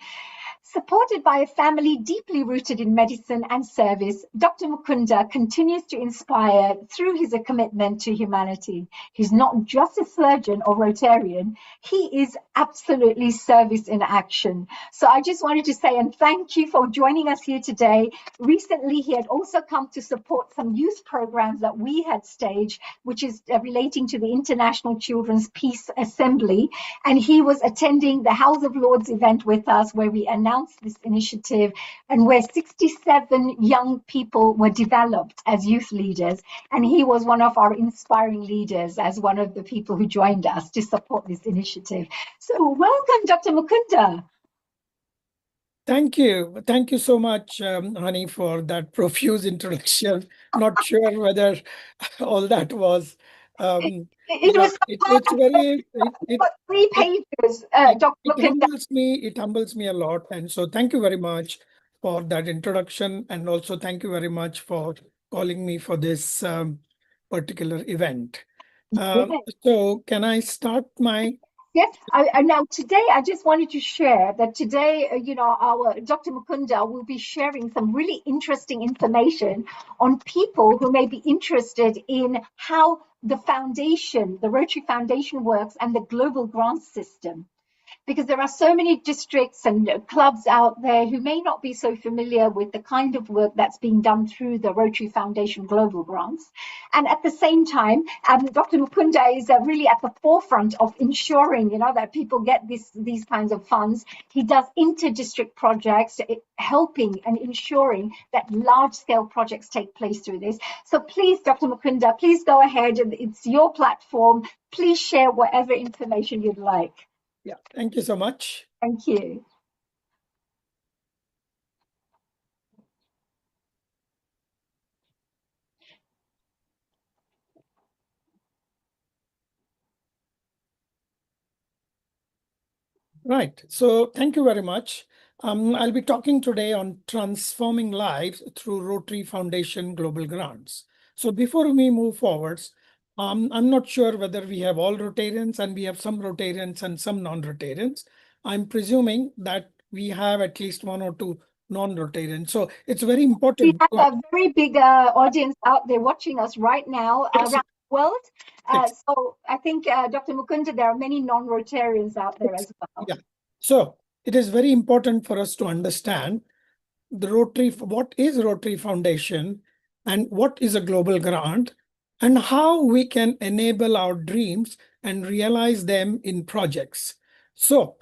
Supported by a family deeply rooted in medicine and service, Dr. Mukunda continues to inspire through his commitment to humanity. He's not just a surgeon or Rotarian, he is absolutely service in action. So I just wanted to say and thank you for joining us here today. Recently, he had also come to support some youth programs that we had staged, which is relating to the International Children's Peace Assembly. And he was attending the House of Lords event with us where we announced this initiative and where 67 young people were developed as youth leaders. And he was one of our inspiring leaders as one of the people who joined us to support this initiative. So welcome, Dr. Mukunda.
Thank you. Thank you so much, Hani, for that profuse introduction. Not sure whether all that was
it was
it's very
3 pages, Dr. Mukunda.
It humbles me a lot. And so thank you very much for that introduction. And also thank you very much for calling me for this particular event. So can I start my...
Yes, now today I just wanted to share that today, our Dr. Mukunda will be sharing some really interesting information on people who may be interested in how the foundation, the Rotary Foundation works and the global grant system. Because there are so many districts and clubs out there who may not be so familiar with the kind of work that's being done through the Rotary Foundation Global Grants. And at the same time, Dr. Mukunda is really at the forefront of ensuring, that people get these kinds of funds. He does inter-district projects, helping and ensuring that large-scale projects take place through this. So please, Dr. Mukunda, please go ahead. It's your platform. Please share whatever information you'd like.
Yeah, thank you so much.
Thank you.
Right. So thank you very much. I'll be talking today on transforming lives through Rotary Foundation Global Grants. So before we move forwards, I'm not sure whether we have all Rotarians and we have some Rotarians and some non-Rotarians. I'm presuming that we have at least 1 or 2 non-Rotarians. So it's very important.
We have a very big audience out there watching us right now around the world. So I think, Dr. Mukunda, there are many non-Rotarians out there as well.
Yeah. So it is very important for us to understand the Rotary, what is Rotary Foundation and what is a global grant, and how we can enable our dreams and realize them in projects. So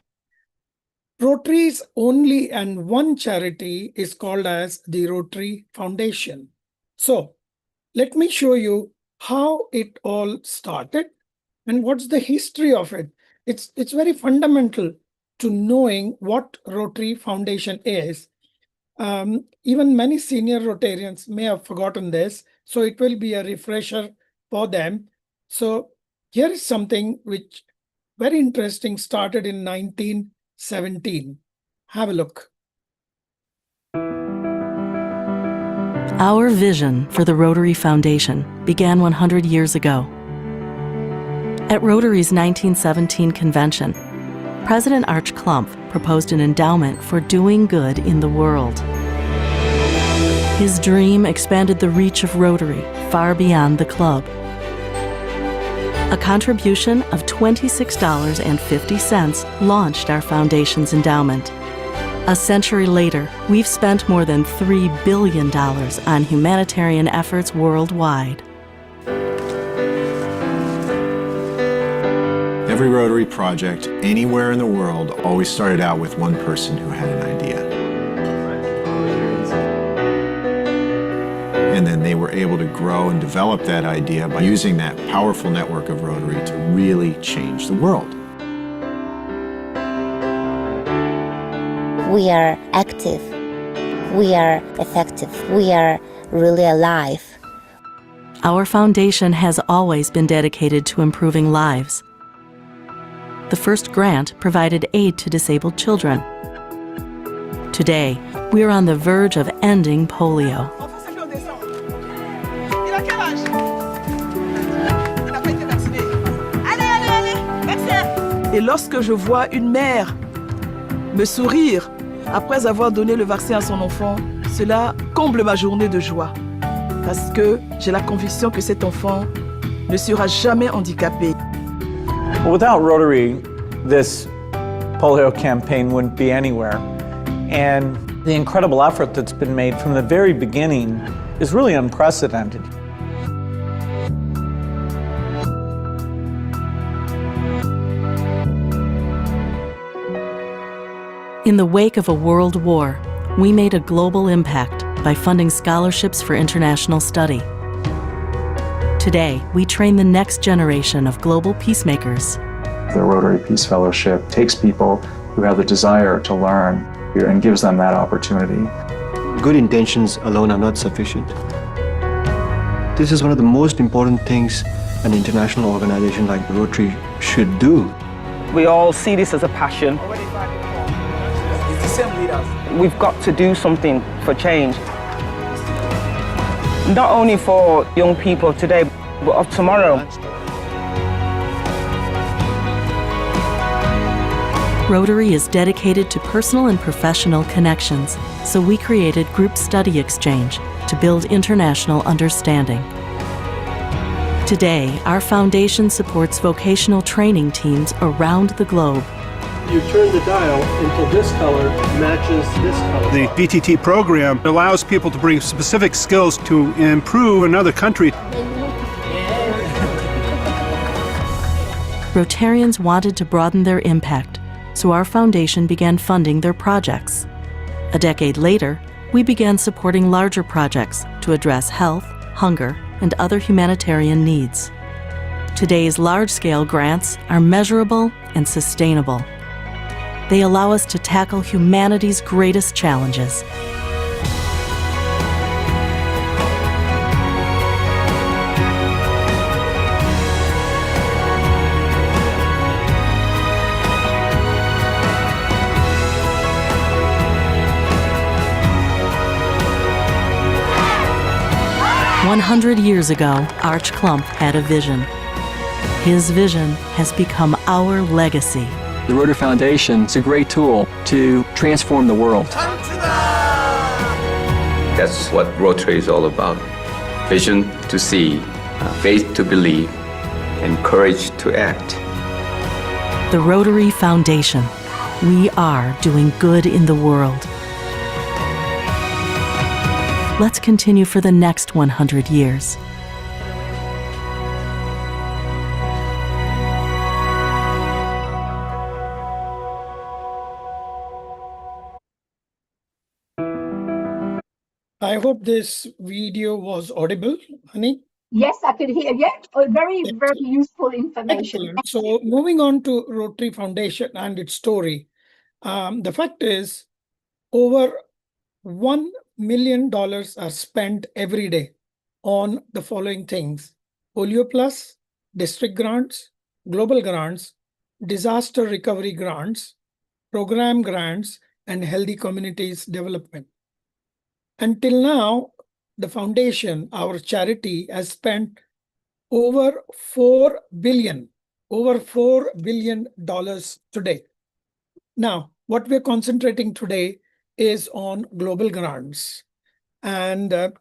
Rotary's only and one charity is called as the Rotary Foundation. So let me show you how it all started and what's the history of it. it's very fundamental to knowing what Rotary Foundation is. Even many senior Rotarians may have forgotten this, so it will be a refresher for them. So here is something which very interesting, started in 1917. Have a look.
Our vision for the Rotary Foundation began 100 years ago. At Rotary's 1917 convention, President Arch Klump proposed an endowment for doing good in the world. His dream expanded the reach of Rotary far beyond the club. A contribution of $26.50 launched our foundation's endowment. A century later, we've spent more than $3 billion on humanitarian efforts worldwide.
Every Rotary project anywhere in the world always started out with one person who had an idea. And then they were able to grow and develop that idea by using that powerful network of Rotary to really change the world.
We are active, we are effective, we are really alive.
Our foundation has always been dedicated to improving lives. The first grant provided aid to disabled children. Today, we are on the verge of ending polio.
Et lorsque je vois une mère me sourire après avoir donné le vaccin à son enfant, cela comble ma journée de joie. Parce que j'ai la conviction que cet enfant ne sera jamais handicapé.
Without Rotary, this polio campaign wouldn't be anywhere. And the incredible effort that's been made from the very beginning is really unprecedented.
In the wake of a world war, we made a global impact by funding scholarships for international study. Today, we train the next generation of global peacemakers.
The Rotary Peace Fellowship takes people who have the desire to learn and gives them that opportunity.
Good intentions alone are not sufficient. This is one of the most important things an international organization like Rotary should do.
We all see this as a passion. We've got to do something for change. Not only for young people today, but of tomorrow.
Rotary is dedicated to personal and professional connections, so we created Group Study Exchange to build international understanding. Today, our foundation supports vocational training teams around the globe.
You turn the dial until this color matches this color.
The BTT program allows people to bring specific skills to improve another country.
Rotarians wanted to broaden their impact, so our foundation began funding their projects. A decade later, we began supporting larger projects to address health, hunger, and other humanitarian needs. Today's large-scale grants are measurable and sustainable. They allow us to tackle humanity's greatest challenges. "100 years ago, Arch Klump had a vision. His vision has become our legacy.
The Rotary Foundation is a great tool to transform the world.
That's what Rotary is all about. Vision to see, faith to believe, and courage to act.
The Rotary Foundation. We are doing good in the world. Let's continue for the next 100 years.
I hope this video was audible, honey.
Yes, I could hear. Yeah, very, very useful information.
Excellent. So moving on to Rotary Foundation and its story. The fact is, over $1 million are spent every day on the following things: Polio Plus, district grants, global grants, disaster recovery grants, program grants, and healthy communities development. Until now, the foundation, our charity, has spent over $4 billion today. Now, what we're concentrating today is on global grants. And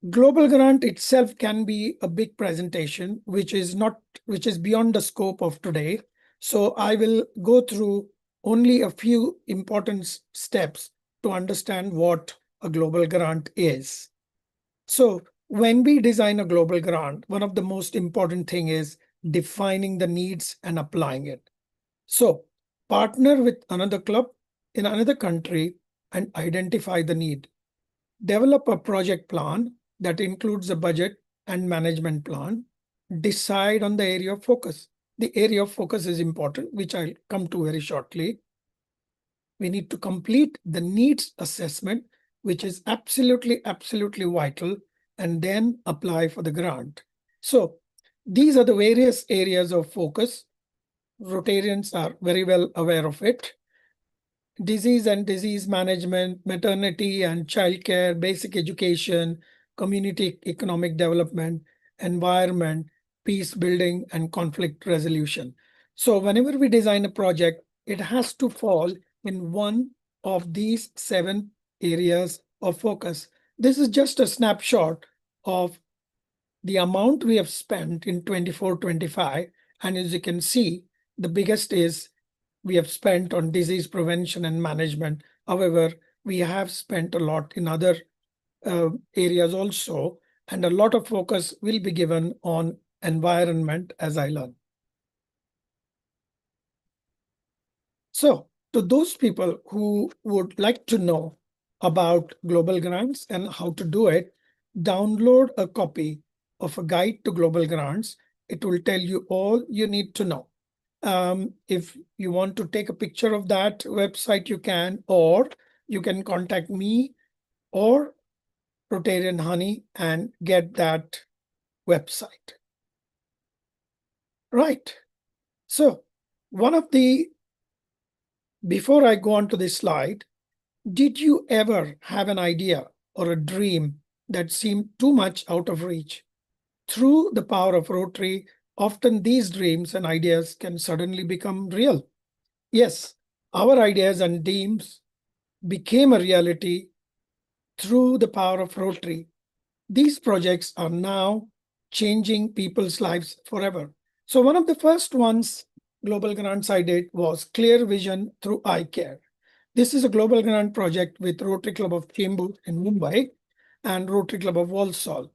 global grant itself can be a big presentation, which is beyond the scope of today. So I will go through only a few important steps to understand what a global grant is. So when we design a global grant, one of the most important thing is defining the needs and applying it. So partner with another club in another country and identify the need. Develop a project plan that includes a budget and management plan. Decide on the area of focus. The area of focus is important, which I'll come to very shortly. We need to complete the needs assessment, which is absolutely vital, and then apply for the grant. So these are the various areas of focus. Rotarians are very well aware of it. Disease and disease management, maternity and childcare, basic education, community economic development, environment, peace building, and conflict resolution. So whenever we design a project, it has to fall in one of these 7 areas of focus. This is just a snapshot of the amount we have spent in 24-25. And as you can see, the biggest is we have spent on disease prevention and management. However, we have spent a lot in other areas also, and a lot of focus will be given on environment as I learn. So to those people who would like to know about global grants and how to do it, download a copy of a guide to global grants. It will tell you all you need to know. If you want to take a picture of that website, you can, or you can contact me or Rotarian Honey and get that website. Right. So before I go on to this slide, did you ever have an idea or a dream that seemed too much out of reach? Through the power of Rotary, often these dreams and ideas can suddenly become real. Yes, our ideas and dreams became a reality through the power of Rotary. These projects are now changing people's lives forever. So one of the first global grants I did was Clear Vision Through Eye Care. This is a global grant project with Rotary Club of Chembur in Mumbai and Rotary Club of Walsall.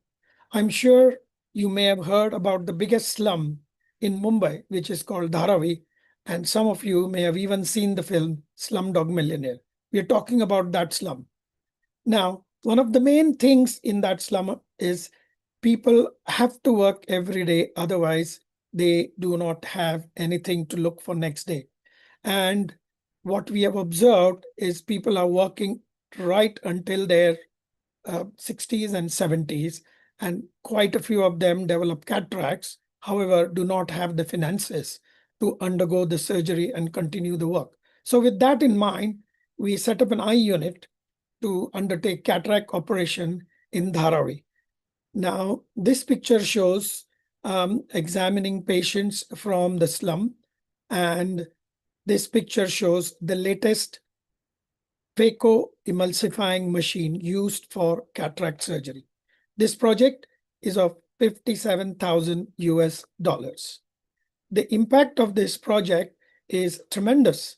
I'm sure you may have heard about the biggest slum in Mumbai, which is called Dharavi, and some of you may have even seen the film Slumdog Millionaire. We're talking about that slum. Now, one of the main things in that slum is people have to work every day, otherwise they do not have anything to look for next day. And what we have observed is people are working right until their 60s and 70s, and quite a few of them develop cataracts, however, do not have the finances to undergo the surgery and continue the work. So with that in mind, we set up an eye unit to undertake cataract operation in Dharavi. Now, this picture shows examining patients from the slum, and this picture shows the latest phaco-emulsifying machine used for cataract surgery. This project is of $57,000 US. The impact of this project is tremendous.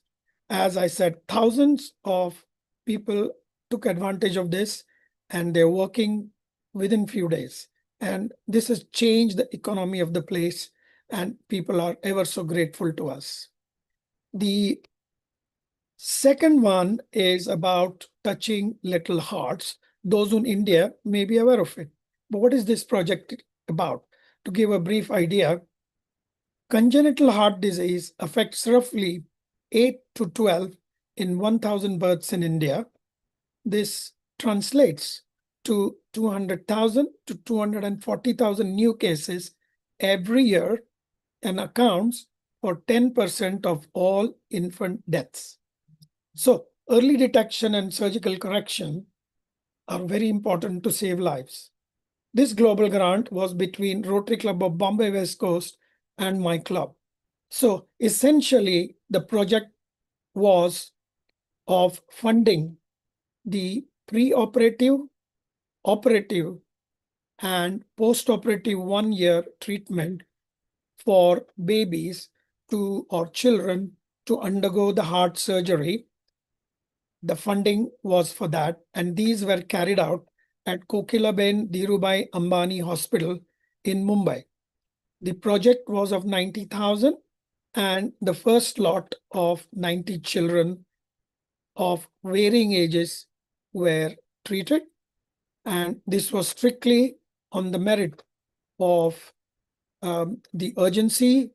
As I said, thousands of people took advantage of this, and they're working within few days. And this has changed the economy of the place, and people are ever so grateful to us. The second one is about touching little hearts. Those in India may be aware of it. But what is this project about. To give a brief idea, congenital heart disease affects roughly 8 to 12 in 1,000 births in India. This translates to 200,000 to 240,000 new cases every year and accounts for 10% of all infant deaths. So early detection and surgical correction are very important to save lives. This global grant was between Rotary Club of Bombay West Coast and my club. So essentially, the project was of funding the pre-operative, operative, and post-operative 1-year treatment for babies or children to undergo the heart surgery. The funding was for that, and these were carried out at Kokilaben Dhirubhai Ambani Hospital in Mumbai. The project was of 90,000, and the first lot of 90 children of varying ages were treated, and this was strictly on the merit of the urgency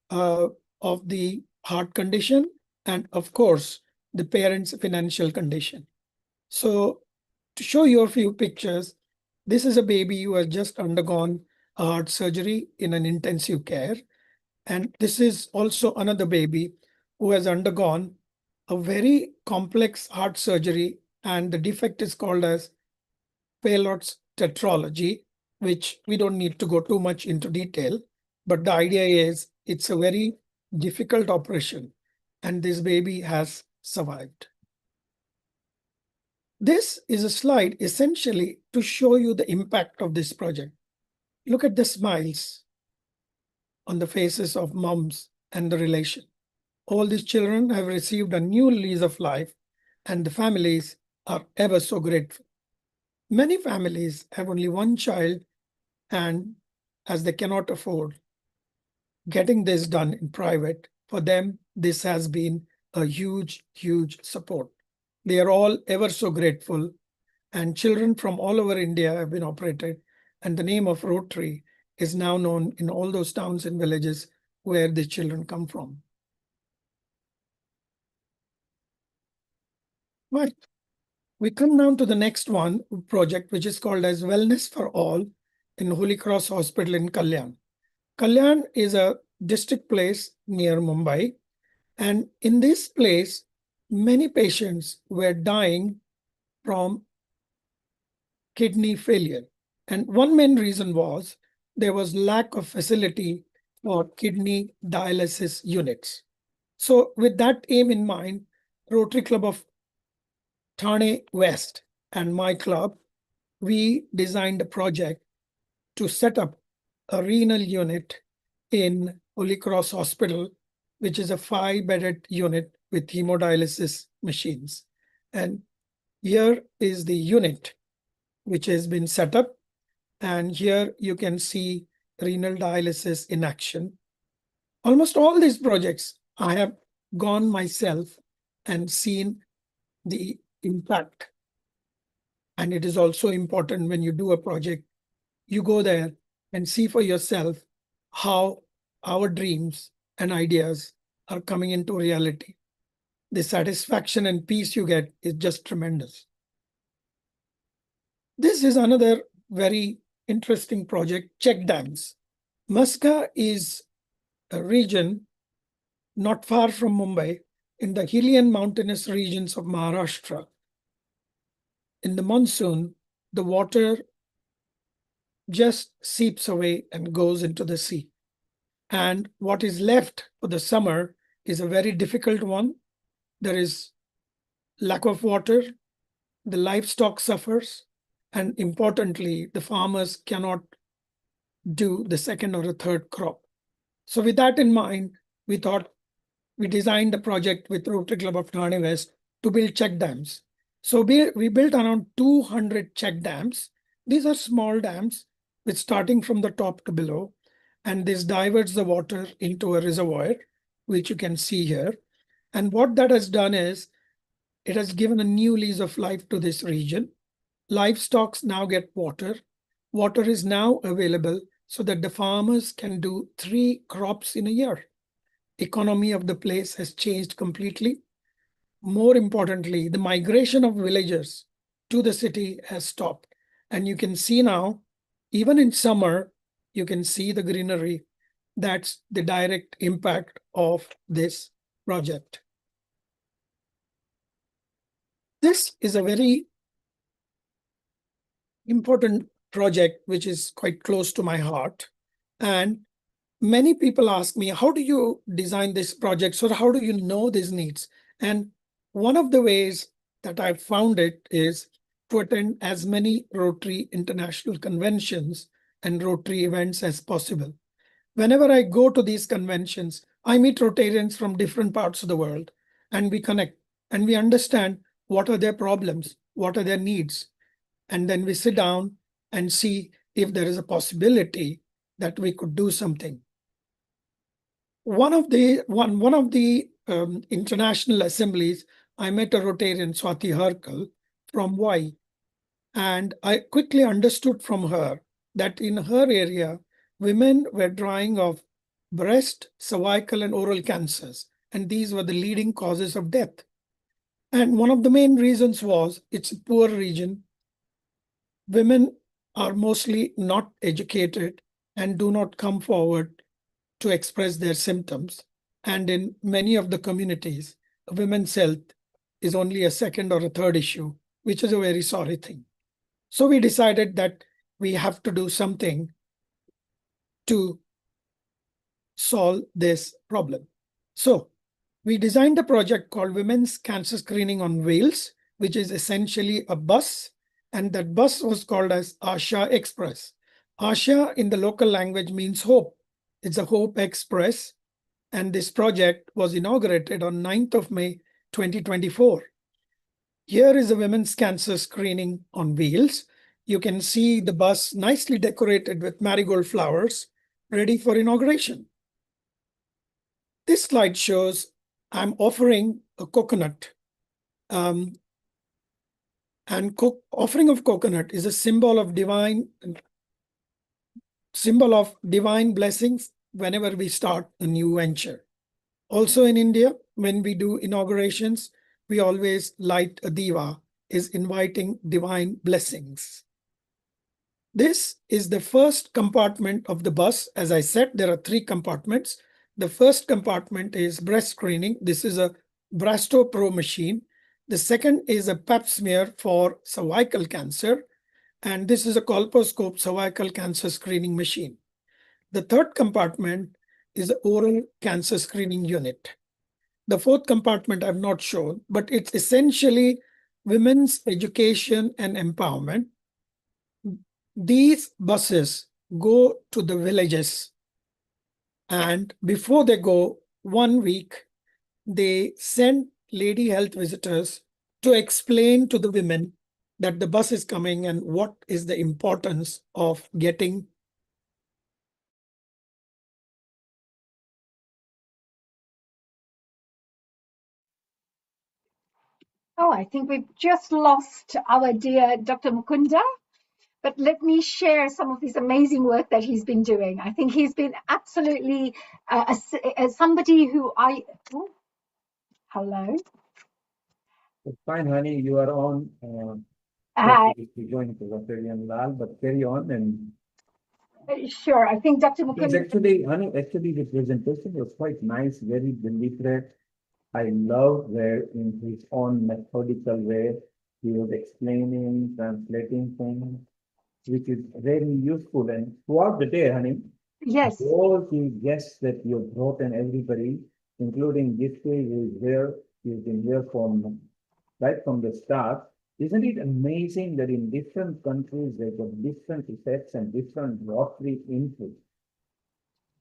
of the heart condition and, of course, the parents' financial condition. So to show you a few pictures, this is a baby who has just undergone a heart surgery in an intensive care. And this is also another baby who has undergone a very complex heart surgery, and the defect is called as Fallot's tetralogy, which we don't need to go too much into detail, but the idea is it's a very difficult operation, and this baby has survived. This is a slide essentially to show you the impact of this project. Look at the smiles on the faces of moms and the relation. All these children have received a new lease of life, and the families are ever so grateful. Many families have only one child, and as they cannot afford getting this done in private, for them, this has been a huge, huge support. They are all ever so grateful, and children from all over India have been operated, and the name of Rotary is now known in all those towns and villages where the children come from. Right. We come down to the next one project, which is called as Wellness for All in Holy Cross Hospital in Kalyan. Kalyan is a district place near Mumbai. And in this place, many patients were dying from kidney failure. And one main reason was there was lack of facility for kidney dialysis units. So with that aim in mind, Rotary Club of Thane West and my club, we designed a project to set up a renal unit in Holy Cross Hospital, which is a 5-bedded unit with hemodialysis machines. And here is the unit which has been set up. And here you can see renal dialysis in action. Almost all these projects, I have gone myself and seen the impact. And it is also important when you do a project, you go there and see for yourself how our dreams and ideas are coming into reality. The satisfaction and peace you get is just tremendous. This is another very interesting project, check dams. Maska is a region not far from Mumbai in the hilly and mountainous regions of Maharashtra. In the monsoon, the water just seeps away and goes into the sea. And what is left for the summer is a very difficult one. There is lack of water, the livestock suffers, and importantly, the farmers cannot do the second or the third crop. So with that in mind, we thought we designed a project with Rotary Club of Thane West to build check dams. So we built around 200 check dams. These are small dams with starting from the top to below, and this diverts the water into a reservoir, which you can see here. And what that has done is it has given a new lease of life to this region. Livestock now get water. Water is now available so that the farmers can do 3 crops in a year. Economy of the place has changed completely. More importantly, the migration of villagers to the city has stopped. And you can see now, even in summer, you can see the greenery. That's the direct impact of this project. This is a very important project, which is quite close to my heart. And many people ask me, how do you design this project? So how do you know these needs? And one of the ways that I found it is to attend as many Rotary international conventions and Rotary events as possible. Whenever I go to these conventions, I meet Rotarians from different parts of the world, and we connect and we understand what are their problems, what are their needs. And then we sit down and see if there is a possibility that we could do something. One of the international assemblies, I met a Rotarian, Swati Harkal, from Hawaii. And I quickly understood from her that in her area, women were dying of breast, cervical, and oral cancers. And these were the leading causes of death. And one of the main reasons was it's a poor region. Women are mostly not educated and do not come forward to express their symptoms. And in many of the communities, women's health is only a second or a third issue, which is a very sorry thing. So we decided that we have to do something to solve this problem. So we designed a project called Women's Cancer Screening on Wheels, which is essentially a bus. And that bus was called as Asha Express. Asha in the local language means hope. It's a Hope Express. And this project was inaugurated on 9th of May, 2024. Here is a women's cancer screening on wheels. You can see the bus nicely decorated with marigold flowers, ready for inauguration. This slide shows I'm offering a coconut. And offering of coconut is a symbol of divine blessings whenever we start a new venture. Also in India, when we do inaugurations, we always light a diva, is inviting divine blessings. This is the first compartment of the bus. As I said, there are 3 compartments. The first compartment is breast screening. This is a Brasto Pro machine. The second is a pap smear for cervical cancer. And this is a colposcope cervical cancer screening machine. The third compartment is the oral cancer screening unit. The fourth compartment I've not shown, but it's essentially women's education and empowerment. These buses go to the villages, and before they go 1 week, they send lady health visitors to explain to the women that the bus is coming and what is the importance of getting
Oh, I think we've just lost our dear Dr. Mukunda, but let me share some of his amazing work that he's been doing. I think he's been absolutely somebody who hello.
It's fine, honey. You are on.
Hi.
You're going to Rtn Lal, but carry on. And
sure, I think Dr. Mukunda.
Actually, honey, the presentation was quite nice, very deliberate. I love where in his own methodical way, he was explaining, translating things, which is very useful. And throughout the day, honey,
yes,
all the guests that you brought and everybody, including Gifty, who is here, he's been here right from the start. Isn't it amazing that in different countries, they've got different effects and different Rotary inputs?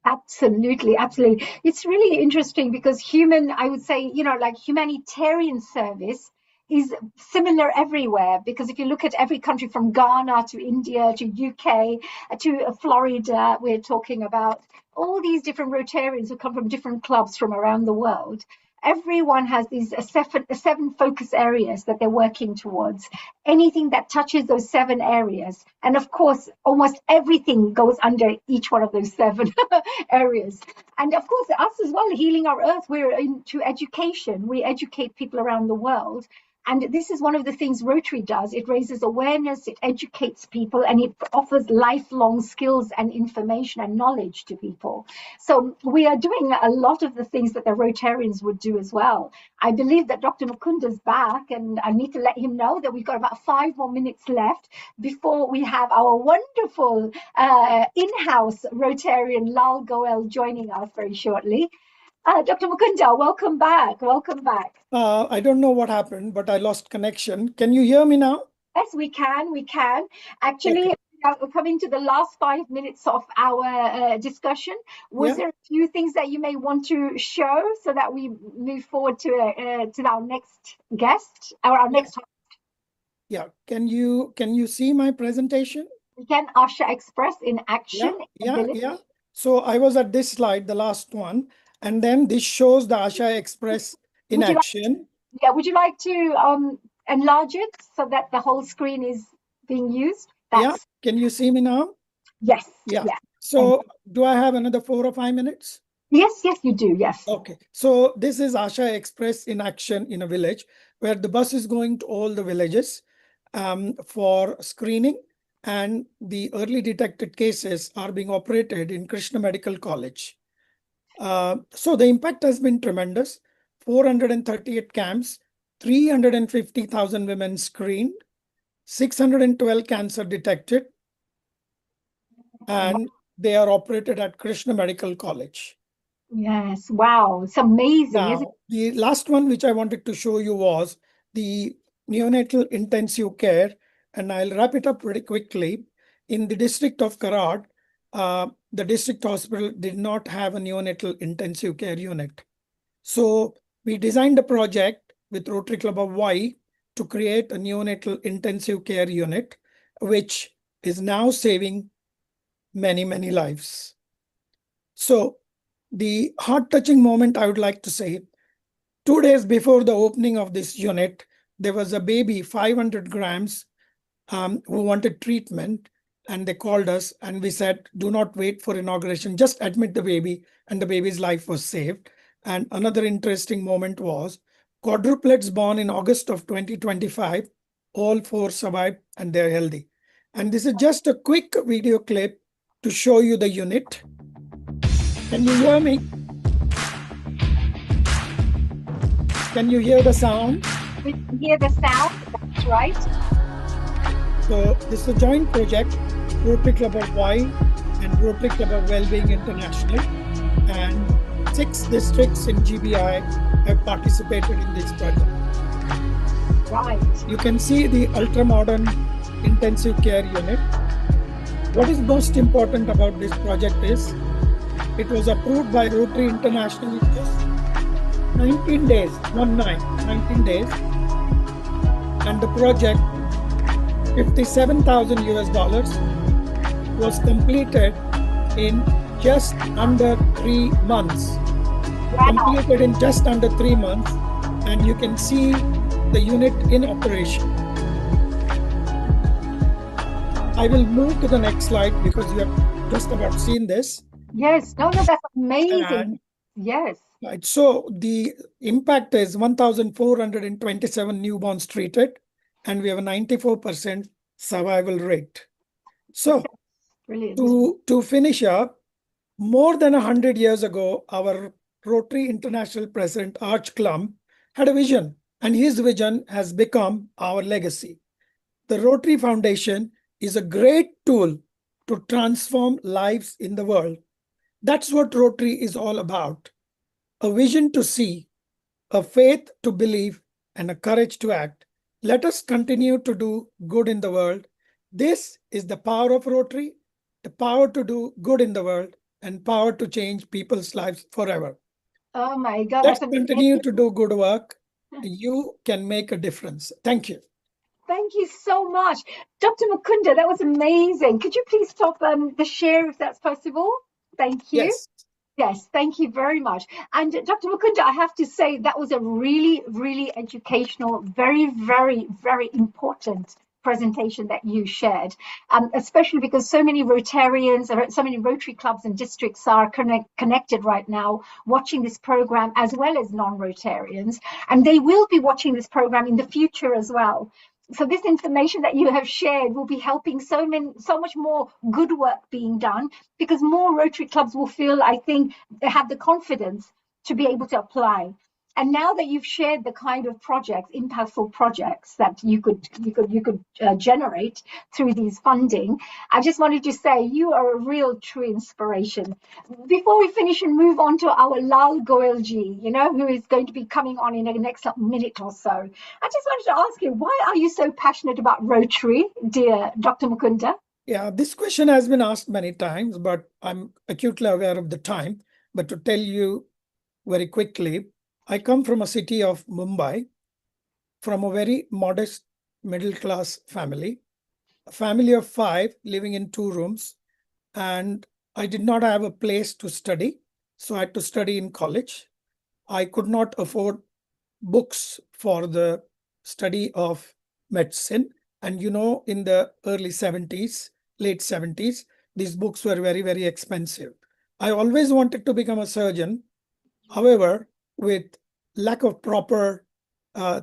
Absolutely, absolutely. It's really interesting because I would say, like humanitarian service is similar everywhere, because if you look at every country from Ghana to India to UK to Florida, we're talking about all these different Rotarians who come from different clubs from around the world. everyone has these seven focus areas that they're working towards. Anything that touches those 7 areas, and of course, almost everything goes under each one of those 7 areas. And of course, us as well, healing our earth, we're into education. We educate people around the world. And this is one of the things Rotary does. It raises awareness, it educates people, and it offers lifelong skills and information and knowledge to people. So we are doing a lot of the things that the Rotarians would do as well. I believe that Dr. Mukunda's back, and I need to let him know that we've got about 5 more minutes left before we have our wonderful in-house Rotarian Lal Goel joining us very shortly. Dr. Mukunda, welcome back. Welcome back.
I don't know what happened, but I lost connection. Can you hear me now?
Yes, we can. We can. Actually,
Okay.
we're coming to the last 5 minutes of our discussion. Was there a few things that you may want to show so that we move forward to our next guest or our next host?
Yeah. Can you see my presentation?
We can. Asha Express in action.
Yeah. So I was at this slide, the last one, and then this shows the Asha Express in action.
Would you like to enlarge it so that the whole screen is being used?
Can you see me now?
Yes.
Yeah. So do I have another 4 or 5 minutes?
Yes, you do. Yes.
Okay. So this is Asha Express in action in a village, where the bus is going to all the villages for screening, and the early detected cases are being operated in Krishna Medical College. So the impact has been tremendous. 438 camps, 350,000 women screened, 612 cancer detected, and they are operated at Krishna Medical College.
Yes, wow, it's amazing, isn't it?
The last one which I wanted to show you was the neonatal intensive care, and I'll wrap it up pretty quickly. In the district of Karad, the district hospital did not have a neonatal intensive care unit. So we designed a project with Rotary Club of Y to create a neonatal intensive care unit, which is now saving many, many lives. So the heart-touching moment I would like to say, 2 days before the opening of this unit, there was a baby, 500 grams, who wanted treatment, and they called us and we said, do not wait for inauguration, just admit the baby, and the baby's life was saved. And another interesting moment was quadruplets born in August of 2025, all 4 survived and they're healthy. And this is just a quick video clip to show you the unit. Can you hear me? Can you hear the sound?
We can hear the sound, that's right.
So this is a joint project, Rotary Club of Y and Rotary Club of Wellbeing International, and 6 districts in GBI have participated in this project.
Right.
You can see the ultra-modern intensive care unit. What is most important about this project is it was approved by Rotary International in just 19 days, 19 days, and the project, $57,000 US, was completed in just under 3 months. Completed in just under 3 months, and you can see the unit in operation. I will move to the next slide because you have just about seen this.
Yes, no, that's amazing. Yes.
Right. So the impact is 1,427 newborns treated, and we have a 94% survival rate. So to finish up, more than 100 years ago, our Rotary International President, Arch Klum, had a vision, and his vision has become our legacy. The Rotary Foundation is a great tool to transform lives in the world. That's what Rotary is all about. A vision to see, a faith to believe, and a courage to act. Let us continue to do good in the world. This is the power of Rotary, the power to do good in the world, and power to change people's lives forever.
Oh my God.
Let's continue to do good work. You can make a difference. Thank you.
Thank you so much. Dr. Mukunda, that was amazing. Could you please stop the share if that's possible? Thank you.
Yes.
Yes, thank you very much. And Dr. Mukunda, I have to say that was a really, really educational, very, very, very important presentation that you shared, especially because so many Rotarians, so many Rotary clubs and districts are connected right now watching this program, as well as non-Rotarians, and they will be watching this program in the future as well. So this information that you have shared will be helping so much more good work being done, because more Rotary clubs will feel, I think, they have the confidence to be able to apply. And now that you've shared the kind of projects, impactful projects that you could generate through these funding, I just wanted to say you are a real true inspiration. Before we finish and move on to our Lal Goel ji, who is going to be coming on in the next minute or so, I just wanted to ask you, why are you so passionate about Rotary, dear Dr. Mukunda?
Yeah, this question has been asked many times, but I'm acutely aware of the time. But to tell you very quickly, I come from a city of Mumbai, from a very modest middle-class family, a family of 5 living in 2 rooms, and I did not have a place to study, so I had to study in college. I could not afford books for the study of medicine, and in the early 70s, late 70s, these books were very, very expensive. I always wanted to become a surgeon. However, with lack of proper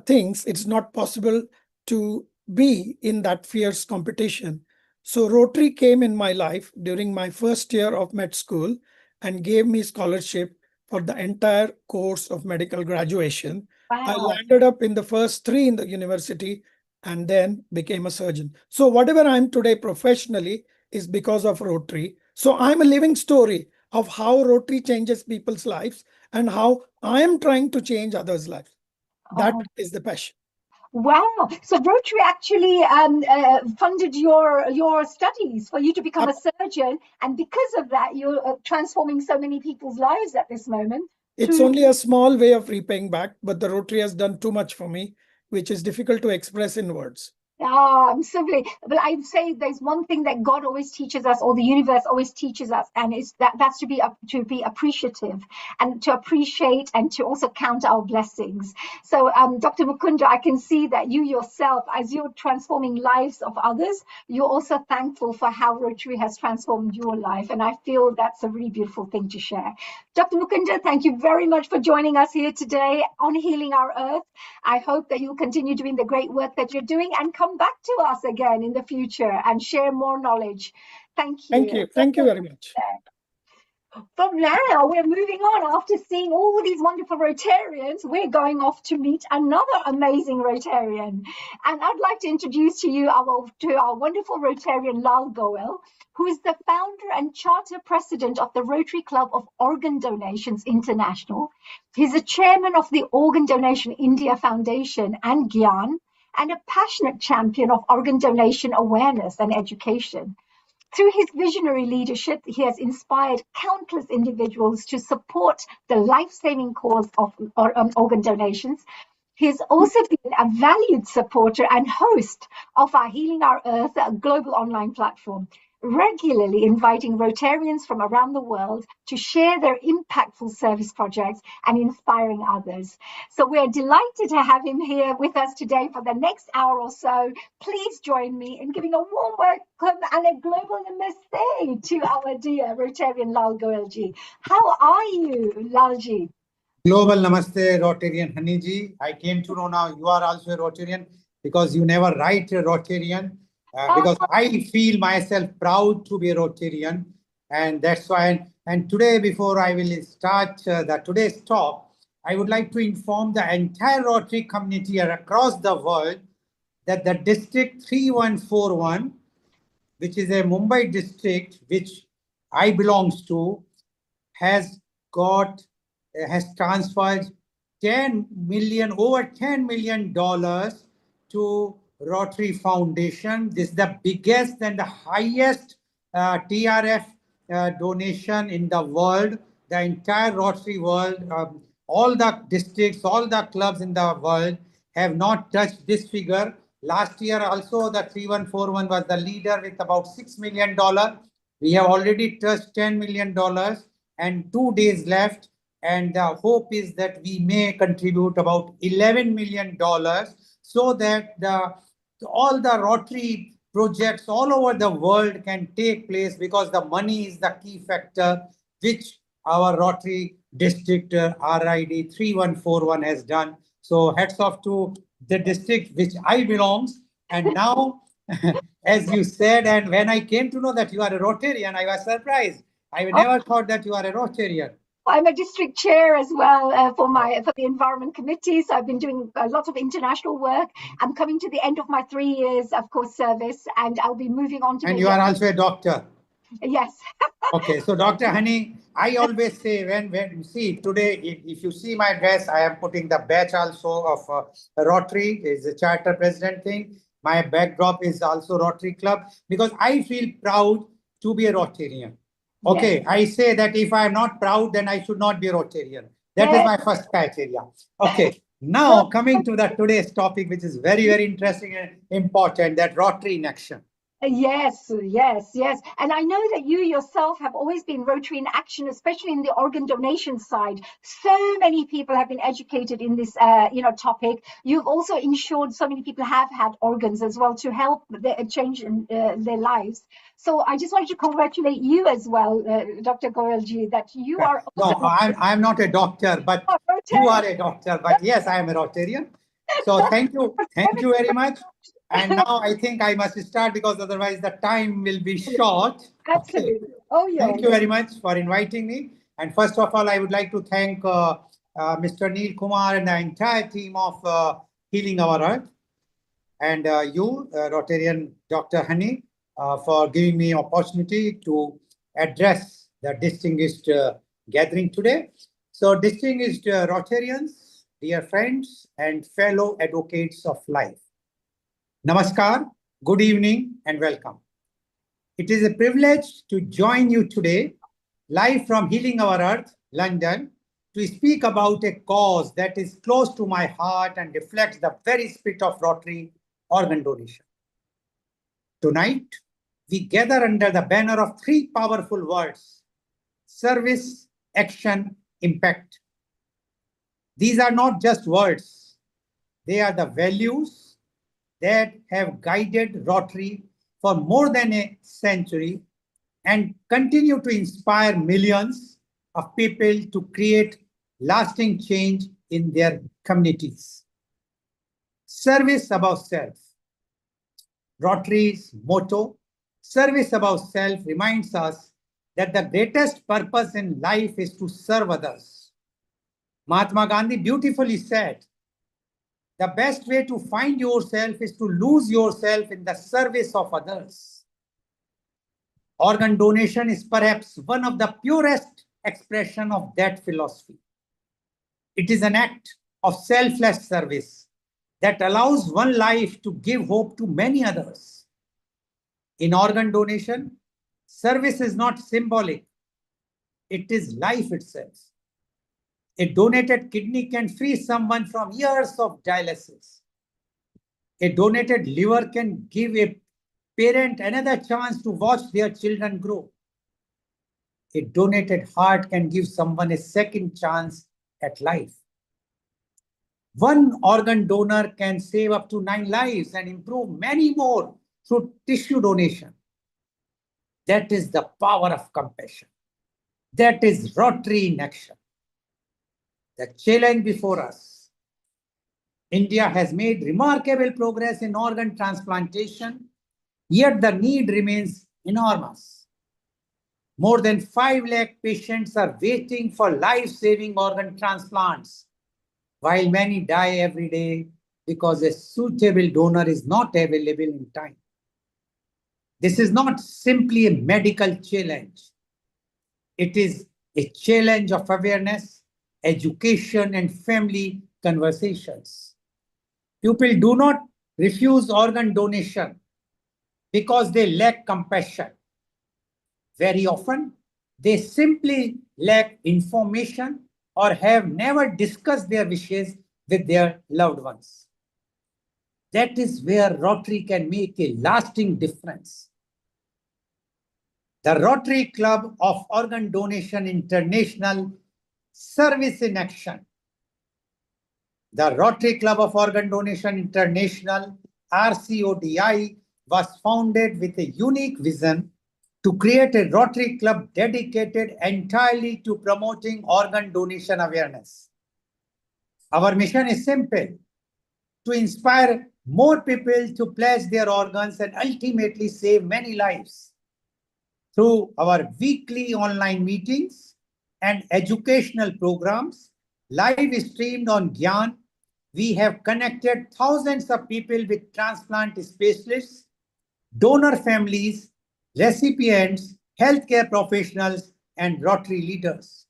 things, it's not possible to be in that fierce competition. So Rotary came in my life during my first year of med school and gave me scholarship for the entire course of medical graduation.
Wow.
I landed up in the first 3 in the university and then became a surgeon. So whatever I'm today professionally is because of Rotary. So I'm a living story of how Rotary changes people's lives and how I am trying to change others' lives. That is the passion.
Wow. So Rotary actually funded your studies for you to become a surgeon. And because of that, you're transforming so many people's lives at this moment.
It's only a small way of repaying back, but the Rotary has done too much for me, which is difficult to express in words.
I'm simply, but I'd say there's one thing that God always teaches us, or the universe always teaches us, and it's that's to be appreciative and to appreciate and to also count our blessings. So, Dr. Mukunda, I can see that you yourself, as you're transforming lives of others, you're also thankful for how Rotary has transformed your life, and I feel that's a really beautiful thing to share. Dr. Mukunda, thank you very much for joining us here today on Healing Our Earth. I hope that you'll continue doing the great work that you're doing and come back to us again in the future and share more knowledge. Thank you.
Thank you. Thank you very much.
From now, we're moving on. After seeing all these wonderful Rotarians, we're going off to meet another amazing Rotarian. And I'd like to introduce to you our wonderful Rotarian Lal Goel, who is the founder and charter president of the Rotary Club of Organ Donations International. He's the chairman of the Organ Donation India Foundation and Gyan, and a passionate champion of organ donation awareness and education. Through his visionary leadership, he has inspired countless individuals to support the life-saving cause of organ donations. He has also been a valued supporter and host of our Healing Our Earth, a global online platform, regularly inviting Rotarians from around the world to share their impactful service projects and inspiring others. So we're delighted to have him here with us today for the next hour or so. Please join me in giving a warm welcome and a global namaste to our dear Rotarian Lal Goel ji. How are you, Lalji?
Global Namaste, Rotarian Haniji. I came to know now you are also a Rotarian because you never write a Rotarian. Because I feel myself proud to be a Rotarian, and that's why. And today, before I will start today's talk, I would like to inform the entire Rotary community across the world that the district 3141, which is a Mumbai district which I belongs to, has transferred over $10 million to Rotary Foundation. This is the biggest and the highest TRF donation in the world, the entire Rotary world. All the districts, all the clubs in the world have not touched this figure. Last year also the 3141 was the leader with about $6 million. We have already touched $10 million, and 2 days left. And the hope is that we may contribute about $11 million so that all the Rotary projects all over the world can take place, because the money is the key factor, which our Rotary district RID 3141 has done. So hats off to the district which I belongs. And now, as you said, and when I came to know that you are a Rotarian, I was surprised. I never thought that you are a Rotarian.
I'm a district chair as well for the environment committee. So I've been doing a lot of international work. I'm coming to the end of my 3 years, of course, service, and I'll be moving on to.
And you are also a doctor.
Yes.
Okay, so Dr. Honey, I always say when you see today, if you see my dress, I am putting the badge also of Rotary. It's a charter president thing. My backdrop is also Rotary Club, because I feel proud to be a Rotarian. Okay, yes. I say that if I am not proud, then I should not be a Rotarian. That is my first criteria. Okay, now coming to the today's topic, which is very, very interesting and important, that Rotary in action.
Yes. And I know that you yourself have always been Rotary in action, especially in the organ donation side. So many people have been educated in this, topic. You've also ensured so many people have had organs as well to help change in their lives. So I just wanted to congratulate you as well, Dr. Goelji, that you are.
No, I'm not a doctor, but you are a doctor. But yes, I am a Rotarian. So thank you very much. And now I think I must start, because otherwise the time will be short.
Absolutely. Okay. Oh, yeah.
Thank you very much for inviting me. And first of all, I would like to thank Mr. Neil Kumar and the entire team of Healing Our Earth. And you, Rotarian Dr. Honey, for giving me opportunity to address the distinguished gathering today. So distinguished Rotarians, dear friends, and fellow advocates of life. Namaskar, good evening, and welcome. It is a privilege to join you today, live from Healing Our Earth, London, to speak about a cause that is close to my heart and reflects the very spirit of Rotary organ donation. Tonight, we gather under the banner of 3 powerful words: service, action, impact. These are not just words. They are the values that have guided Rotary for more than a century and continue to inspire millions of people to create lasting change in their communities. Service above self. Rotary's motto, service above self, reminds us that the greatest purpose in life is to serve others. Mahatma Gandhi beautifully said, the best way to find yourself is to lose yourself in the service of others. Organ donation is perhaps one of the purest expressions of that philosophy. It is an act of selfless service that allows one life to give hope to many others. In organ donation, service is not symbolic. It is life itself. A donated kidney can free someone from years of dialysis. A donated liver can give a parent another chance to watch their children grow. A donated heart can give someone a second chance at life. One organ donor can save up to 9 lives and improve many more through tissue donation. That is the power of compassion. That is Rotary in action. The challenge before us. India has made remarkable progress in organ transplantation, yet the need remains enormous. More than 5 lakh patients are waiting for life-saving organ transplants, while many die every day because a suitable donor is not available in time. This is not simply a medical challenge. It is a challenge of awareness, education, and family conversations. People do not refuse organ donation because they lack compassion. Very often, they simply lack information or have never discussed their wishes with their loved ones. That is where Rotary can make a lasting difference. The Rotary Club of Organ Donation International, Service in Action. The Rotary Club of Organ Donation International, RCODI, was founded with a unique vision to create a Rotary Club dedicated entirely to promoting organ donation awareness. Our mission is simple: to inspire more people to pledge their organs and ultimately save many lives. Through our weekly online meetings and educational programs, live streamed on Gyan, we have connected thousands of people with transplant specialists, donor families, recipients, healthcare professionals, and Rotary leaders.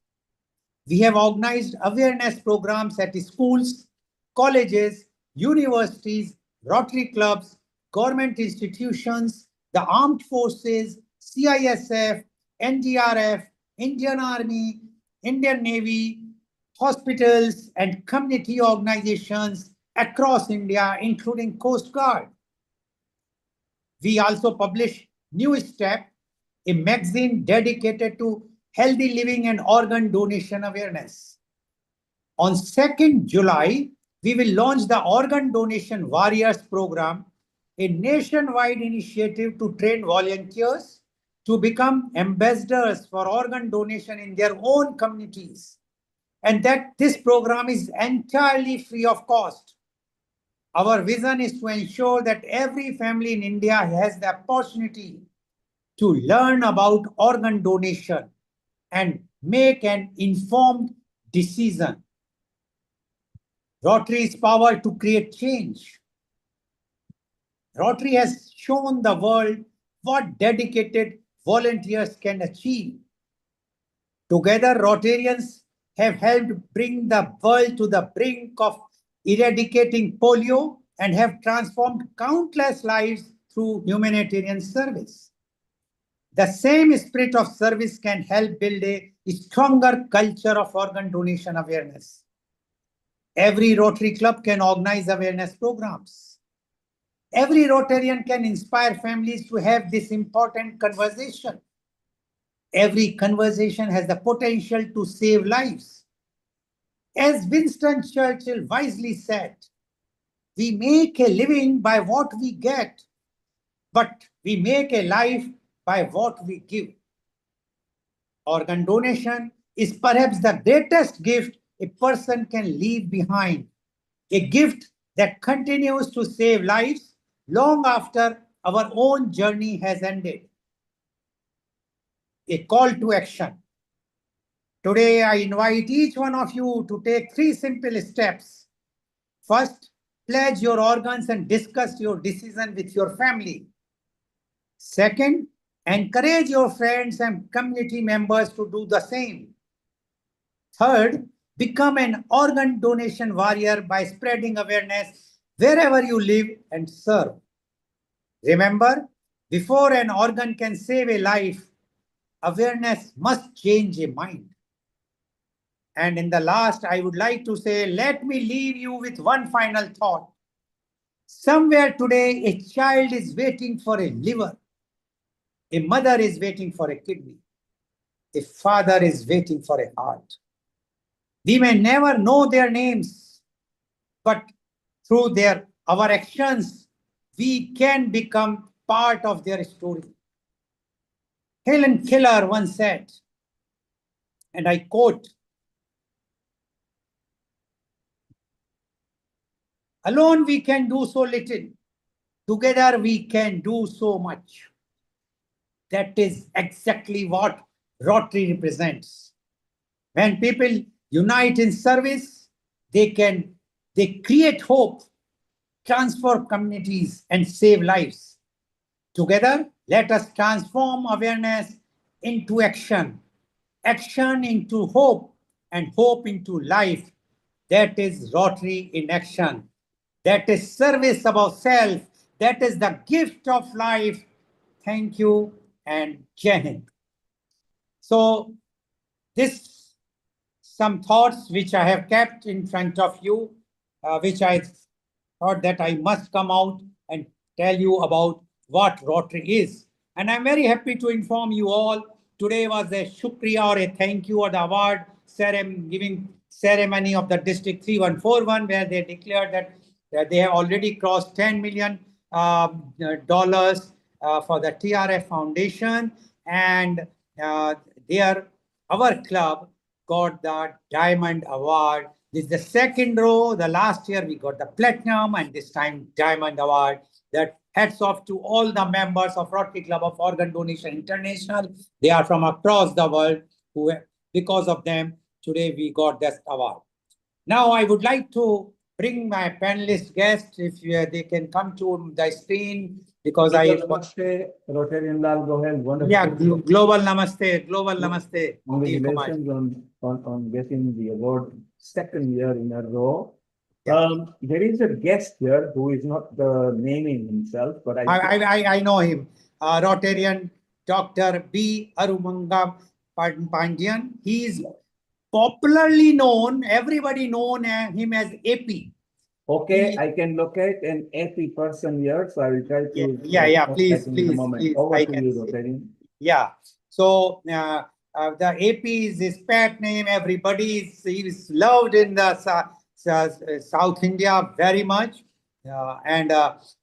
We have organized awareness programs at schools, colleges, universities, Rotary clubs, government institutions, the armed forces, CISF, NDRF, Indian Army, Indian Navy, hospitals, and community organizations across India, including Coast Guard. We also publish New Step, a magazine dedicated to healthy living and organ donation awareness. On 2nd July, we will launch the Organ Donation Warriors program, a nationwide initiative to train volunteers to become ambassadors for organ donation in their own communities. And that this program is entirely free of cost. Our vision is to ensure that every family in India has the opportunity to learn about organ donation and make an informed decision. Rotary's power to create change. Rotary has shown the world what dedicated volunteers can achieve. Together, Rotarians have helped bring the world to the brink of eradicating polio and have transformed countless lives through humanitarian service. The same spirit of service can help build a stronger culture of organ donation awareness. Every Rotary club can organize awareness programs. Every Rotarian can inspire families to have this important conversation. Every conversation has the potential to save lives. As Winston Churchill wisely said, we make a living by what we get, but we make a life by what we give. Organ donation is perhaps the greatest gift a person can leave behind, a gift that continues to save lives long after our own journey has ended. A call to action. Today, I invite each one of you to take 3 simple steps. First, pledge your organs and discuss your decision with your family. Second, encourage your friends and community members to do the same. Third, become an organ donation warrior by spreading awareness wherever you live and serve. Remember, before an organ can save a life, awareness must change a mind. And in the last, I would like to say, let me leave you with one final thought. Somewhere today, a child is waiting for a liver. A mother is waiting for a kidney. A father is waiting for a heart. We may never know their names, but through our actions, we can become part of their story. Helen Keller once said, and I quote, "Alone we can do so little. Together we can do so much." That is exactly what Rotary represents. When people unite in service, they create hope, transform communities, and save lives. Together, let us transform awareness into action, action into hope, and hope into life. That is Rotary in action. That is service above self. That is the gift of life. Thank you and Jai Hind. So this some thoughts which I have kept in front of you, which I thought that I must come out and tell you about what Rotary is. And I'm very happy to inform you all, today was a Shukriya or a thank you or the award giving ceremony of the District 3141, where they declared that they have already crossed $10 million for the TRF Foundation. And our club got the Diamond Award. This is the second row. The last year we got the Platinum, and this time Diamond Award. That hats off to all the members of Rotary Club of Organ Donation International. They are from across the world. Because of them, today we got this award. Now I would like to bring my panelist guests, if they can come to the screen, because
Namaste, Rtn Lal Goel. Wonderful.
Yeah, global namaste, global namaste.
Congratulations on getting the award second year in a row. There is a guest here who is not naming himself, but
I know him. Rotarian Dr. B. Arumangam Pandian. He is popularly known, everybody known him as AP.
Okay, I can locate an AP person here, so I will try to.
Please.
Over to you, Rotarian.
Yeah. So the AP is his pet name. Everybody is loved in the South India very much. And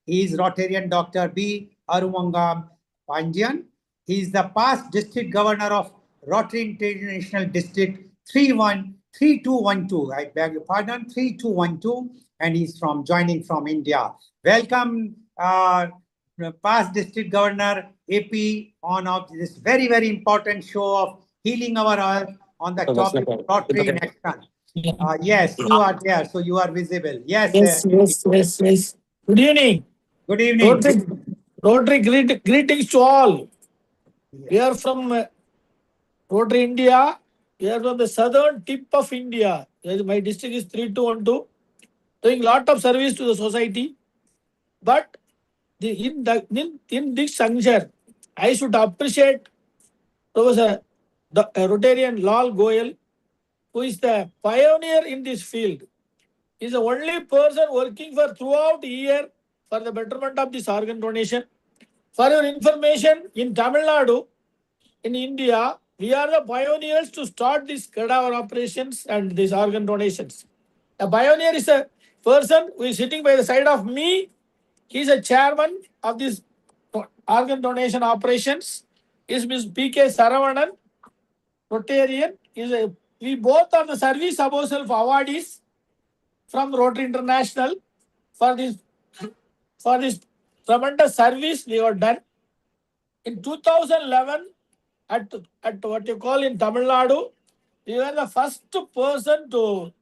he is Rotarian Dr. B. Arumangam Pandian. He is the past district governor of Rotary International District 3212. I beg your pardon, 3212. And he's joining from India. Welcome, past district governor AP, on this very, very important show of healing our earth on the topic of Rotary in action. Yes, you are there, so you are visible. Yes.
Yes. Good evening.
Good evening.
Rotary greetings to all. We are from Rotary India. We are from the southern tip of India. My district is 3212. Doing lot of service to the society, but in this juncture, I should appreciate Professor Rtn Lal Goel, who is the pioneer in this field. He is the only person working for throughout the year for the betterment of this organ donation. For your information, in Tamil Nadu, in India, we are the pioneers to start these cadaver operations and these organ donations. A pioneer is a person who is sitting by the side of me. He is a chairman of this organ donation operations. Is Ms. P.K. Saravanan, Rotarian. We both are the service above self awardees from Rotary International for this tremendous service we have done. In 2011, at what you call in Tamil Nadu, we were the first person to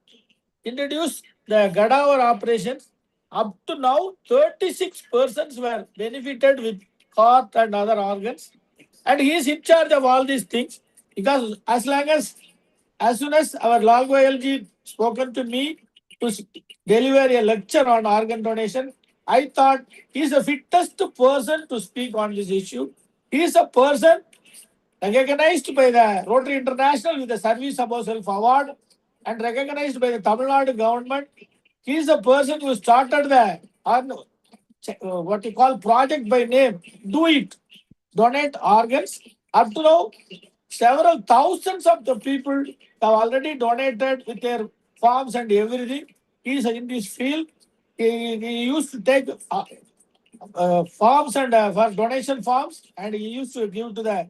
introduce the Gadavar operations. Up to now, 36 persons were benefited with heart and other organs. And he is in charge of all these things, because as soon as our Lal Goel ji spoken to me to deliver a lecture on organ donation, I thought he is the fittest person to speak on this issue. He is a person recognized by the Rotary International with the Service Above Self Award and recognized by the Tamil Nadu government. He is the person who started the what you call project by name, Do It, Donate Organs. Up to now, several thousands of the people have already donated with their forms and everything. He is in this field. He used to take forms and for donation forms, and he used to give to the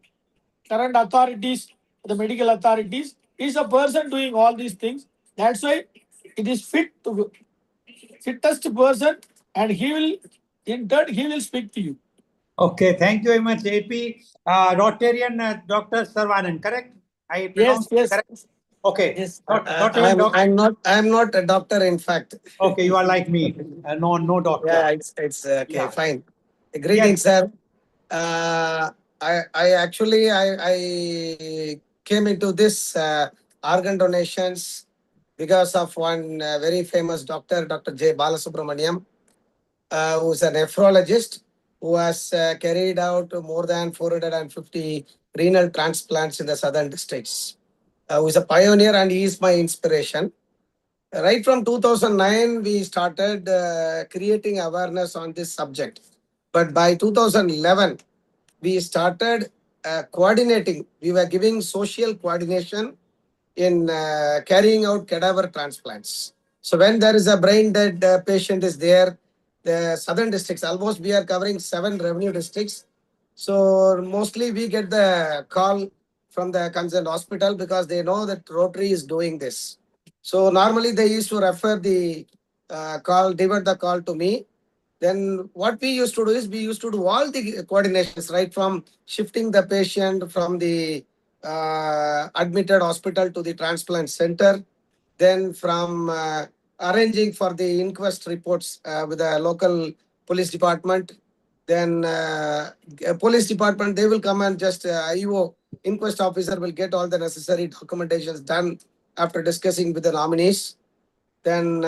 current authorities, the medical authorities. He is a person doing all these things. That's why it is fittest person, and he will, in turn, he will speak to you.
Okay, thank you very much, AP. Rotarian Dr. Saravanan, correct? I pronounced
Yes.
correct? Okay.
Yes.
I'm not a doctor, in fact.
Okay, you are like me. No doctor.
Yeah, it's okay,
Yeah.
fine. Greetings, sir. I actually came into this organ donations because of one very famous doctor, Dr. J. Balasubramaniam, who is a nephrologist who has carried out more than 450 renal transplants in the southern districts. Who is a pioneer, and he is my inspiration. Right from 2009, we started creating awareness on this subject. But by 2011, we started coordinating. We were giving social coordination in carrying out cadaver transplants. So when there is a brain dead patient is there, the southern districts, almost we are covering 7 revenue districts. So mostly we get the call from the concerned hospital because they know that Rotary is doing this. So normally they used to refer the divert the call to me. Then what we used to do is we used to do all the coordinations, right from shifting the patient from the admitted hospital to the transplant center, then from arranging for the inquest reports with the local police department. Then police department, they will come and just IO, inquest officer will get all the necessary documentations done after discussing with the nominees. Then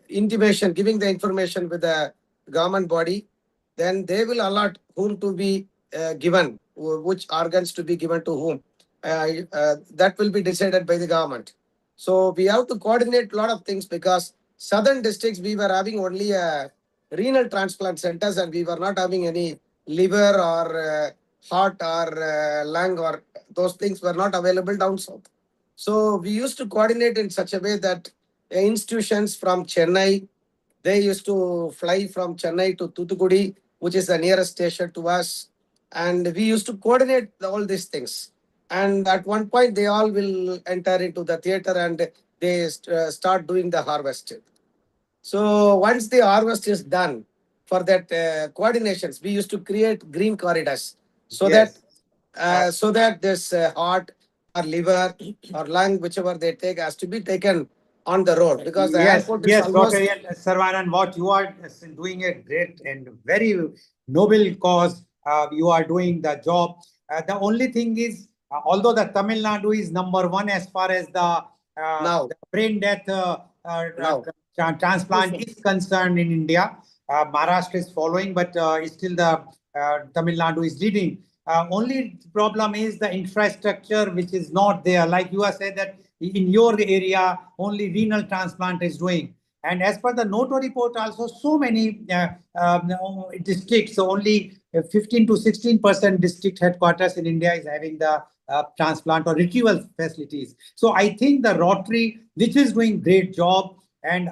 intimation, giving the information with the government body. Then they will allot whom to be given, which organs to be given to whom. That will be decided by the government. So we have to coordinate a lot of things because southern districts, we were having only renal transplant centers and we were not having any liver or heart or lung or those things were not available down south. So we used to coordinate in such a way that institutions from Chennai, they used to fly from Chennai to Thoothukudi, which is the nearest station to us. And we used to coordinate all these things. And at one point, they all will enter into the theater and they start doing the harvest. So once the harvest is done, for that coordinations, we used to create green corridors so
Yes.
that this heart or liver or lung, whichever they take, has to be taken on the road because the airport is almost.
Rotarian Sarvanan, what you are doing a great and very noble cause. You are doing the job. The only thing is, although the Tamil Nadu is #1 as far as the brain death transplant is concerned in India, Maharashtra is following, but still the Tamil Nadu is leading. Only problem is the infrastructure which is not there. Like you have said that in your area, only renal transplant is doing. And as per the NOTO report also, so many districts, only 15 to 16% district headquarters in India is having the transplant or retrieval facilities. So I think the Rotary, which is doing great job, and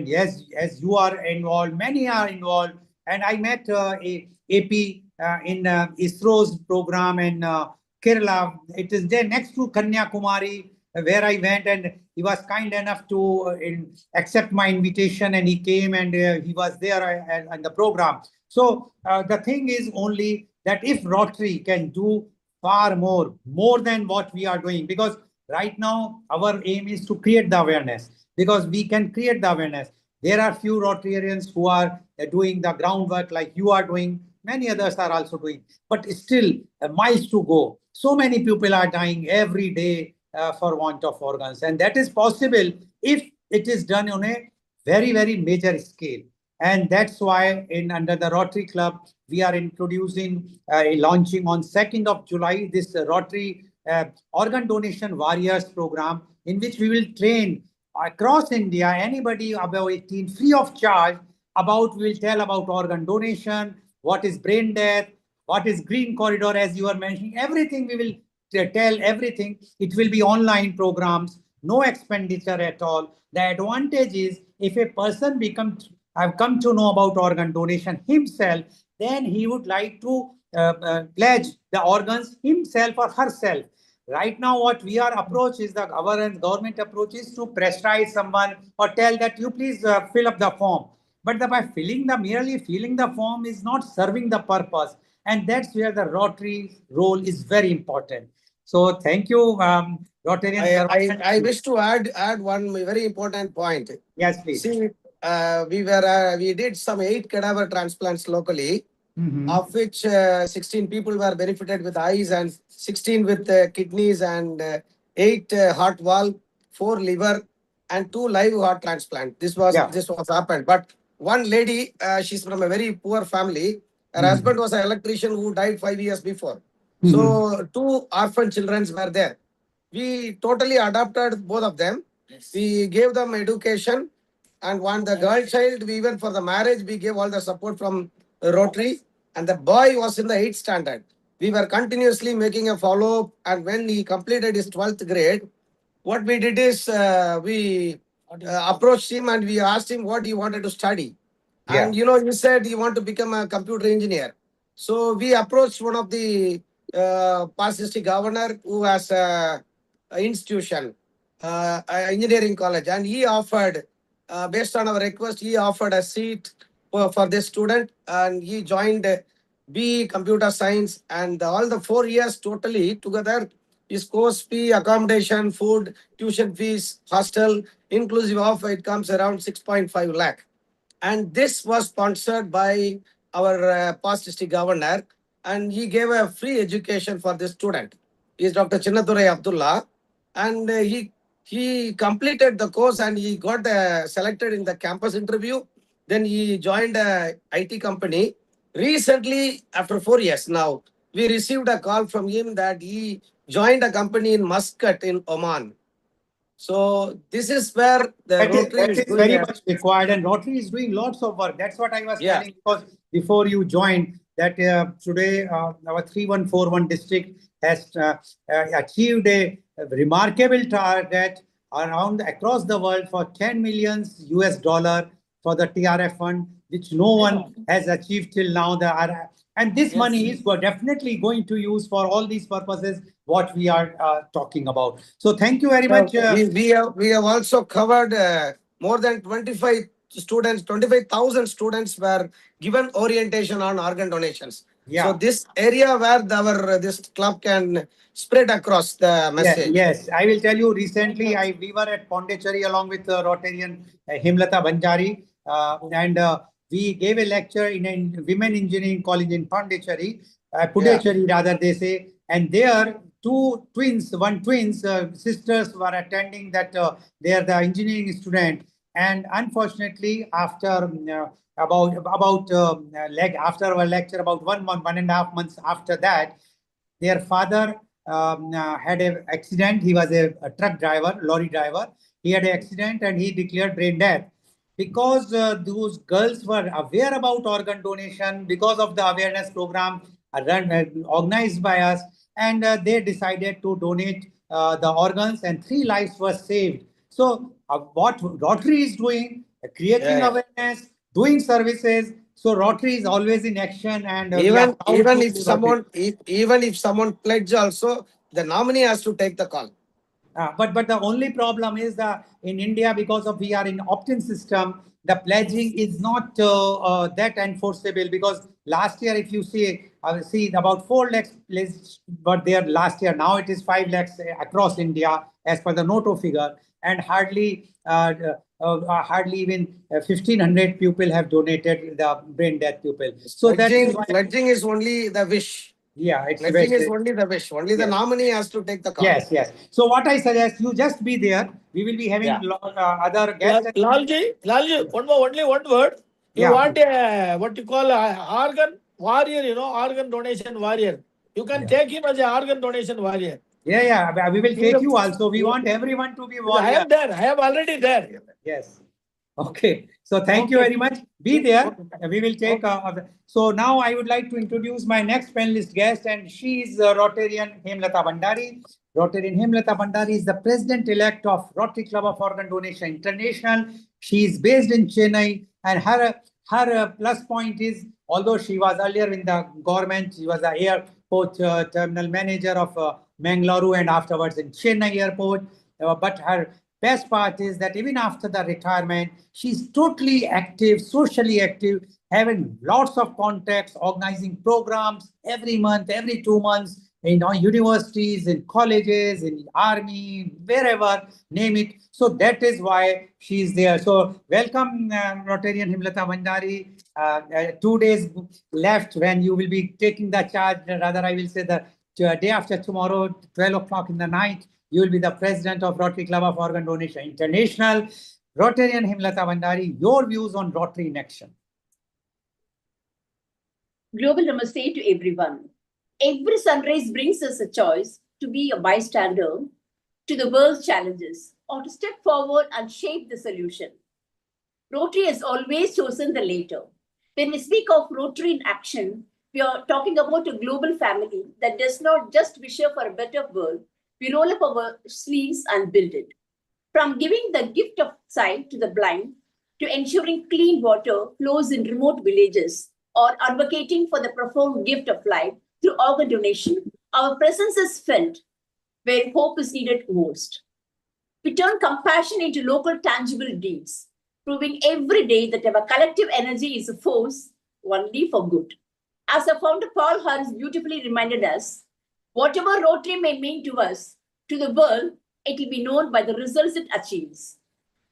yes, as you are involved, many are involved. And I met AP in ISRO's program in Kerala. It is there next to Kanyakumari, where I went, and he was kind enough to accept my invitation, and he came and he was there in the program. So the thing is only that if Rotary can do far more than what we are doing, because right now our aim is to create the awareness, because we can create the awareness. There are few Rotarians who are doing the groundwork like you are doing. Many others are also doing, but still miles to go. So many people are dying every day for want of organs, and that is possible if it is done on a very, very major scale. And that's why under the Rotary Club, we are introducing launching on 2nd of July this Rotary Organ Donation Warriors program, in which we will train across India anybody above 18 free of charge we will tell about organ donation, what is brain death, what is green corridor, as you are mentioning, everything we will tell everything. It will be online programs, no expenditure at all. The advantage is if a person I've come to know about organ donation himself, then he would like to pledge the organs himself or herself. Right now, what we are approach is our government approach is to pressurize someone or tell that you please fill up the form. But by merely filling the form is not serving the purpose. And that's where the Rotary role is very important. So thank you, Rotarian.
I wish to add one very important point.
Yes, please.
See, we did some 8 cadaver transplants locally, of which 16 people were benefited with eyes and 16 with kidneys and 8 heart valve, 4 liver and 2 live heart transplant. This was happened. But one lady, she's from a very poor family. Her husband was an electrician who died 5 years before. So 2 orphan children were there. We totally adopted both of them. We gave them education. And the girl child, we even for the marriage, we gave all the support from Rotary. and the boy was in the 8th standard. We were continuously making a follow-up, and when he completed his 12th grade, what we did is we approached him and we asked him what he wanted to study.
Yeah.
And he said he wanted to become a computer engineer. So we approached one of the past district governor who has a institution, engineering college, and he offered, based on our request, he offered a seat for this student, and he joined BE Computer Science, and all the 4 years totally together, his course fee, accommodation, food, tuition fees, hostel, inclusive of it comes around 6.5 lakh. And this was sponsored by our past district governor, and he gave a free education for this student. He is Dr. Chinnadurai Abdullah, and he completed the course and he got selected in the campus interview. Then he joined a IT company. Recently, after 4 years now, we received a call from him that he joined a company in Muscat in Oman. So this is where the Rotary
is
doing
very
a-
much required, and Rotary is doing lots of work. That's what I was
Yeah.
telling, because before you joined, that today our 3141 district has achieved a remarkable target around across the world for 10 million US dollar for the TRF fund, which no one has achieved till now. And this money is definitely going to use for all these purposes what we are talking about. So thank you very much.
We have also covered more than 25,000 students were given orientation on organ donations.
Yeah.
So this area where this club can spread across the message.
Yes, I will tell you. Recently, we were at Pondicherry along with Rotarian Hemlata Banjari, and we gave a lecture in a women engineering college in Pondicherry, Puducherry rather they say, and there two twins, sisters were attending that. They are the engineering student, and unfortunately, after after our lecture, about 1 month, 1.5 months after that, their father had an accident. He was a truck driver, lorry driver. He had an accident and he declared brain death. Because those girls were aware about organ donation, because of the awareness program organized by us, and they decided to donate the organs, and 3 lives were saved. So what Rotary is doing, creating awareness, doing services. So Rotary is always in action, and
even if someone pledge also, the nominee has to take the call.
But the only problem is that in India, because of we are in opt-in system, the pledging is not that enforceable. Because last year, if you see about 4 lakhs pledged were there last year. Now it is 5 lakhs across India as per the NOTO figure, and hardly even 1,500 people have donated the brain death people. So
pledging is only the wish.
Yeah, it's
pledging is only the wish. Only the nominee has to take the call.
Yes. So what I suggest, you just be there. We will be having other guests.
Lalji, only one word. You want a what you call a organ warrior, organ donation warrior. You can take him as an organ donation warrior.
Yeah. We will take you also. We want everyone to be warrior.
I am there. I am already there.
Yes. Okay. So thank you very much. Be there. We will take. So now I would like to introduce my next panelist guest, and she is Rotarian Hemlata Bandari. Rotarian Hemlata Bandari is the president-elect of Rotary Club of Organ Donation International. She is based in Chennai, and her plus point is, although she was earlier in the government, she was the airport terminal manager of Mangalore and afterwards in Chennai airport. But her best part is that even after the retirement, she's totally active, socially active, having lots of contacts, organizing programs every month, every 2 months, in universities, in colleges, in army, wherever, name it. So that is why she's there. So welcome, Rotarian Hemlata Bandari. 2 days left when you will be taking the charge. Rather, I will say the day after tomorrow, 12 o'clock in the night, you will be the president of Rotary Club of Organ Donation International. Rotarian Hemlata Bandari, your views on Rotary in action.
Global Namaste to everyone. Every sunrise brings us a choice to be a bystander to the world's challenges or to step forward and shape the solution. Rotary has always chosen the latter. When we speak of Rotary in action, We are talking about a global family that does not just wish for a better world. We roll up our sleeves and build it. From giving the gift of sight to the blind, to ensuring clean water flows in remote villages, or advocating for the profound gift of life through organ donation, our presence is felt where hope is needed most. We turn compassion into local tangible deeds, proving every day that our collective energy is a force only for good. As our founder Paul Harris beautifully reminded us, whatever Rotary may mean to us, to the world, it will be known by the results it achieves.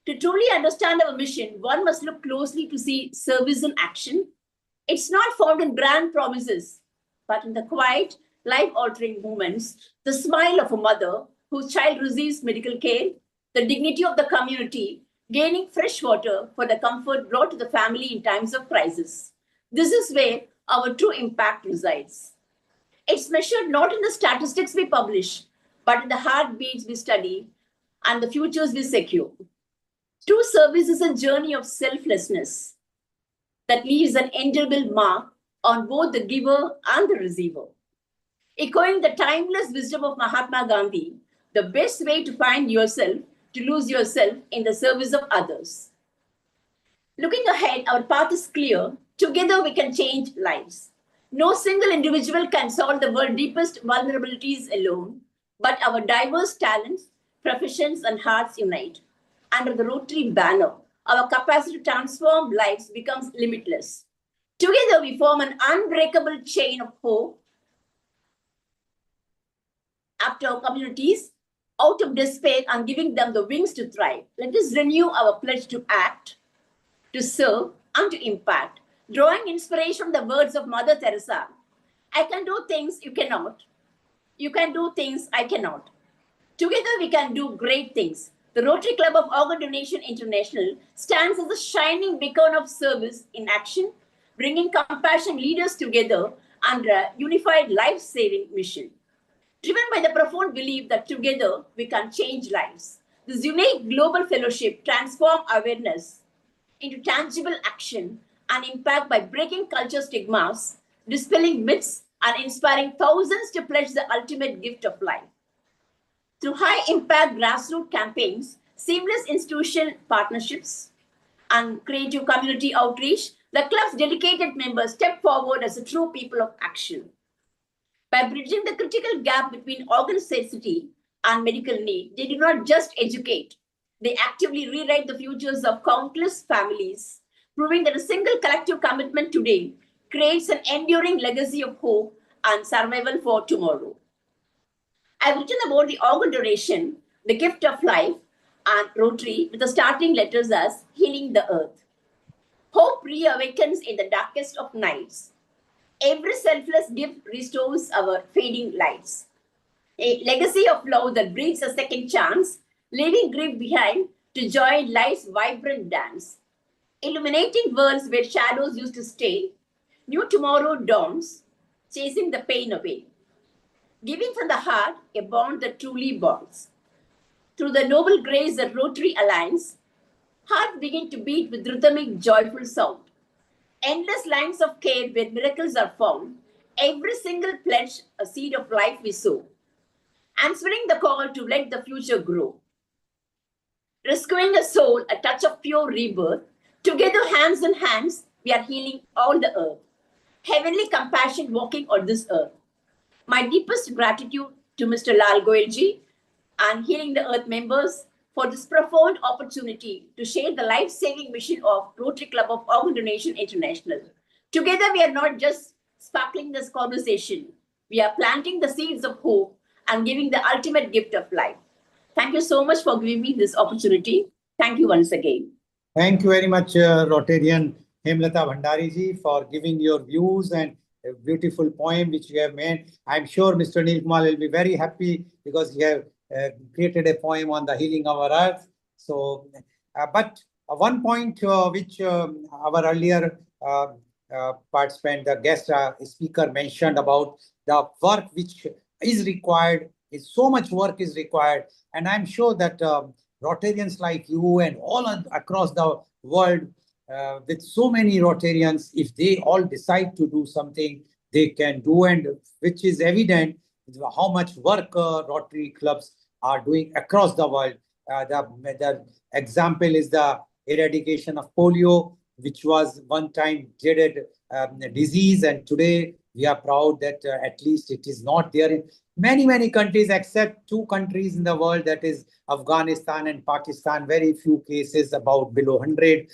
To truly understand our mission, one must look closely to see service in action. It's not found in grand promises, but in the quiet, life-altering moments, the smile of a mother whose child receives medical care, the dignity of the community, gaining fresh water for the comfort brought to the family in times of crisis. This is where our true impact resides. It's measured not in the statistics we publish, but in the heartbeats we study and the futures we secure. True service is a journey of selflessness that leaves an indelible mark on both the giver and the receiver. Echoing the timeless wisdom of Mahatma Gandhi, the best way to find yourself, to lose yourself in the service of others. Looking ahead, our path is clear. Together we can change lives. No single individual can solve the world's deepest vulnerabilities alone, but our diverse talents, professions, and hearts unite. Under the Rotary banner, our capacity to transform lives becomes limitless. Together, we form an unbreakable chain of hope after our communities, out of despair and giving them the wings to thrive. Let us renew our pledge to act, to serve, and to impact, drawing inspiration from the words of Mother Teresa. I can do things you cannot. You can do things I cannot. Together, we can do great things. The Rotary Club of Organ Donation International stands as a shining beacon of service in action, bringing compassion leaders together under a unified life-saving mission. Driven by the profound belief that together we can change lives, this unique global fellowship transforms awareness into tangible action and impact by breaking culture stigmas, dispelling myths, and inspiring thousands to pledge the ultimate gift of life. Through high-impact grassroots campaigns, seamless institutional partnerships, and creative community outreach, the club's dedicated members step forward as a true people of action. By bridging the critical gap between organ scarcity and medical need, they do not just educate, they actively rewrite the futures of countless families, proving that a single collective commitment today creates an enduring legacy of hope and survival for tomorrow. I've written about the organ donation, the gift of life, and Rotary with the starting letters as healing the earth. Hope reawakens in the darkest of nights. Every selfless gift restores our fading lights. A legacy of love that breathes a second chance, leaving grief behind to join life's vibrant dance. Illuminating worlds where shadows used to stay, new tomorrow dawns, chasing the pain away. Giving from the heart, a bond that truly bonds. Through the noble grace of Rotary Alliance, hearts begin to beat with rhythmic, joyful sound. Endless lines of care where miracles are found. Every single pledge, a seed of life we sow. Answering the call to let the future grow. Rescuing a soul, a touch of pure rebirth. Together, hands in hands, we are healing all the earth. Heavenly compassion walking on this earth. My deepest gratitude to Mr. Lal Goel Ji and Healing the Earth members for this profound opportunity to share the life-saving mission of Rotary Club of Organ Donation International. Together, we are not just sparkling this conversation. We are planting the seeds of hope and giving the ultimate gift of life. Thank you so much for giving me this opportunity. Thank you once again.
Thank you very much, Rotarian Hemlata Bhandari ji, for giving your views and a beautiful poem which you have made. I'm sure Mr. Anil Ghai will be very happy because you have created a poem on the healing of our earth. So, but one point which our earlier participant, the guest speaker mentioned about the work which is required, is so much work is required. And I'm sure that Rotarians like you and all across the world, with so many Rotarians, if they all decide to do something, they can do, and which is evident how much work Rotary clubs are doing across the world. The example is the eradication of polio, which was one time dreaded disease, and today we are proud that at least it is not there in many countries, except 2 countries in the world, that is Afghanistan and Pakistan. Very few cases, about below 100.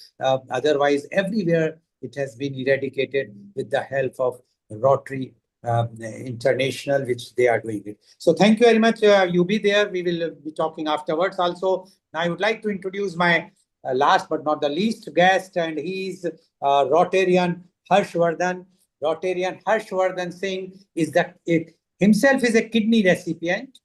Otherwise, everywhere it has been eradicated with the help of Rotary International, which they are doing it. So thank you very much. You be there. We will be talking afterwards also. Now I would like to introduce my last but not the least guest, and he is Rotarian Harshvardhan. Rotarian Harshvardhan Singh is himself is a kidney recipient.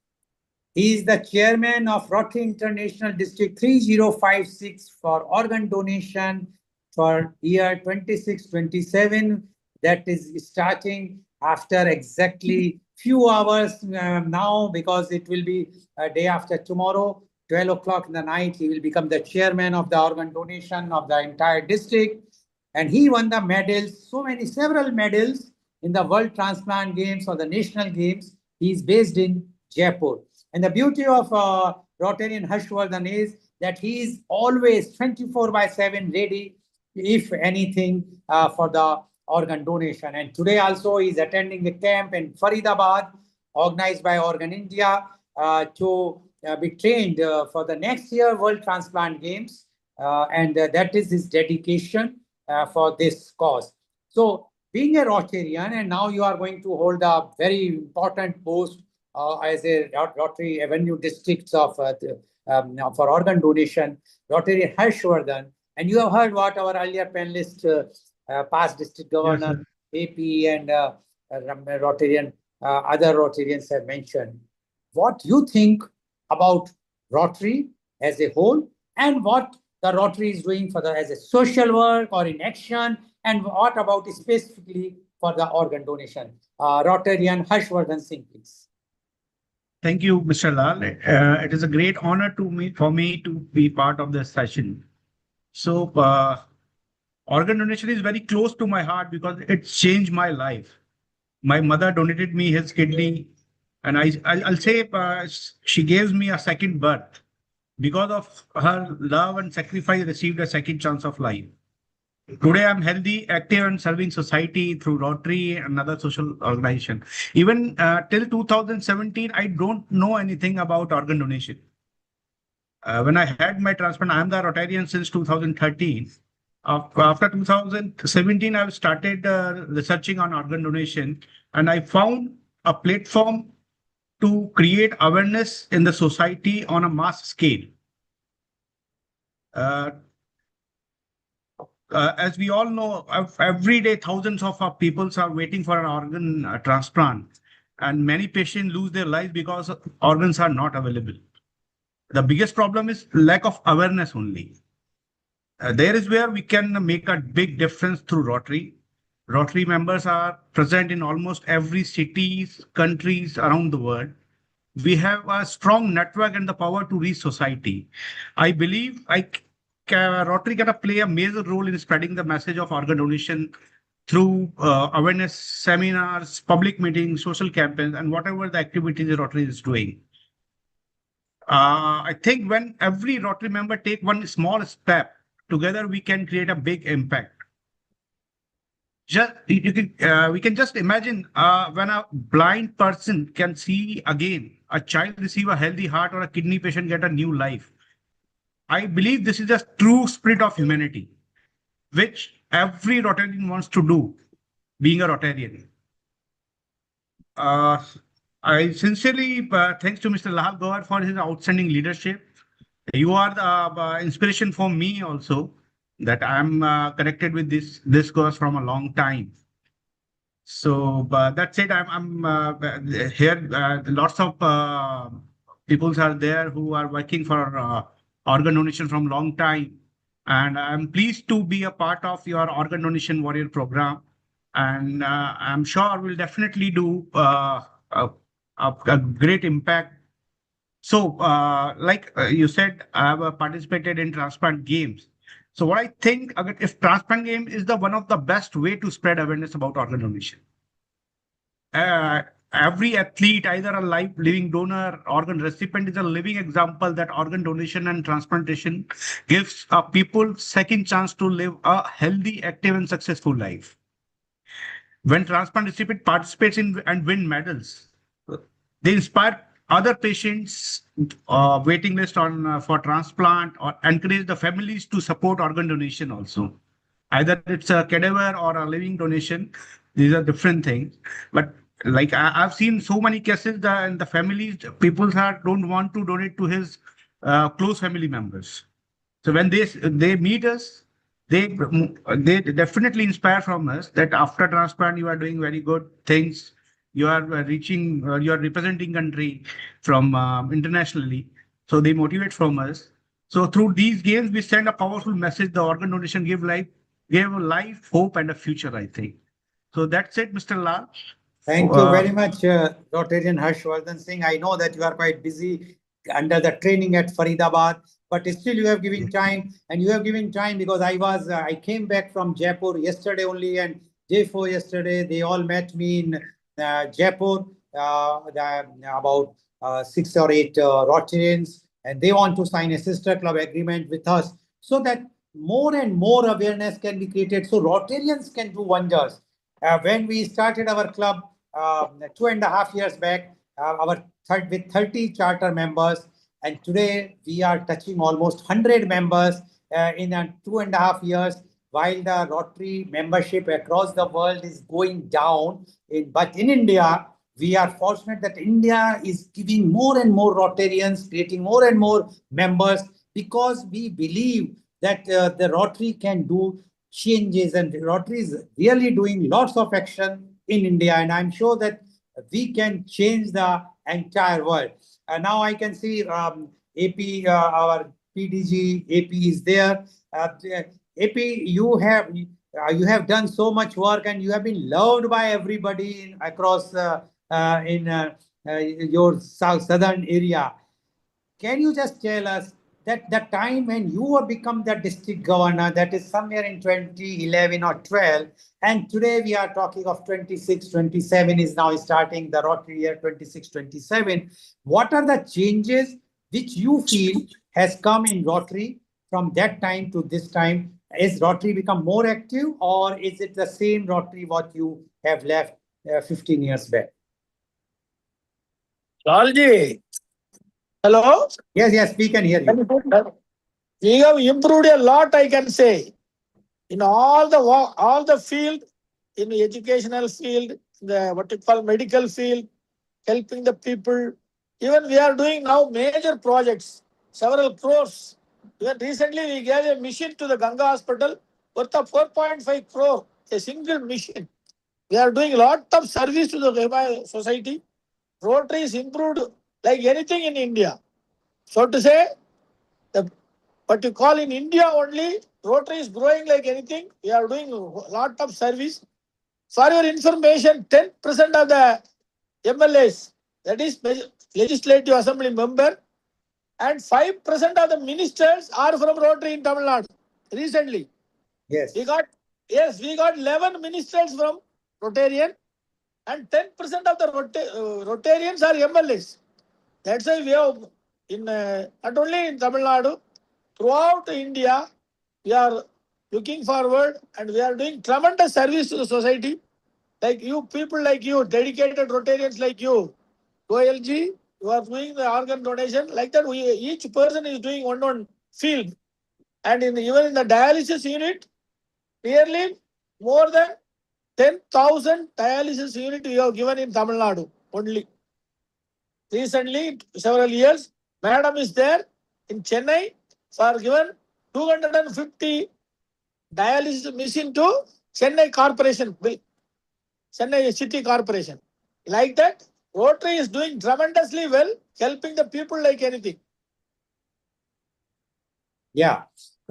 He is the chairman of Rotary International District 3056 for organ donation for year 26-27. That is starting after exactly few hours now, because it will be a day after tomorrow, 12 o'clock in the night. He will become the chairman of the organ donation of the entire district. And he won the medals, several medals in the World Transplant Games or the National Games. He is based in Jaipur. And the beauty of Rotarian Harshvardhan is that he is always 24/7 ready, if anything, for the organ donation. And today also he is attending the camp in Faridabad, organized by Organ India, to be trained for the next year World Transplant Games. And that is his dedication for this cause. So being a Rotarian, and now you are going to hold a very important post as a Rotary Avenue districts of for organ donation, Rotary Harshvardhan. And you have heard what our earlier panelist, past district governor, yes, AP, and Rotarian, other Rotarians have mentioned. What you think about Rotary as a whole, and what the Rotary is doing for as a social work or in action, and what about specifically for the organ donation? Rotarian Harshvardhan Singh, please.
Thank you, Mr. Lal. It is a great honor for me to be part of this session. So, organ donation is very close to my heart because it changed my life. My mother donated me his kidney, and I'll say she gave me a second birth. Because of her love and sacrifice, I received a second chance of life. Today, I'm healthy, active, and serving society through Rotary and other social organizations. Even till 2017, I don't know anything about organ donation. When I had my transplant, I'm the Rotarian since 2013. After 2017, I've started researching on organ donation, and I found a platform to create awareness in the society on a mass scale. As we all know, every day thousands of our people are waiting for an organ transplant, and many patients lose their lives because organs are not available. The biggest problem is lack of awareness only. There is where we can make a big difference through Rotary. Rotary members are present in almost every cities, countries around the world. We have a strong network and the power to reach society. I believe Rotary can play a major role in spreading the message of organ donation through awareness seminars, public meetings, social campaigns, and whatever the activities Rotary is doing. I think when every Rotary member take one small step, together we can create a big impact. We can just imagine when a blind person can see again, a child receive a healthy heart, or a kidney patient get a new life. I believe this is a true spirit of humanity, which every Rotarian wants to do, being a Rotarian. I sincerely thanks to Mr. Lal Goel for his outstanding leadership. You are the inspiration for me also, that I'm connected with this cause from a long time. So that's it. I'm here. Lots of people are there who are working for organ donation from long time, and I'm pleased to be a part of your organ donation warrior program. And I'm sure we'll definitely do a great impact. So, like you said, I have participated in transplant games. So what I think, if transplant game is one of the best way to spread awareness about organ donation. every athlete, either a living donor, organ recipient, is a living example that organ donation and transplantation gives people second chance to live a healthy, active, and successful life. When transplant recipient participates in and win medals, they inspire other patients waiting list on for transplant, or encourage the families to support organ donation also. Either it's a cadaver or a living donation, these are different things. But like I've seen so many cases that in the families, people don't want to donate to his close family members. So when they meet us, they definitely inspire from us that after transplant you are doing very good things. You are reaching, you are representing country from internationally. So they motivate from us. So through these games, we send a powerful message. The organ donation give life, hope, and a future, I think. So that's it, Mr. Lal.
Thank you very much, Rotarian Harshvardhan Singh. I know that you are quite busy under the training at Faridabad, but still you have given time, and you have given time because I came back from Jaipur yesterday only, and J4 yesterday. They all met me in Jaipur, about 6 or 8 Rotarians, and they want to sign a sister club agreement with us so that more and more awareness can be created, so Rotarians can do wonders. When we started our club 2.5 years back, with 30 charter members, and today we are touching almost 100 members in 2.5 years, while the Rotary membership across the world is going down. But in India, we are fortunate that India is giving more and more Rotarians, creating more and more members, because we believe that the Rotary can do changes, and Rotary is really doing lots of action in India, and I'm sure that we can change the entire world. Now I can see AP, our PDG AP is there. AP, you have done so much work, and you have been loved by everybody across in your southern area. Can you just tell us that the time when you have become the district governor, that is somewhere in 2011 or 12, and today we are talking of 26, 27 is now starting the Rotary year 26, 27. What are the changes which you feel has come in Rotary from that time to this time? Is Rotary become more active, or is it the same Rotary what you have left 15 years back?
Lalji, hello?
Yes, we can hear you.
We have improved a lot, I can say, in all the field, in the educational field, the medical field, helping the people. Even we are doing now major projects, several crores. Even recently we gave a mission to the Ganga Hospital worth of 4.5 crore, a single mission. We are doing a lot of service to the society. Rotary is improved like anything in India. So to say, what you call in India only, Rotary is growing like anything. We are doing a lot of service. For your information, 10% of the MLAs, that is Legislative Assembly member, and 5% of the ministers are from Rotary in Tamil Nadu. Recently,
yes,
we got 11 ministers from Rotarian, and 10% of the Rotarians are MLAs. That's why we have not only in Tamil Nadu, throughout India, we are looking forward, and we are doing tremendous service to the society. Like you, people like you, dedicated Rotarians like you, Goelji, you are doing the organ donation. Like that, each person is doing one field. And even in the dialysis unit, nearly more than 10,000 dialysis units we have given in Tamil Nadu only. Recently, several years, Madam is there in Chennai for given 250 dialysis machine to Chennai Corporation, Chennai City Corporation. Like that, Rotary is doing tremendously well, helping the people like anything.
Yeah,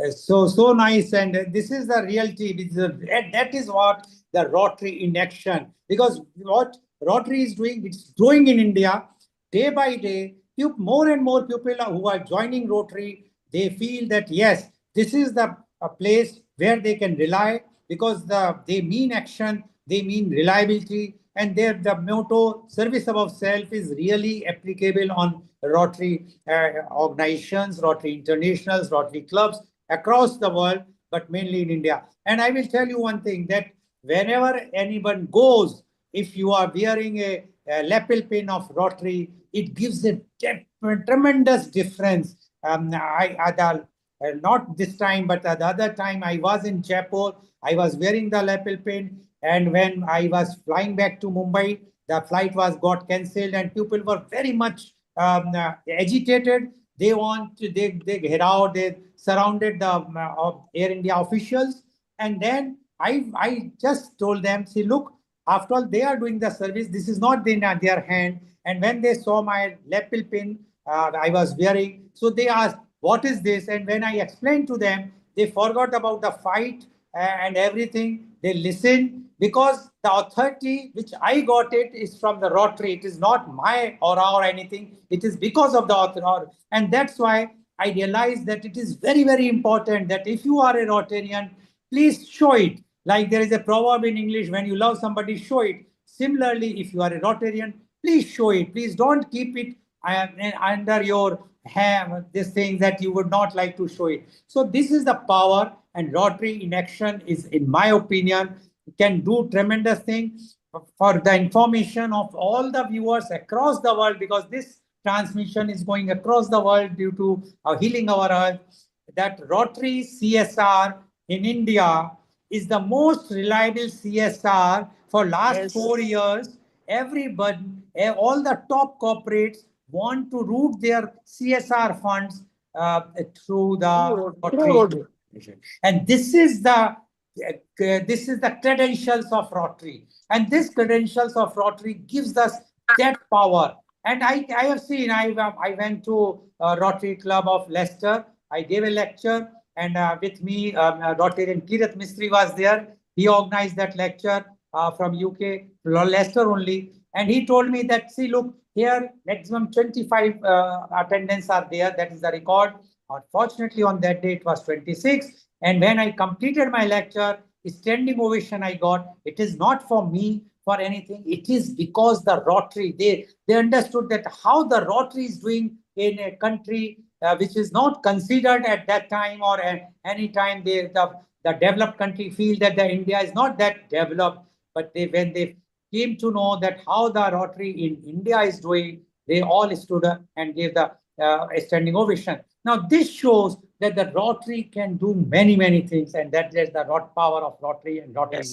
so nice, and this is the reality. That is what the Rotary in action. Because what Rotary is doing, it's growing in India day by day. More and more people who are joining Rotary, they feel that yes, this is a place where they can rely, because they mean action, they mean reliability, and the motto service above self is really applicable on Rotary organizations, Rotary internationals, Rotary clubs across the world, but mainly in India. And I will tell you one thing, that whenever anyone goes, if you are wearing a lapel pin of Rotary, it gives a tremendous difference. Not this time, but the other time I was in Jaipur, I was wearing the lapel pin, and when I was flying back to Mumbai, the flight got cancelled, and people were very much agitated. They get out, they surrounded the Air India officials, and then I just told them, see, look, after all, they are doing the service. This is not in their hand. And when they saw my lapel pin I was wearing, so they asked, what is this? And when I explained to them, they forgot about the fight and everything. They listened, because the authority which I got it is from the Rotary. It is not my aura or anything. It is because of the authority. And that's why I realized that it is very, very important that if you are a Rotarian, please show it. Like there is a proverb in English, when you love somebody, show it. Similarly, if you are a Rotarian, please show it. Please don't keep it under your ham, this thing that you would not like to show it. So this is the power, and Rotary in action is, in my opinion, can do tremendous things for the information of all the viewers across the world, because this transmission is going across the world due to healing our earth. That Rotary CSR in India is the most reliable CSR for last 4 years. Everybody, all the top corporates want to route their CSR funds through the Rotary. And this is the credentials of Rotary. And this credentials of Rotary gives us that power. And I have seen, I went to Rotary Club of Leicester. I gave a lecture, and with me, Rotarian Kirat Mistry was there. He organized that lecture from UK, Leicester only. And he told me that, see, look, here maximum 25 attendants are there. That is the record. Unfortunately, on that day, it was 26. And when I completed my lecture, standing ovation I got. It is not for me, for anything. It is because the Rotary, they understood that how the Rotary is doing in a country which is not considered at that time, or at any time the developed country feel that the India is not that developed. But when they came to know that how the Rotary in India is doing, they all stood up and gave the standing ovation. Now this shows that the Rotary can do many, many things, and that is the power of Rotary and Rotary.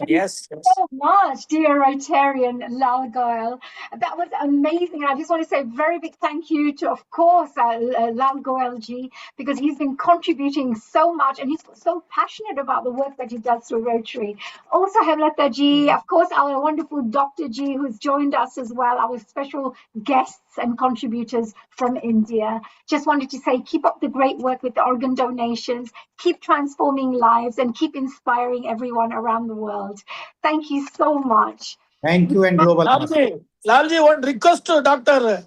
Yes. Thank you so much, dear Rotarian Lal Goel. That was amazing. I just want to say a very big thank you to, of course, Lal Goel ji, because he's been contributing so much, and he's so passionate about the work that he does through Rotary. Also, Hemlata ji, of course, our wonderful Dr. ji, who's joined us as well, our special guests and contributors from India. Just wanted to say, keep up the great work with the organ donations, keep transforming lives, and keep inspiring everyone around the world. Thank you so much.
Thank you, and global.
Lalji, one request to Dr.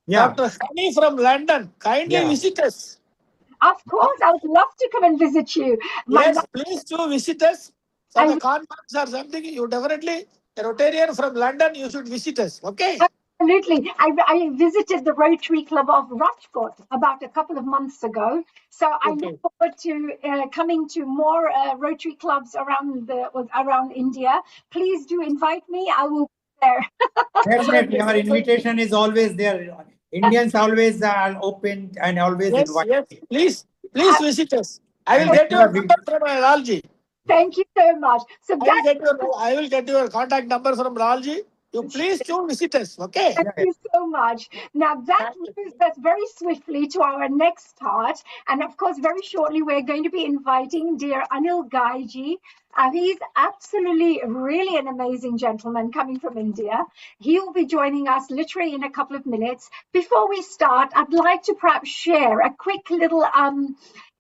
Hani from London. Kindly visit us.
Of course, I would love to come and visit you.
Yes, please do visit us. For the conference or something, you definitely, a Rotarian from London, you should visit us. Okay?
Absolutely. I visited the Rotary Club of Rajkot about a couple of months ago. So I look forward to coming to more Rotary clubs around India. Please do invite me. I will be there.
Definitely. Our invitation is always there. Indians always are open and always invite.
Yes, please visit us. I will get your number from Lalji.
Thank you so much. So
I will get your contact number from Lalji. You please do visit us, okay?
Thank you so much. Now that moves us very swiftly to our next part. And of course, very shortly, we're going to be inviting dear Anil Ghai ji. He's absolutely really an amazing gentleman coming from India. He will be joining us literally in a couple of minutes. Before we start, I'd like to perhaps share a quick little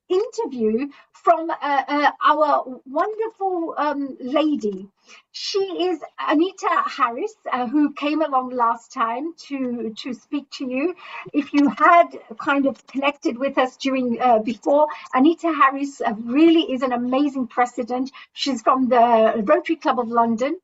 interview from our wonderful lady. She is Anahita Harris, who came along last time to speak to you. If you had kind of connected with us during before, Anahita Harris really is an amazing president. She's from the Rotary Club of London.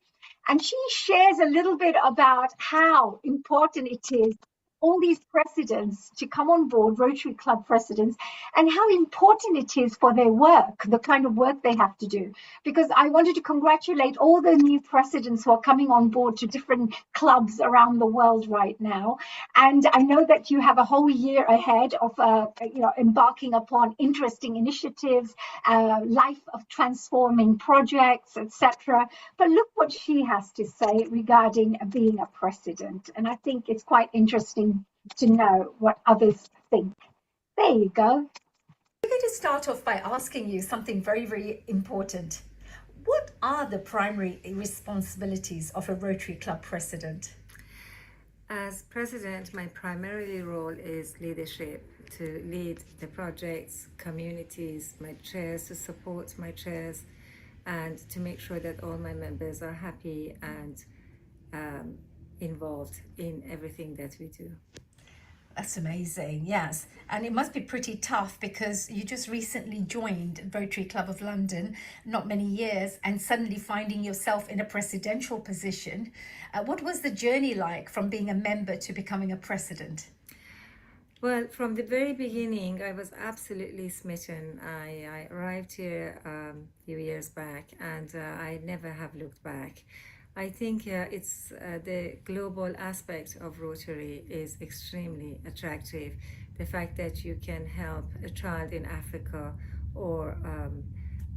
And she shares a little bit about how important it is, all these presidents to come on board, Rotary Club presidents, and how important it is for their work, the kind of work they have to do. Because I wanted to congratulate all the new presidents who are coming on board to different clubs around the world right now. And I know that you have a whole year ahead of embarking upon interesting initiatives, life of transforming projects, etc. But look what she has to say regarding being a president. And I think it's quite interesting to know what others think. There you go.
I'm going to start off by asking you something very, very important. What are the primary responsibilities of a Rotary Club president?
As president, my primary role is leadership, to lead the projects, communities, my chairs, to support my chairs, and to make sure that all my members are happy and involved in everything that we do.
That's amazing, yes. And it must be pretty tough because you just recently joined Rotary Club of London, not many years, and suddenly finding yourself in a presidential position. What was the journey like from being a member to becoming a president?
Well, from the very beginning, I was absolutely smitten. I arrived here a few years back, and I never have looked back. I think it's the global aspect of Rotary is extremely attractive. The fact that you can help a child in Africa or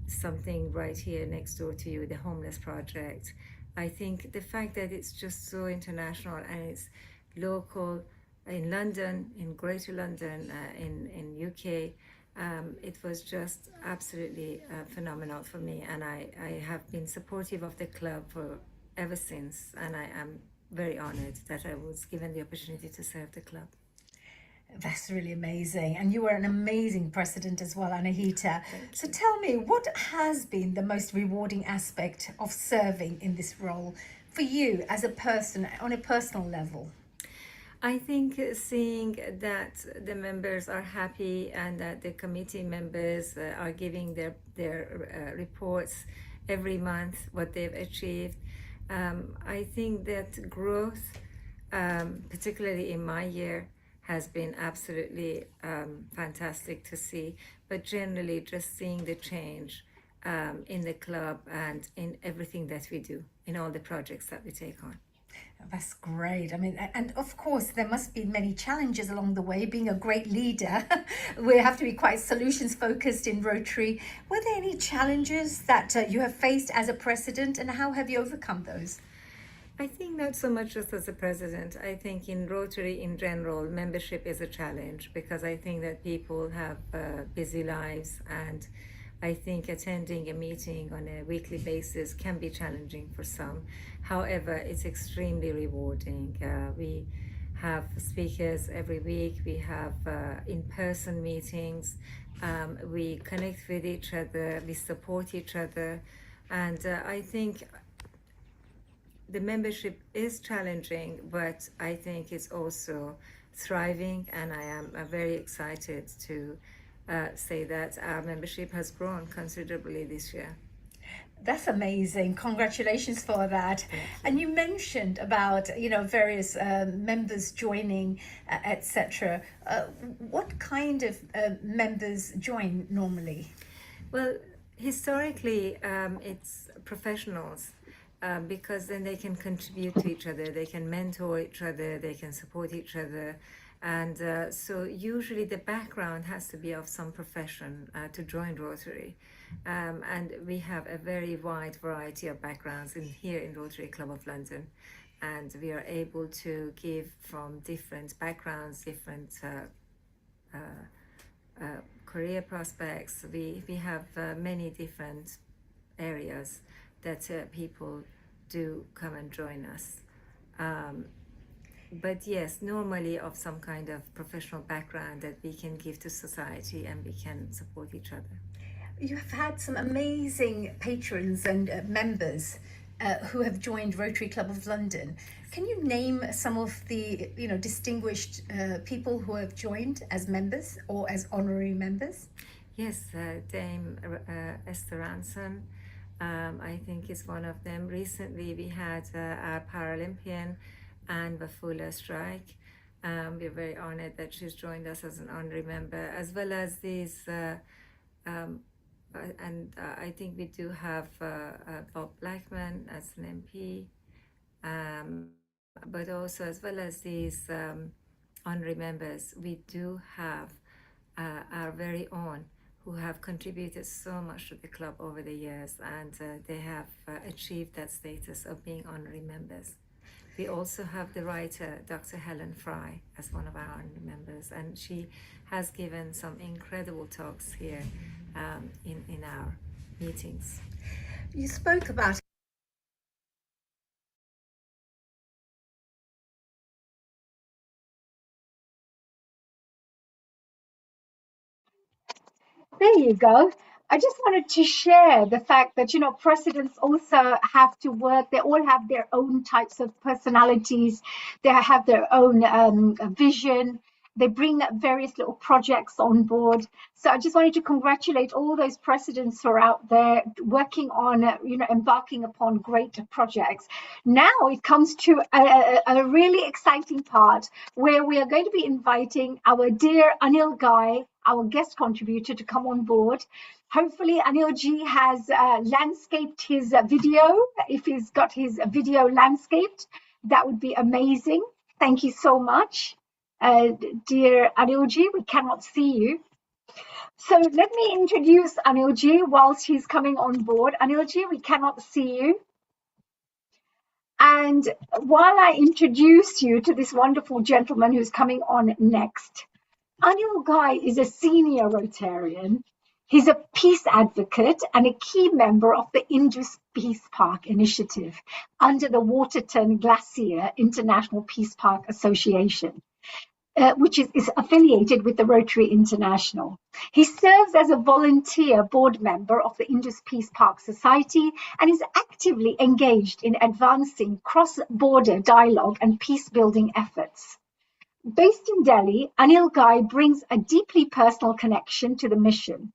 something right here next door to you, the homeless project. I think the fact that it's just so international and it's local in London, in Greater London, in UK, it was just absolutely phenomenal for me. And I have been supportive of the club for ever since, and I am very honored that I was given the opportunity to serve the club.
That's really amazing. And you were an amazing president as well, Anahita. So tell me, what has been the most rewarding aspect of serving in this role for you as a person, on a personal level?
I think seeing that the members are happy and that the committee members are giving their reports every month, what they've achieved. I think that growth, particularly in my year, has been absolutely fantastic to see. But generally, just seeing the change in the club and in everything that we do, in all the projects that we take on.
That's great. I mean, and of course, there must be many challenges along the way. Being a great leader, we have to be quite solutions focused in Rotary. Were there any challenges that you have faced as a president, and how have you overcome those?
I think not so much just as a president. I think in Rotary in general, membership is a challenge because I think that people have busy lives, and I think attending a meeting on a weekly basis can be challenging for some. However, it's extremely rewarding. We have speakers every week. We have in-person meetings. We connect with each other. We support each other. And I think the membership is challenging, but I think it's also thriving. And I am very excited to say that our membership has grown considerably this year.
That's amazing. Congratulations for that. And you mentioned about, various members joining, etc. What kind of members join normally?
Well, historically, it's professionals. Because then they can contribute to each other, they can mentor each other, they can support each other. And so usually the background has to be of some profession to join Rotary. And we have a very wide variety of backgrounds here in Rotary Club of London. And we are able to give from different backgrounds, different career prospects. We have many different areas that people do come and join us. But yes, normally of some kind of professional background that we can give to society and we can support each other.
You have had some amazing patrons and members who have joined Rotary Club of London. Can you name some of the distinguished people who have joined as members or as honorary members?
Yes, Dame Esther Ranson, I think is one of them. Recently, we had our Paralympian Anne Wafula strike. We're very honored that she's joined us as an honorary member, as well as these, I think we do have Bob Blackman as an MP, but also as well as these honorary members, we do have our very own who have contributed so much to the club over the years, and they have achieved that status of being honorary members. We also have the writer, Dr. Helen Fry, as one of our honorary members, and she has given some incredible talks here in our meetings.
You spoke about
There you go. I just wanted to share the fact that, presidents also have to work. They all have their own types of personalities. They have their own vision. They bring various little projects on board. So I just wanted to congratulate all those presidents who are out there working on, embarking upon great projects. Now it comes to a really exciting part where we are going to be inviting our dear Anil Ghai, our guest contributor, to come on board. Hopefully Anil Ji has landscaped his video. If he's got his video landscaped, that would be amazing. Thank you so much. Dear Anil Ji, we cannot see you. So let me introduce Anil Ji whilst he's coming on board. Anil Ji, we cannot see you. And while I introduce you to this wonderful gentleman who's coming on next, Anil Ghai is a senior Rotarian. He's a peace advocate and a key member of the Indus Peace Park Initiative under the Waterton Glacier International Peace Park Association, which is affiliated with the Rotary International. He serves as a volunteer board member of the Indus Peace Park Society and is actively engaged in advancing cross-border dialogue and peace-building efforts. Based in Delhi, Anil Ghai brings a deeply personal connection to the mission,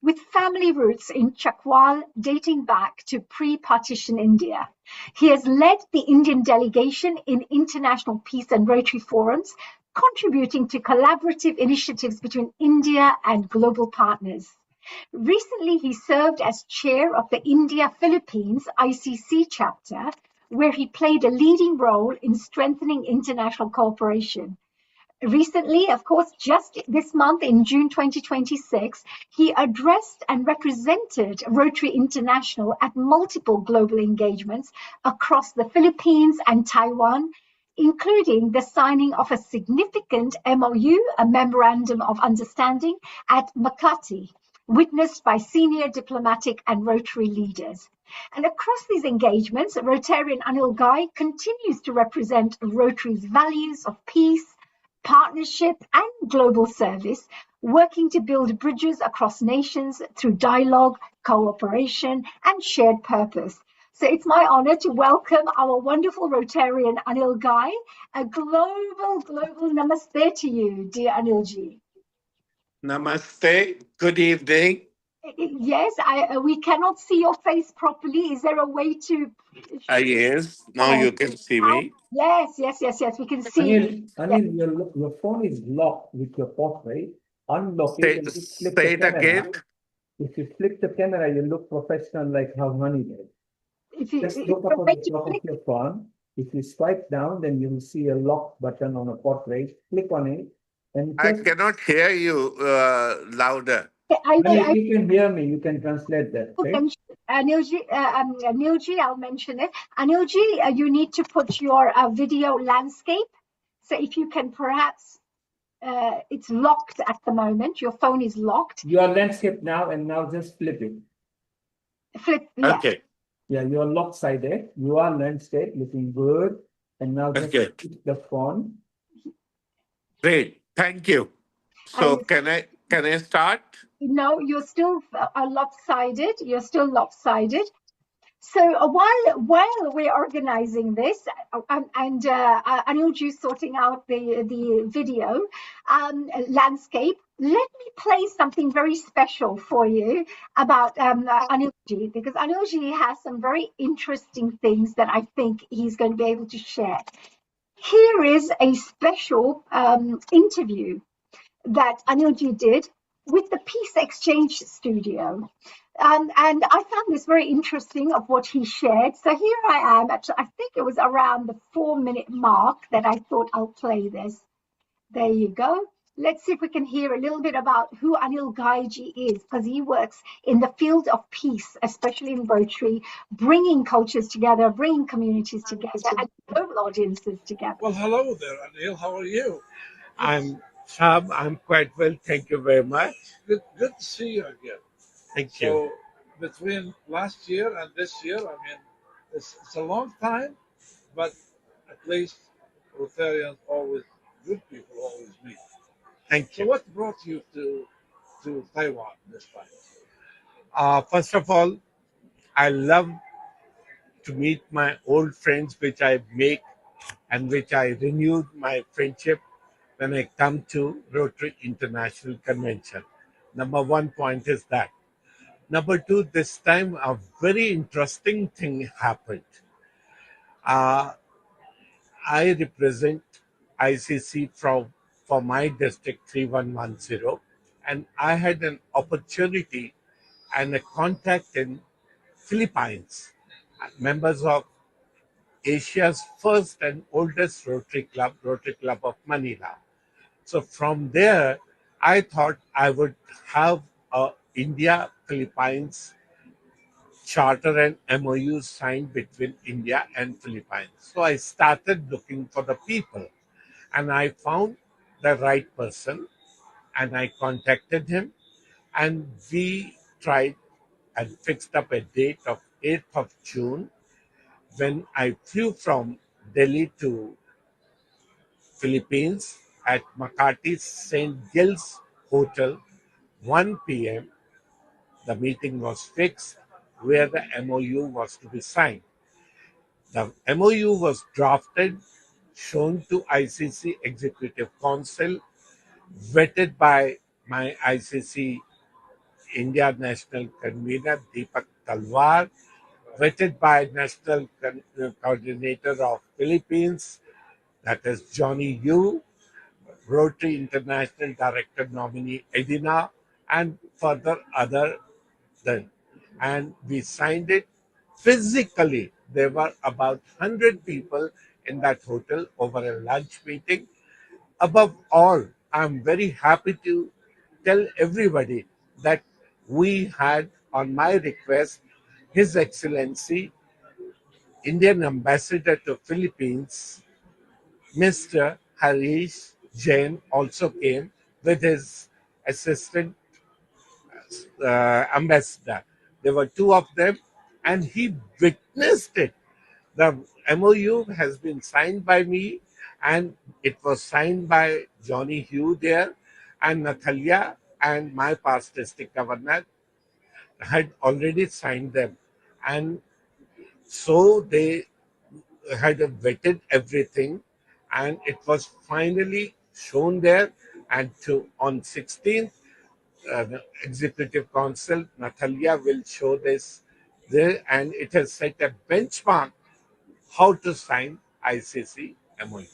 with family roots in Chakwal dating back to pre-partition India. He has led the Indian delegation in international peace and Rotary forums, contributing to collaborative initiatives between India and global partners. Recently, he served as chair of the India-Philippines ICC chapter, where he played a leading role in strengthening international cooperation. Recently, of course, just this month in June 2026, he addressed and represented Rotary International at multiple global engagements across the Philippines and Taiwan, including the signing of a significant MOU, a Memorandum of Understanding, at Makati, witnessed by senior diplomatic and Rotary leaders. And across these engagements, Rotarian Anil Ghai continues to represent Rotary's values of peace, partnership and global service, working to build bridges across nations through dialogue, cooperation and shared purpose. So it's my honor to welcome our wonderful Rotarian Anil Ghai. A global namaste to you, dear Anil Ji.
Namaste, good evening.
Yes, we cannot see your face properly. Is there a way to...
Yes, now you can see me.
Yes, we can see you.
Anil, your phone is locked with your portrait. Unlock it and just flip
Say
the
it
camera.
again.
If you flip the camera, you look professional like how Honey did. Just look up on the top of your phone. If you swipe down, then you will see a lock button on a portrait. Click on it. And
I cannot hear you louder.
Anil, you can hear me. You can translate that. Right?
Anil Ji, I'll mention it. Anil Ji, you need to put your video landscape. So if you can perhaps, it's locked at the moment. Your phone is locked.
You are landscape now, and now just flip it.
Flip, yeah.
Okay.
Yeah, you are lopsided. You are landscape, looking good. And now just flip the phone.
Great, thank you. So can I start?
No, you're still lopsided. You're still lopsided. So while we're organizing this and Anilju sorting out the video landscape, let me play something very special for you about Anilji, because Anilji has some very interesting things that I think he's going to be able to share. Here is a special interview that Anilji did with the Peace Exchange Studio. And I found this very interesting of what he shared. So here I am, actually, I think it was around the 4-minute mark that I thought I'll play this. There you go. Let's see if we can hear a little bit about who Anil Ghai ji is, because he works in the field of peace, especially in Rotary, bringing cultures together, bringing communities together, and global audiences together.
Well, hello there, Anil. How are you? I'm Sam. I'm quite well. Thank you very much. Good to see you again.
Thank you.
So, between last year and this year, I mean, it's a long time, but at least Rotarians always, good people always meet.
Thank you.
So, what brought you to Taiwan this time?
First of all, I love to meet my old friends, which I make and which I renewed my friendship when I come to Rotary International Convention. Number one point is that. Number two, this time a very interesting thing happened. I represent ICC for my district 3110, and I had an opportunity and a contact in Philippines, members of Asia's first and oldest Rotary Club of Manila. So from there, I thought I would have a India-Philippines charter and MOU signed between India and Philippines. So I started looking for the people, and I found the right person, and I contacted him, and we tried and fixed up a date of 8th of June when I flew from Delhi to Philippines at Makati St. Gil's Hotel, 1 p.m. The meeting was fixed where the MOU was to be signed. The MOU was drafted, shown to ICC Executive Council, vetted by my ICC India National Convener Deepak Talwar, vetted by National Coordinator of Philippines, that is Johnny Yu, Rotary International Director nominee Edina, and further other than. And we signed it physically. There were about 100 people in that hotel over a lunch meeting. Above all, I'm very happy to tell everybody that we had, on my request, His Excellency, Indian Ambassador to Philippines, Mr. Harish Jain, also came with his assistant ambassador. There were two of them, and he witnessed it. The MOU has been signed by me, and it was signed by Johnny Hugh there, and Natalia and my past district governor had already signed them. And so they had vetted everything, and it was finally shown there. And on 16th, the Executive Council, Natalia will show this there, and it has set a benchmark how to sign ICC MOU.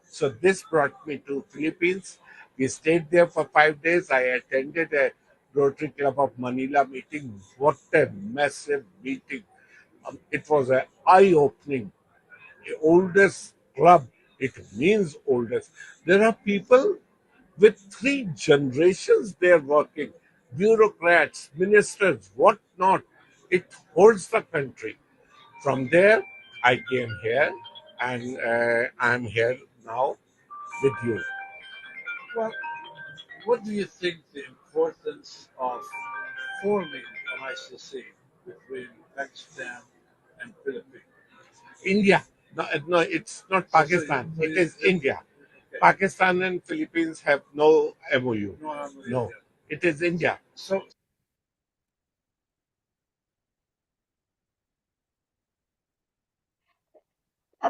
So this brought me to Philippines. We stayed there for 5 days. I attended a Rotary Club of Manila meeting. What a massive meeting. It was an eye-opening. The oldest club, it means oldest. There are people with 3 generations there working, bureaucrats, ministers, whatnot. It holds the country. From there, I came here, and I'm here now with you.
Well, what do you think the importance of forming an ICC between Pakistan and Philippines?
India. No, it's not Pakistan. It is India.
Okay.
Pakistan and Philippines have no MOU.
No MOU.
No, it is India.
So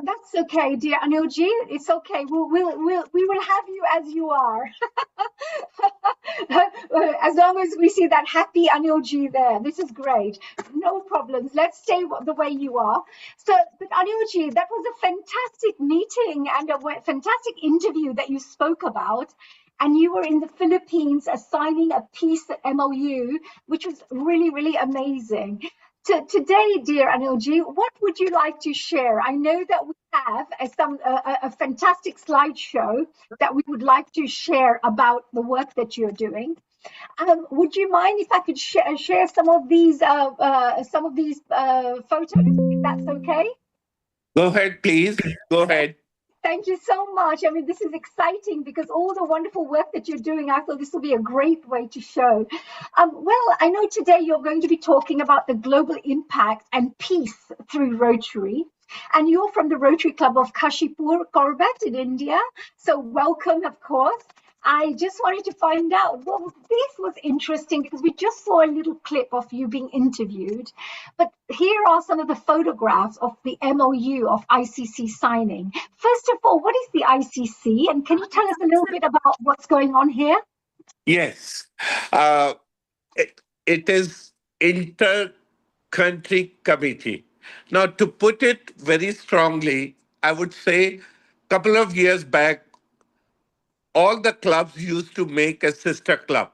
That's okay, dear Anilji. It's okay. We will have you as you are. As long as we see that happy Anilji there. This is great. No problems. Let's stay the way you are. So, but Anilji, that was a fantastic meeting and a fantastic interview that you spoke about. And you were in the Philippines signing a peace MOU, which was really, really amazing. Today, dear Anilji, what would you like to share? I know that we have a fantastic slideshow that we would like to share about the work that you're doing. Would you mind if I could share some of these photos, if that's okay?
Go ahead, please. Go ahead.
Thank you so much. I mean, this is exciting because all the wonderful work that you're doing, I thought this will be a great way to show. Well, I know today you're going to be talking about the global impact and peace through Rotary. And you're from the Rotary Club of Kashipur, Corbett in India. So welcome, of course. I just wanted to find out, well, this was interesting because we just saw a little clip of you being interviewed. But here are some of the photographs of the MOU of ICC signing. First of all, what is the ICC? And can you tell us a little bit about what's going on here?
Yes. It is inter-country committee. Now, to put it very strongly, I would say a couple of years back, all the clubs used to make a sister club.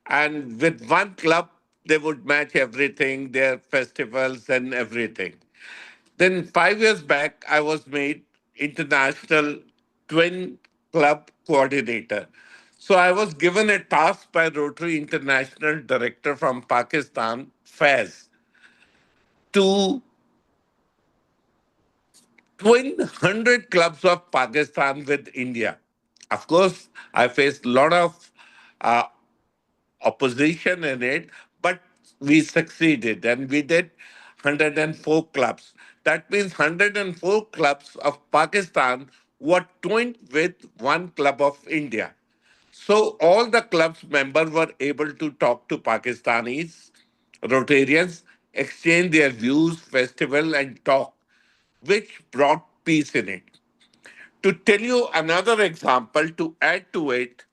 And with one club, they would match everything, their festivals and everything. Then 5 years back, I was made international twin club coordinator. So I was given a task by Rotary International Director from Pakistan, Faiz, to twin 100 clubs of Pakistan with India. Of course, I faced a lot of uh, opposition in it, but we succeeded and we did 104 clubs. That means 104 clubs of Pakistan were twinned with one club of India. So all the club's members were able to talk to Pakistanis, Rotarians, exchange their views, festival, and talk, which brought peace in it. To tell you another example, to add to it,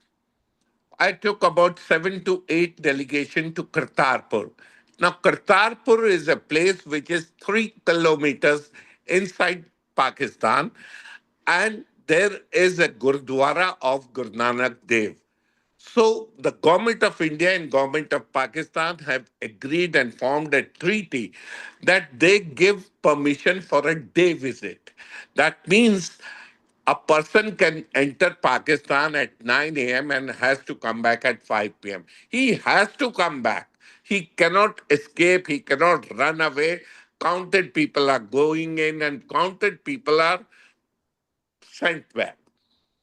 I took about 7 to 8 delegation to Kartarpur. Now, Kartarpur is a place which is 3 kilometers inside Pakistan, and there is a Gurdwara of Guru Nanak Dev. So the government of India and government of Pakistan have agreed and formed a treaty that they give permission for a day visit. That means a person can enter Pakistan at 9 a.m. and has to come back at 5 p.m. He has to come back. He cannot escape. He cannot run away. Counted people are going in and counted people are sent back.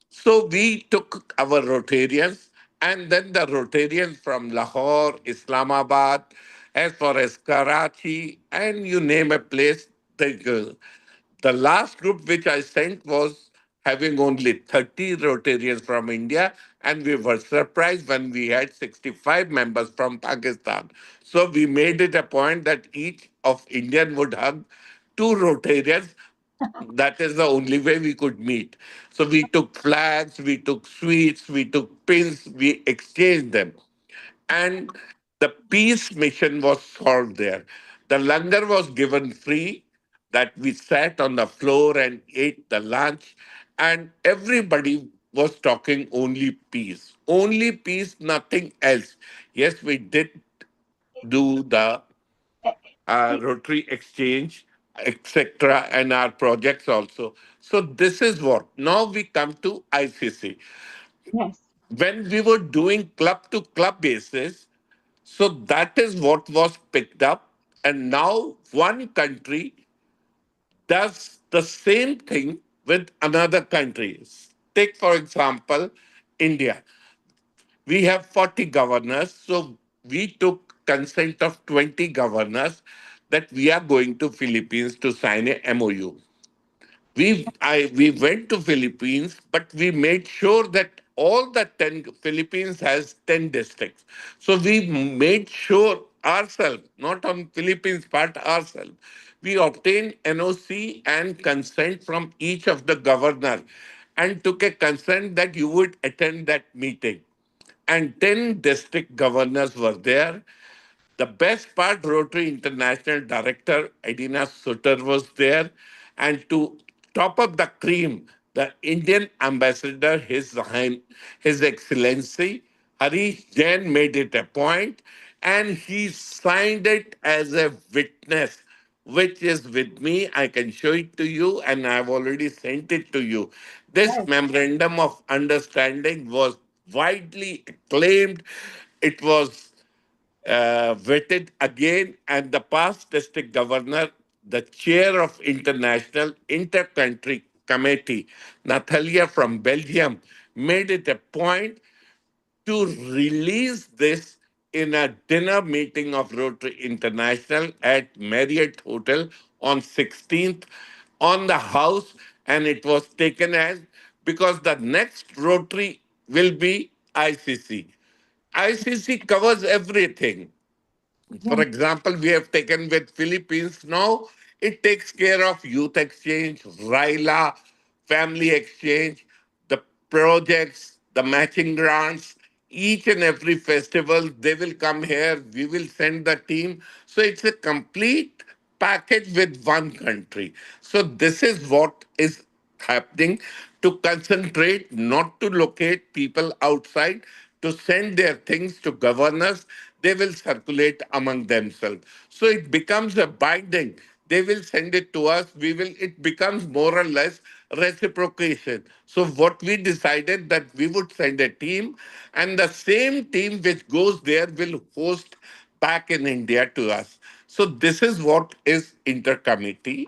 So we took our Rotarians and then the Rotarians from Lahore, Islamabad, as far as Karachi, and you name a place, they go. The last group which I sent was having only 30 Rotarians from India, and we were surprised when we had 65 members from Pakistan. So we made it a point that each of Indian would hug 2 Rotarians. That is the only way we could meet. So we took flags, we took sweets, we took pins, we exchanged them. And the peace mission was solved there. The langar was given free, that we sat on the floor and ate the lunch, and everybody was talking only peace. Only peace, nothing else. Yes, we did do the Rotary Exchange, etc., and our projects also. So this is what. Now we come to ICC.
Yes.
When we were doing club to club basis, so that is what was picked up. And now one country does the same thing with another country. Take, for example, India. We have 40 governors, so we took consent of 20 governors that we are going to Philippines to sign a MOU. We went to Philippines, but we made sure that all the 10 Philippines has 10 districts. So we made sure ourselves, not on Philippines part ourselves, we obtained NOC and consent from each of the governor and took a consent that you would attend that meeting. And 10 district governors were there. The best part, Rotary International Director Edina Sutter was there. And to top up the cream, the Indian ambassador, His Excellency, Harish Jain made it a point, and he signed it as a witness, which is with me. I can show it to you, and I've already sent it to you. This memorandum of understanding was widely acclaimed. It was vetted again, and the past district governor, the chair of International Intercountry Committee, Natalia from Belgium, made it a point to release this in a dinner meeting of Rotary International at Marriott Hotel on 16th on the house, and it was taken as because the next Rotary will be ICC. ICC covers everything. For example, we have taken with Philippines now, it takes care of youth exchange, RILA, family exchange, the projects, the matching grants, each and every festival, they will come here, we will send the team. So it's a complete package with one country. So this is what is happening, to concentrate, not to locate people outside, to send their things to governors. They will circulate among themselves. So it becomes a binding. They will send it to us. It becomes more or less reciprocation. So what we decided that we would send a team, and the same team which goes there will host back in India to us. So this is what is intercountry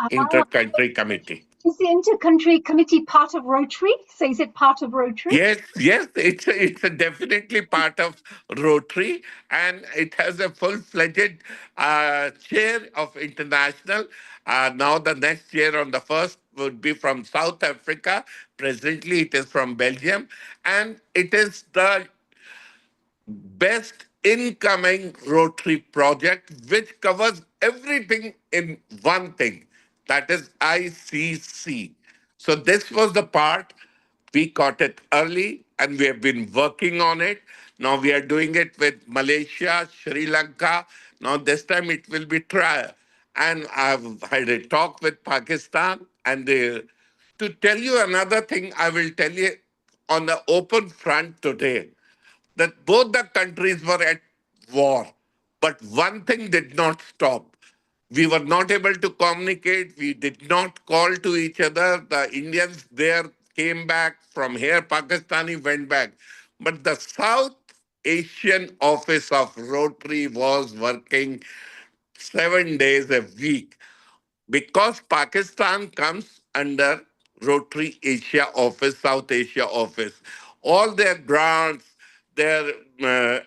committee.
Is the Intercountry Committee part of Rotary? So is it part of Rotary?
Yes, it's definitely part of Rotary, and it has a full-fledged chair of international. Now the next chair on the first would be from South Africa. Presently, it is from Belgium, and it is the best incoming Rotary project, which covers everything in one thing, that is ICC. So this was the part. We caught it early, and we have been working on it. Now we are doing it with Malaysia, Sri Lanka. Now this time it will be trial. And I've had a talk with Pakistan, and to tell you another thing, I will tell you on the open front today that both the countries were at war, but one thing did not stop. We were not able to communicate. We did not call to each other. The Indians there came back from here. Pakistani went back. But the South Asian office of Rotary was working 7 days a week, because Pakistan comes under Rotary Asia office, South Asia office. All their grants, their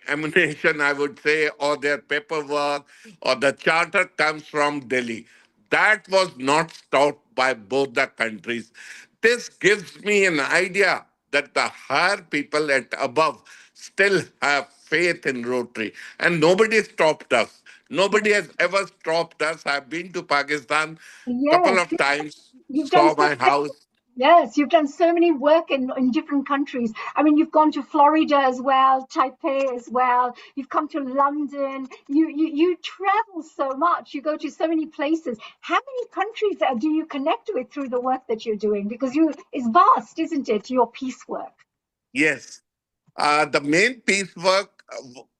ammunition, I would say, or their paperwork, or the charter comes from Delhi. That was not stopped by both the countries. This gives me an idea that the higher people at above still have faith in Rotary, and nobody stopped us. Nobody has ever stopped us. I've been to Pakistan a couple of times,
You've done
saw
so
my house.
Yes, you've done so many work in different countries. I mean, you've gone to Florida as well, Taipei as well. You've come to London. You travel so much. You go to so many places. How many countries do you connect with through the work that you're doing? Because it's vast, isn't it? Your peace work.
Yes. The main piecework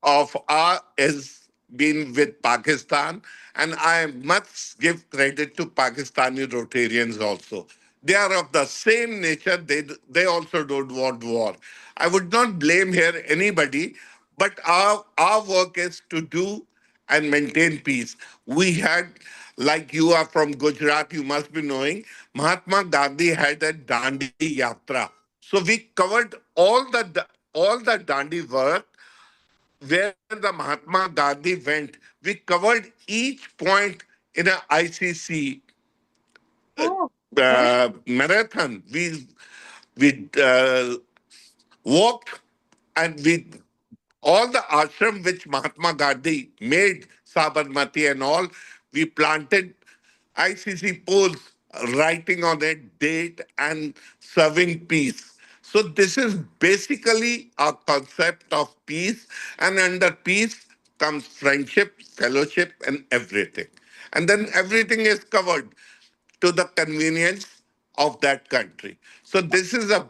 of our is been with Pakistan, and I must give credit to Pakistani Rotarians also. They are of the same nature. They also don't want war. I would not blame here anybody, but our work is to do and maintain peace. We had, like you are from Gujarat, you must be knowing, Mahatma Gandhi had a Dandi Yatra. So we covered all the Dandi work where the Mahatma Gandhi went. We covered each point in a ICC marathon. We walked, and we all the ashram which Mahatma Gandhi made, Sabarmati and all, we planted ICC polls writing on a date and serving peace. So this is basically a concept of peace, and under peace comes friendship, fellowship, and everything. And then everything is covered to the convenience of that country. So this is a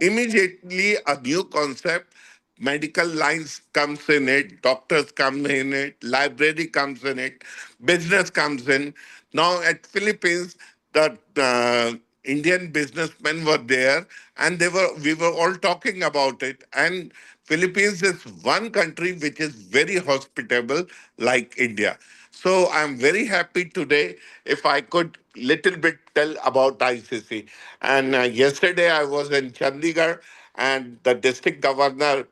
immediately a new concept. Medical lines comes in it, doctors come in it, library comes in it, business comes in. Now at Philippines, the Indian businessmen were there, and we were all talking about it. And Philippines is one country which is very hospitable, like India. So I'm very happy today if I could little bit tell about ICC. And yesterday I was in Chandigarh, and the district governor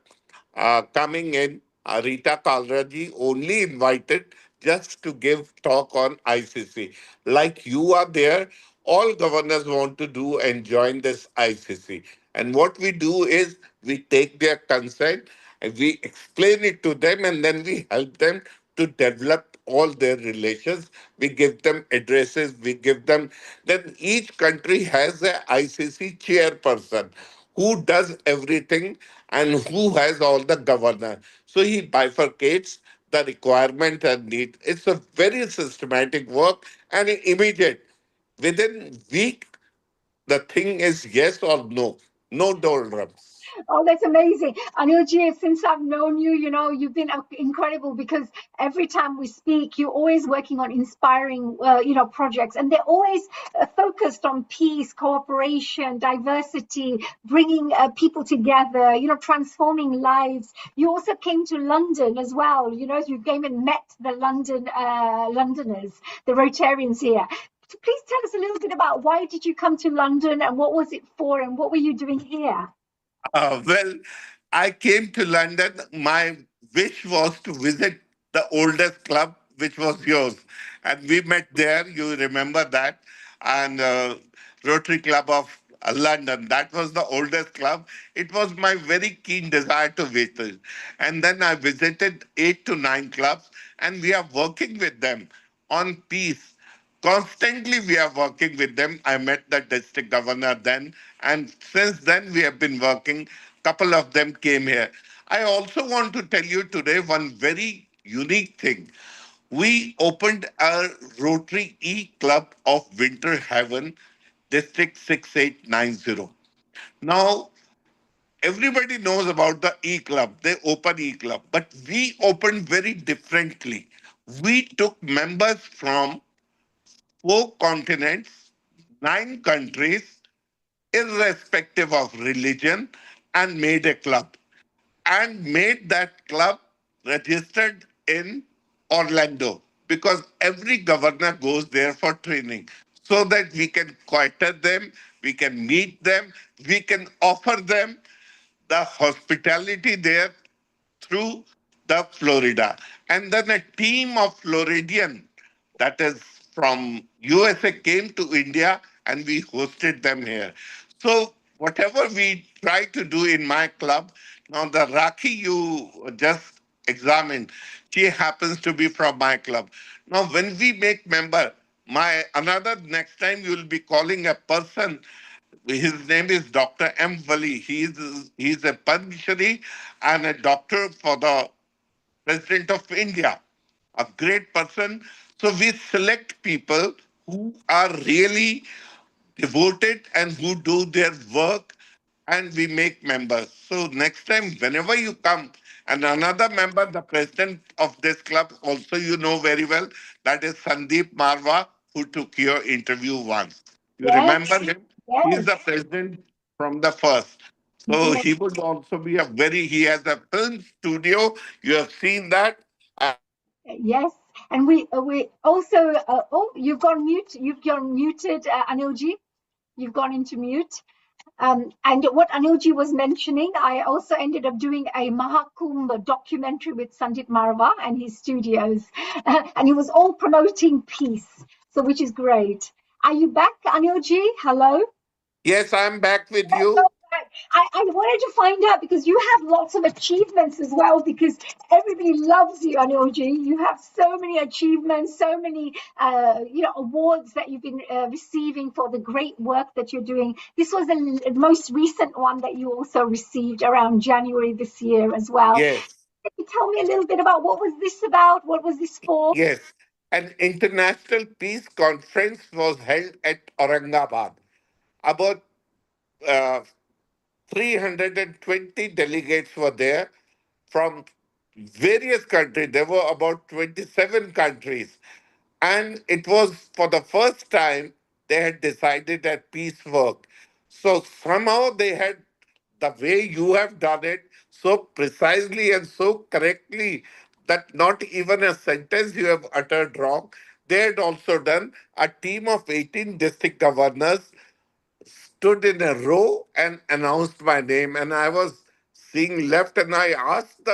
coming in, Rita Kalraji, only invited just to give talk on ICC. Like you are there, all governors want to do and join this ICC. And what we do is we take their consent and we explain it to them, and then we help them to develop all their relations. We give them addresses, we give them, then each country has a ICC chairperson who does everything and who has all the governor. So he bifurcates the requirement and need. It's a very systematic work and immediate. Within week, the thing is yes or no. No doldrums.
Oh, that's amazing. Anilji, since I've known you, you've been incredible, because every time we speak, you're always working on inspiring, projects, and they're always focused on peace, cooperation, diversity, bringing people together, transforming lives. You also came to London as well. You came and met the Londoners, the Rotarians here. So please tell us a little bit about why did you come to London, and what was it for, and what were you doing here?
Well, I came to London. My wish was to visit the oldest club, which was yours. And we met there, you remember that, and Rotary Club of London. That was the oldest club. It was my very keen desire to visit. And then I visited 8 to 9 clubs, and we are working with them on peace. Constantly, we are working with them. I met the district governor then, and since then, we have been working. Couple of them came here. I also want to tell you today one very unique thing. We opened a Rotary E Club of Winter Haven, District 6890. Now, everybody knows about the E Club. They open E Club, but we opened very differently. We took members from 4 continents, 9 countries, irrespective of religion, and made a club. And made that club registered in Orlando, because every governor goes there for training so that we can cater them, we can meet them, we can offer them the hospitality there through the Florida. And then a team of Floridian, that is from USA, came to India, and we hosted them here. So whatever we try to do in my club, now the Rakhi you just examined, she happens to be from my club. Now when we make member, next time you will be calling a person. His name is Dr. M. Wali. He's a Padmashri and a doctor for the President of India, a great person. So we select people who are really devoted and who do their work, and we make members. So next time, whenever you come, and another member, the president of this club, also you know very well, that is Sandeep Marwa, who took your interview once. You remember him? He's the president from the first. So he would also be he has a film studio. You have seen that.
Yes, and we also. You've gone mute. You've gone muted, Anilji. You've gone into mute. And what Anilji was mentioning, I also ended up doing a Mahakumbh documentary with Sandeep Marwa and his studios, and it was all promoting peace. So, which is great. Are you back, Anilji? Hello.
Yes, I'm back with you.
I wanted to find out because you have lots of achievements as well, because everybody loves you, Anilji. You have so many achievements, so many awards that you've been receiving for the great work that you're doing. This was the most recent one that you also received around January this year as well.
Yes.
Can you tell me a little bit about what was this about? What was this for?
Yes. An international peace conference was held at Aurangabad. About uh, 320 delegates were there from various countries. There were about 27 countries. And it was for the first time they had decided that peace work. So somehow they had, the way you have done it, so precisely and so correctly that not even a sentence you have uttered wrong. They had also done a team of 18 district governors stood in a row and announced my name. And I was seeing left and I asked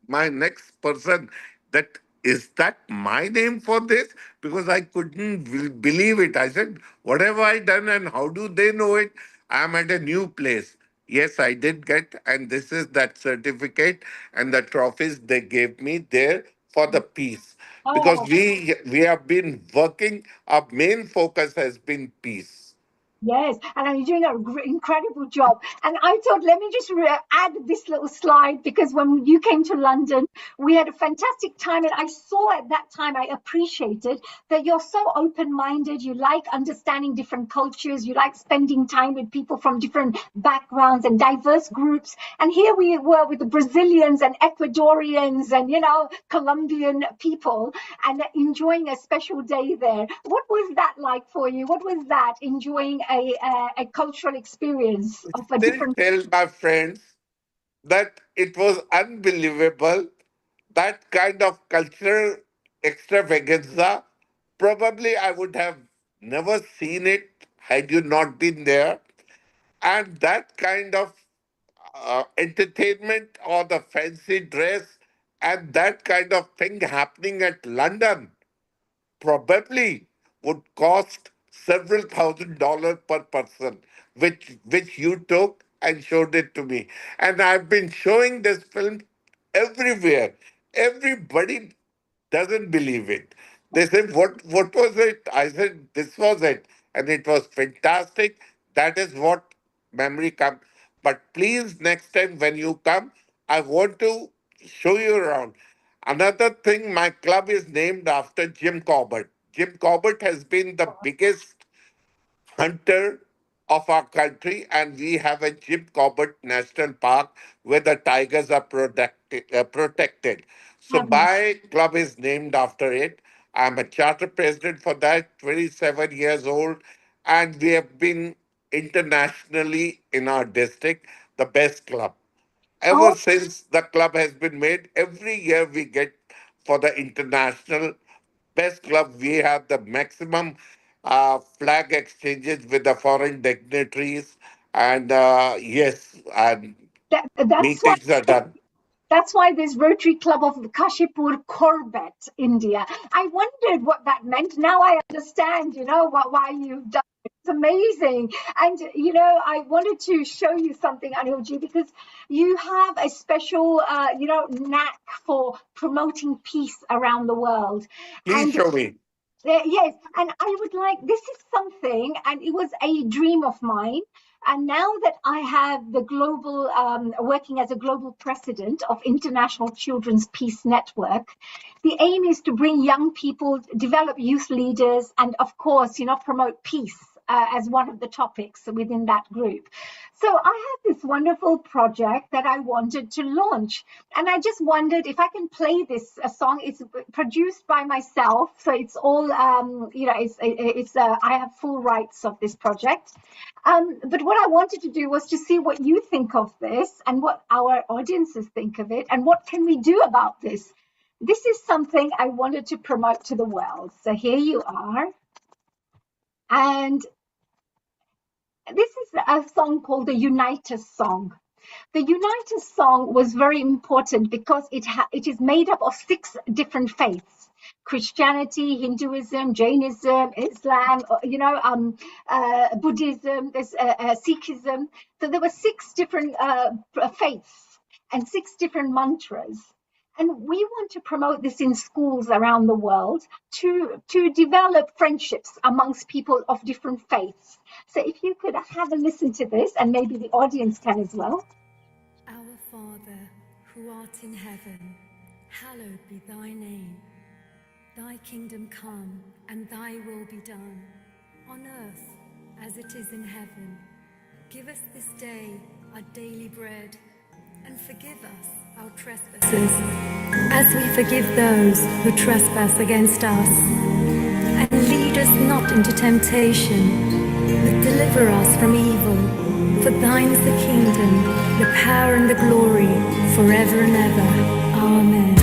my next person that, is that my name for this? Because I couldn't believe it. I said, what have I done and how do they know it? I'm at a new place. Yes, I did get, and this is that certificate and the trophies they gave me there for the peace. Because
Oh.
we have been working, our main focus has been peace.
Yes, and you're doing an incredible job. And I thought, let me just add this little slide, because when you came to London, we had a fantastic time. And I saw at that time, I appreciated that you're so open-minded. You like understanding different cultures. You like spending time with people from different backgrounds and diverse groups. And here we were with the Brazilians and Ecuadorians and, Colombian people, and enjoying a special day there. What was that like for you? What was that, enjoying a cultural experience of a different?
Tell my friends that it was unbelievable. That kind of cultural extravaganza, probably I would have never seen it had you not been there. And that kind of entertainment or the fancy dress and that kind of thing happening at London probably would cost several $1,000s per person, which you took and showed it to me. And I've been showing this film everywhere. Everybody doesn't believe it. They say, what was it? I said, this was it. And it was fantastic. That is what memory comes. But please, next time when you come, I want to show you around. Another thing, my club is named after Jim Corbett. Jim Corbett has been the biggest hunter of our country, and we have a Jim Corbett National Park where the tigers are protected. So my club is named after it. I'm a charter president for that, 27 years old, and we have been internationally in our district the best club. Ever since the club has been made, every year we get for the international best club. We have the maximum flag exchanges with the foreign dignitaries, and yes, and
That's why.
meetings are done.
That's why there's Rotary Club of Kashipur, Corbett, India. I wondered what that meant. Now I understand, why you've done it. It's amazing. And, I wanted to show you something, Anilji, because you have a special, knack for promoting peace around the world.
Please show me.
Yes, and I would like, this is something, and it was a dream of mine. And now that I have the global, working as a global president of International Children's Peace Network, the aim is to bring young people, develop youth leaders, and of course, promote peace as one of the topics within that group. So I have this wonderful project that I wanted to launch. And I just wondered if I can play this song. It's produced by myself. So it's all, I have full rights of this project. But what I wanted to do was to see what you think of this and what our audiences think of it and what can we do about this. This is something I wanted to promote to the world. So here you are. And this is a song called the Unite Us song. The Unite Us song was very important because it is made up of 6 different faiths. Christianity, Hinduism, Jainism, Islam, Buddhism, there's Sikhism. So there were 6 different faiths and 6 different mantras. And we want to promote this in schools around the world to develop friendships amongst people of different faiths. So if you could have a listen to this, and maybe the audience can as well.
Our Father, who art in heaven, hallowed be thy name. Thy kingdom come, and thy will be done, on earth as it is in heaven. Give us this day our daily bread, and forgive us our trespasses, as we forgive those who trespass against us. And lead us not into temptation, but deliver us from evil. For thine is the kingdom, the power and the glory, forever and ever. Amen.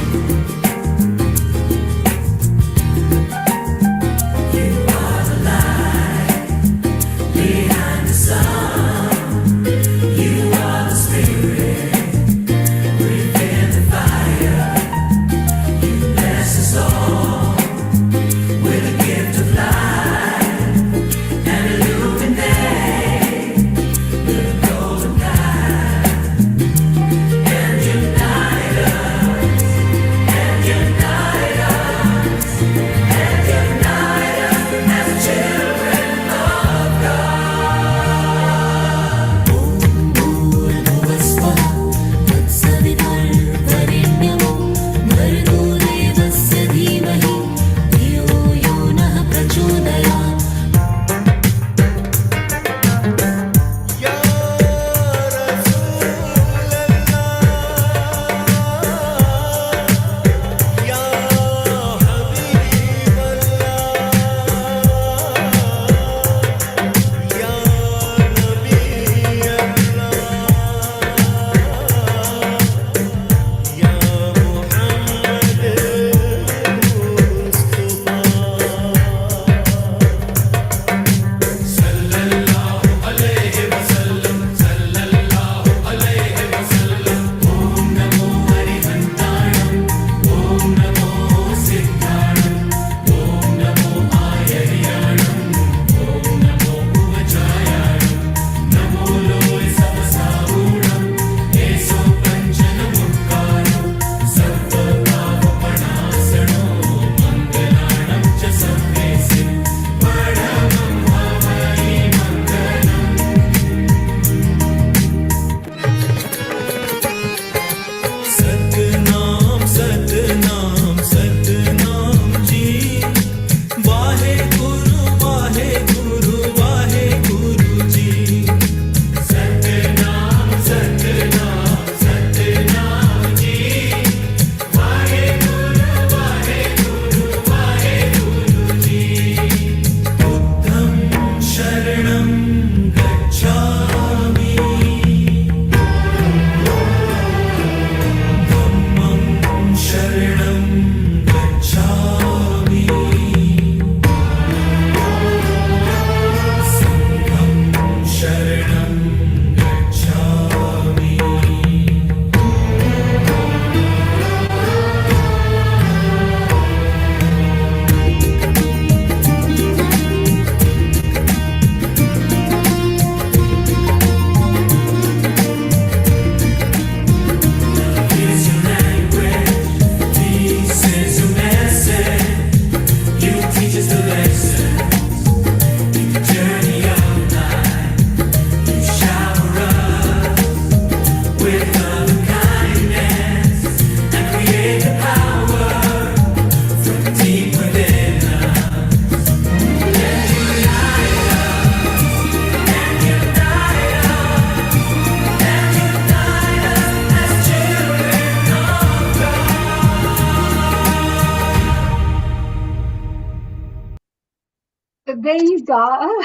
There you go.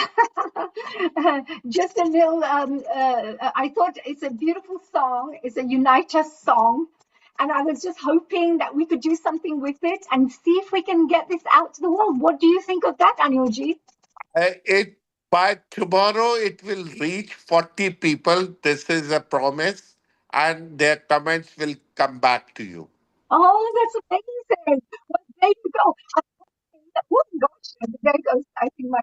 Just a little, I thought it's a beautiful song. It's a Unite Us song. And I was just hoping that we could do something with it and see if we can get this out to the world. What do you think of that, Anilji?
By tomorrow, it will reach 40 people. This is a promise. And their comments will come back to you.
Oh, that's amazing. Well, there you go. Oh gosh, there goes. I think my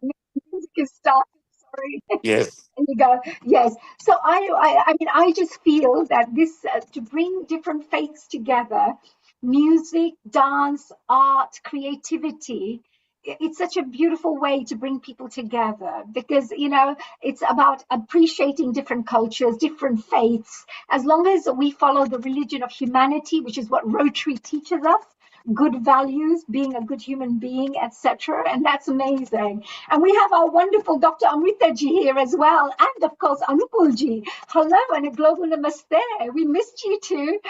music is started. Sorry.
Yes.
And you go, yes. So I mean, I just feel that this to bring different faiths together, music, dance, art, creativity. It's such a beautiful way to bring people together because it's about appreciating different cultures, different faiths. As long as we follow the religion of humanity, which is what Rotary teaches us, good values, being a good human being, etc. And that's amazing. And we have our wonderful Dr. Amrita ji here as well. And of course, Anupul ji. Hello and a global namaste. We missed you too.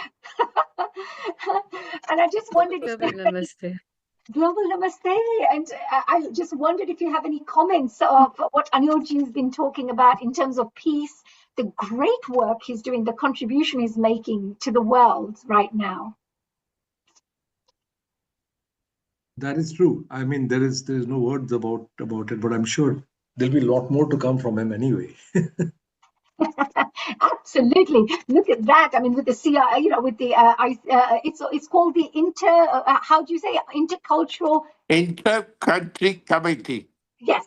And I just wondered if
Global namaste.
global namaste. And I just wondered if you have any comments of what Anil ji has been talking about in terms of peace, the great work he's doing, the contribution he's making to the world right now.
That is true. I mean, there is no words about it, but I'm sure there'll be a lot more to come from him anyway.
Absolutely. Look at that. I mean, with the CI, with the it's called the how do you say intercultural?
Inter-country committee.
Yes,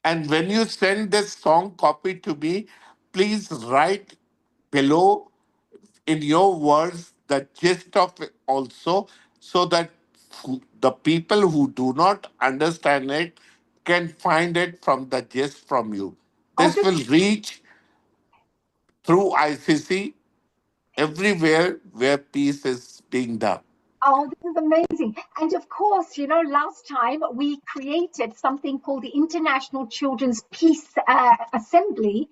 And when you send this song copy to me, please write below in your words the gist of it also, so that the people who do not understand it can find it from the gist from you. This will reach through ICC everywhere where peace is being done.
Oh, this is amazing. And of course, last time we created something called the International Children's Peace Assembly.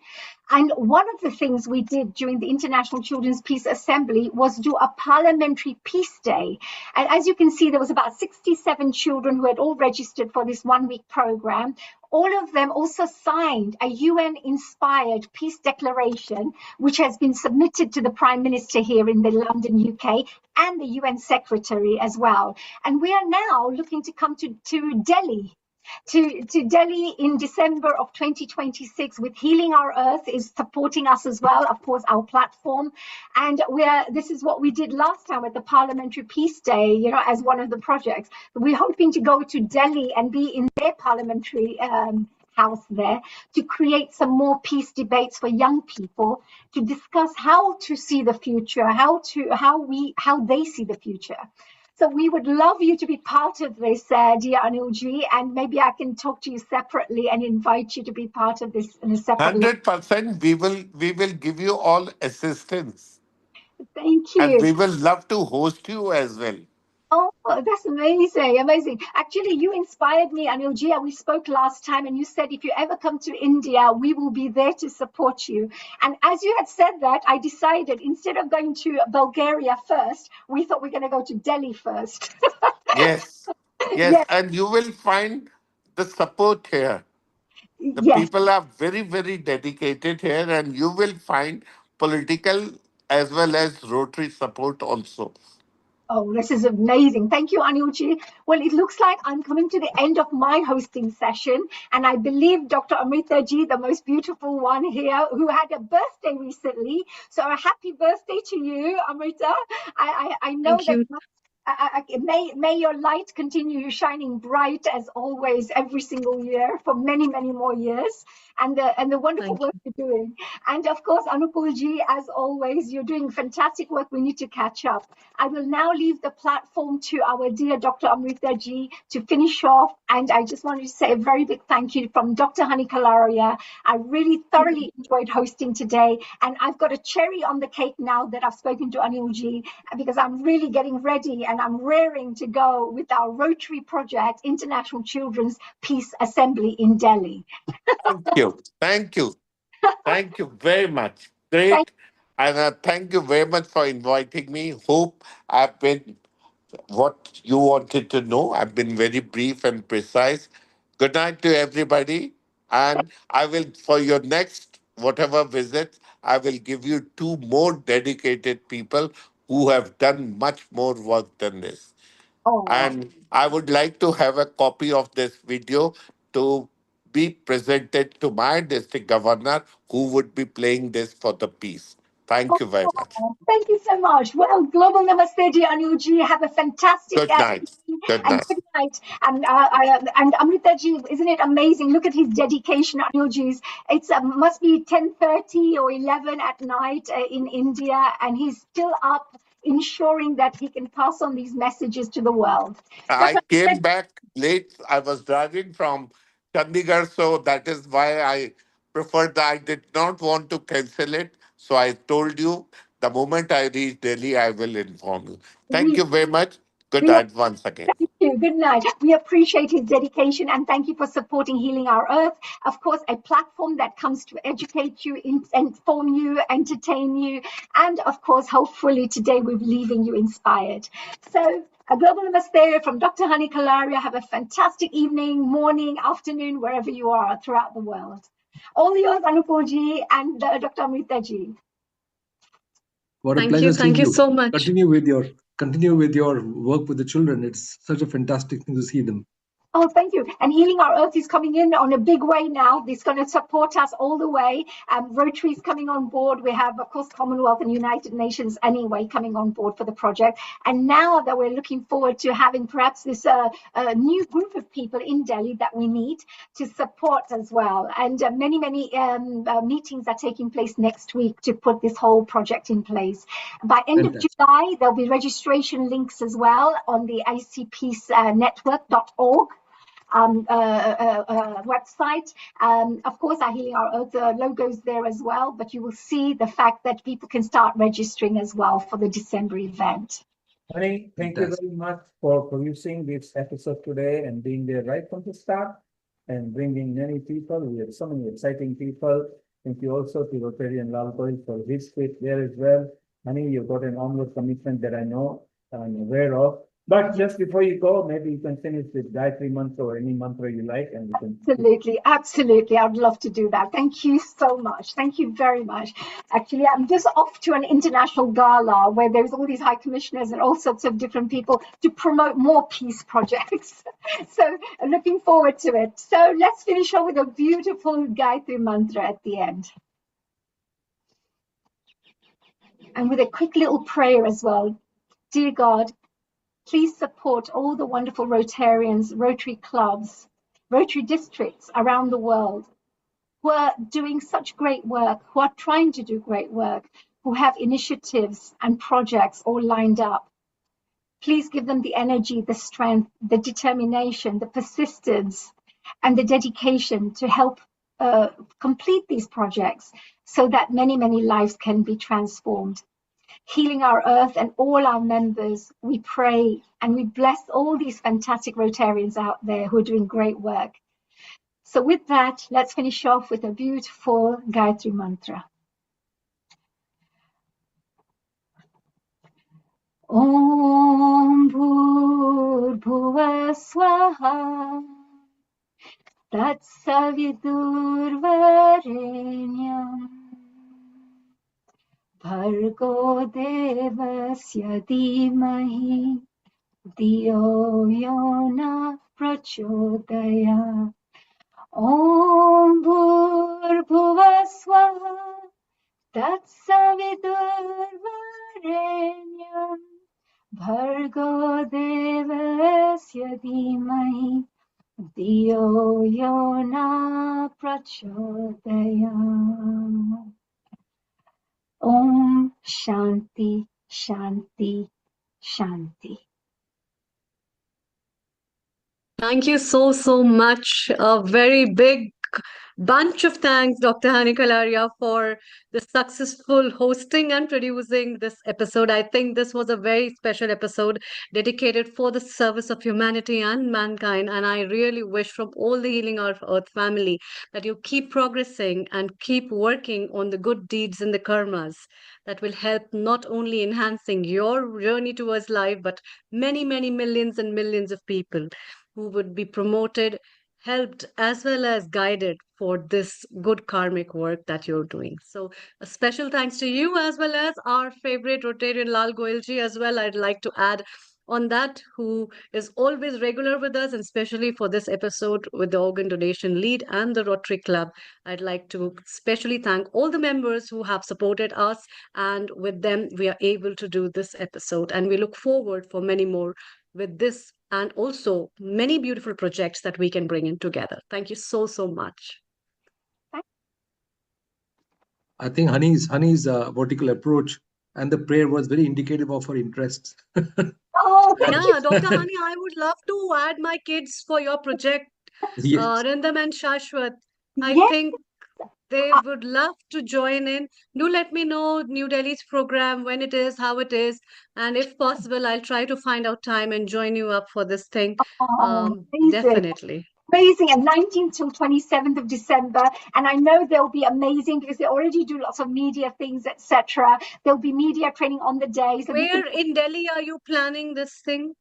And one of the things we did during the International Children's Peace Assembly was do a parliamentary peace day. And as you can see, there was about 67 children who had all registered for this 1-week program. All of them also signed a UN-inspired peace declaration, which has been submitted to the Prime Minister here in the London, UK, and the UN Secretary as well. And we are now looking to come to Delhi. To Delhi in December of 2026 with Healing Our Earth is supporting us as well, of course, our platform. And this is what we did last time at the Parliamentary Peace Day, as one of the projects. We're hoping to go to Delhi and be in their parliamentary house there to create some more peace debates for young people to discuss how to see the future, how they see the future. So we would love you to be part of this, dear Anilji, and maybe I can talk to you separately and invite you to be part of this in a separate.
100%, we will give you all assistance.
Thank you.
And we will love to host you as well.
Oh, that's amazing, amazing. Actually, you inspired me, Anilji. We spoke last time and you said if you ever come to India, we will be there to support you. And as you had said that, I decided instead of going to Bulgaria first, we thought we're going to go to Delhi first.
Yes. Yes, and you will find the support here. The people are very, very dedicated here, and you will find political as well as Rotary support also.
Oh, this is amazing. Thank you, Anilji. Well, it looks like I'm coming to the end of my hosting session. And I believe Dr. Amrita ji, the most beautiful one here, who had a birthday recently. So a happy birthday to you, Amrita. I know that may your light continue shining bright as always every single year for many, many more years. And the wonderful work you're doing. And of course, Anupul ji, as always, you're doing fantastic work. We need to catch up. I will now leave the platform to our dear Dr. Amrita ji to finish off. And I just wanted to say a very big thank you from Dr. Hani Kalaria. I really thoroughly enjoyed hosting today. And I've got a cherry on the cake now that I've spoken to Anil ji, because I'm really getting ready and I'm raring to go with our Rotary project, International Children's Peace Assembly in Delhi.
Thank you. Thank you. Thank you very much. Great. And thank you very much for inviting me. Hope I've been what you wanted to know. I've been very brief and precise. Good night to everybody. And I will, for your next whatever visit, I will give you 2 more dedicated people who have done much more work than this. And I would like to have a copy of this video to be presented to my district governor, who would be playing this for the peace. Thank you very much.
Thank you so much. Well, Global Namaste, ji, Anilji. Have a fantastic
Good night. Good
and
night.
good night. And Amrita ji, isn't it amazing? Look at his dedication, Anilji's. It's must be 10:30 or 11 at night in India, and he's still up, ensuring that he can pass on these messages to the world.
I came back late. I was driving from Chandigarh, so that is why I preferred that. I did not want to cancel it. So I told you the moment I reach Delhi, I will inform you. Thank you very much. Good
We
night once again.
Thank you. Good night. We appreciate his dedication and thank you for supporting Healing Our Earth. Of course, a platform that comes to educate you, inform you, entertain you, and of course, hopefully today we're leaving you inspired. So, a global namaste from Dr. Hani Kalaria. Have a fantastic evening, morning, afternoon, wherever you are throughout the world. All yours, Anupurji and Dr. Amrita ji.
What a
Thank
pleasure
you.
seeing
Thank you so much.
Continue with your work with the children. It's such a fantastic thing to see them.
Oh, thank you. And Healing Our Earth is coming in on a big way now. It's going to support us all the way. Rotary is coming on board. We have, of course, Commonwealth and United Nations anyway coming on board for the project. And now that we're looking forward to having perhaps this new group of people in Delhi that we need to support as well. And many meetings are taking place next week to put this whole project in place. By end of July, there'll be registration links as well on the icpeacenetwork.org. Website. Of course, our Healing Our Earth logos there as well, but you will see the fact that people can start registering as well for the December event.
Honey, thank you very much for producing this episode today and being there right from the start and bringing many people. We have so many exciting people. Thank you also to Rtn Lal Goel for his fit there as well. Honey, you've got an onward commitment that I know I'm aware of. But just before you go, maybe you can finish with Gayatri Mantra or any mantra you like, and we can.
Absolutely. I'd love to do that. Thank you so much. Thank you very much. Actually, I'm just off to an international gala where there's all these high commissioners and all sorts of different people to promote more peace projects. So I'm looking forward to it. So let's finish off with a beautiful Gayatri Mantra at the end. And with a quick little prayer as well. Dear God, please support all the wonderful Rotarians, Rotary clubs, Rotary districts around the world who are doing such great work, who are trying to do great work, who have initiatives and projects all lined up. Please give them the energy, the strength, the determination, the persistence, and the dedication to help complete these projects so that many lives can be transformed. Healing Our Earth and all our members, we pray and we bless all these fantastic Rotarians out there who are doing great work. So with that, let's finish off with a beautiful Gayatri Mantra. Om Bhur Bhuva Swaha Tat Savidur Varenyam Bhargo Devasya Dhimahi Dhiyo Yona Prachodaya Om Bhurbhuva Swaha Tat Savidur Varenyam Bhargo Devasya Dhimahi Dhiyo Yona Prachodaya. Om Shanti, Shanti, Shanti.
Thank you so much. A very big bunch of thanks, Dr. Hani Kalaria, for the successful hosting and producing this episode. I think this was a very special episode dedicated for the service of humanity and mankind. And I really wish from all the Healing Our Earth family that you keep progressing and keep working on the good deeds and the karmas that will help not only enhancing your journey towards life, but many millions and millions of people who would be promoted, helped, as well as guided for this good karmic work that you're doing. So a special thanks to you, as well as our favorite Rotarian Lal Goel ji as well. I'd like to add on that, who is always regular with us, and especially for this episode with the organ donation lead and the Rotary Club. I'd like to especially thank all the members who have supported us, and with them we are able to do this episode, and we look forward for many more with this, and also many beautiful projects that we can bring in together. Thank you so, so much.
I think Honey's vertical approach and the prayer was very indicative of her interests.
Oh,
yeah, Dr. Hani, I would love to add my kids for your project,
Yes.
Rindam and Shashwat. I
Yes.
think they would love to join in. Do let me know New Delhi's program, when it is, how it is, and if possible, I'll try to find out time and join you up for this thing.
Amazing.
Definitely.
Amazing. And 19th till 27th of December. And I know they'll be amazing because they already do lots of media things, etc. There'll be media training on the day. So
where in Delhi are you planning this thing?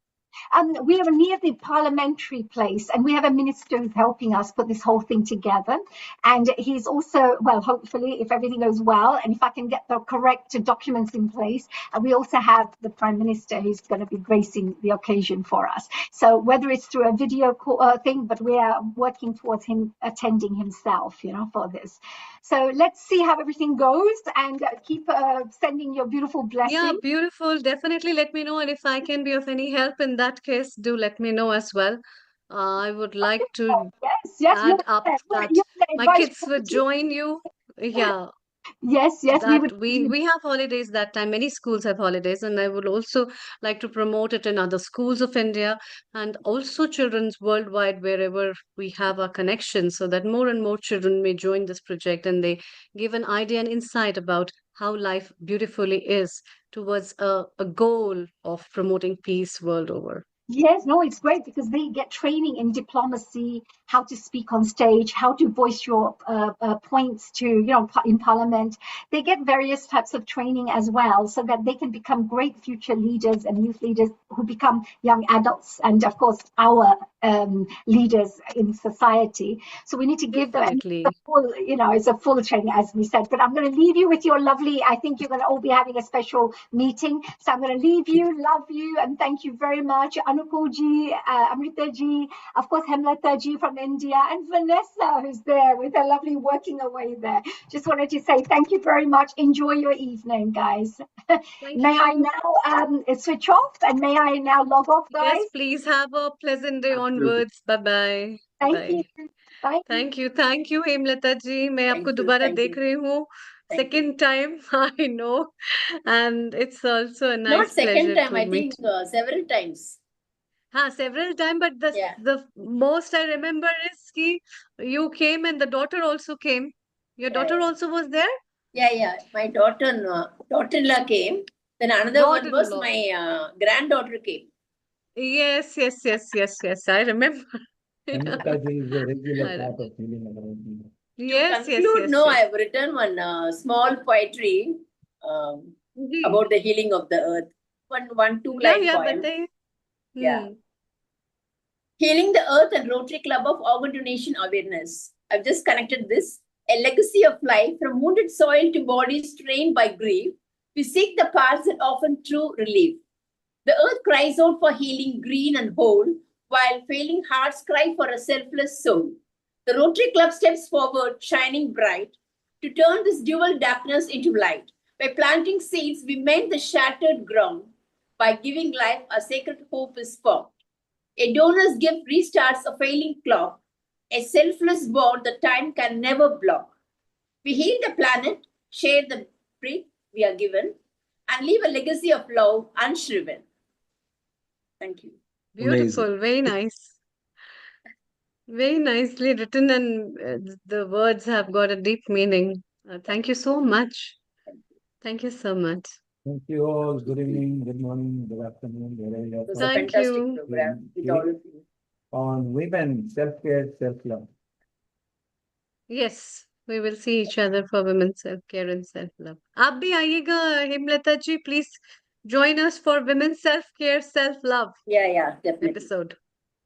We are near the parliamentary place, and we have a minister who's helping us put this whole thing together. And he's also, well, hopefully, if everything goes well, and if I can get the correct documents in place, we also have the Prime Minister who's going to be gracing the occasion for us. So whether it's through a video call, thing, but we are working towards him attending himself, for this. So let's see how everything goes, and keep sending your beautiful blessings.
Yeah, beautiful. Definitely let me know. And if I can be of any help in that case, do let me know as well. I would like to add up that my kids would join you. Yeah.
Yes,
we have holidays that time. Many schools have holidays, and I would also like to promote it in other schools of India and also children's worldwide, wherever we have our connections, so that more and more children may join this project, and they give an idea and insight about how life beautifully is towards a goal of promoting peace world over.
Yes, no, it's great because they get training in diplomacy, how to speak on stage, how to voice your points to, in parliament. They get various types of training as well, so that they can become great future leaders and youth leaders who become young adults, and of course our leaders in society. So we need to give them a full, it's a full training, as we said. But I'm going to leave you with your lovely, I think you're going to all be having a special meeting. So I'm going to leave you, love you, and thank you very much. Anukulji, Amritaji, of course, Hemlataji from India, and Vanessa, who's there with her lovely working away there. Just wanted to say thank you very much. Enjoy your evening, guys. May I now switch off, and may I now log off, guys?
Yes, please have a pleasant day onwards. Bye-bye.
Thank you. Bye.
Thank you, Hemlata ji. मैं आपको दोबारा देख रही हूँ. Second time, I know, and it's also a nice
Not second
pleasure
time,
to
I
meet.
think several times.
Several times, but the most I remember is you came and the daughter also came. Your daughter also was there?
Yeah. My daughter-in-law came. Then another one was my granddaughter came.
Yes. I remember.
Is a regular part of healing around me.
Yes.
I have written one small poetry about the healing of the earth. One 2-line poem. Yeah. Healing the Earth and Rotary Club of Organ Donation Awareness. I've just connected this. A legacy of life from wounded soil to bodies strained by grief. We seek the paths that offer true relief. The earth cries out for healing green and whole, while failing hearts cry for a selfless soul. The Rotary Club steps forward, shining bright, to turn this dual darkness into light. By planting seeds, we mend the shattered ground. By giving life, a sacred hope is formed. A donor's gift restarts a failing clock, a selfless bond that time can never block. We heal the planet, share the breath we are given, and leave a legacy of love unshriven. Thank you.
Beautiful, amazing. Very nice. Very nicely written, and the words have got a deep meaning. Thank you so much. Thank you so much.
Thank you all. Good evening, good morning, good afternoon.
It was a fantastic program with all of you.
On women, self-care, self-love.
Yes, we will see each other for women's self-care and self-love. आप भी आइएगा, Hemlata ji, please join us for women's self-care, self-love.
Yeah, definitely.
Episode.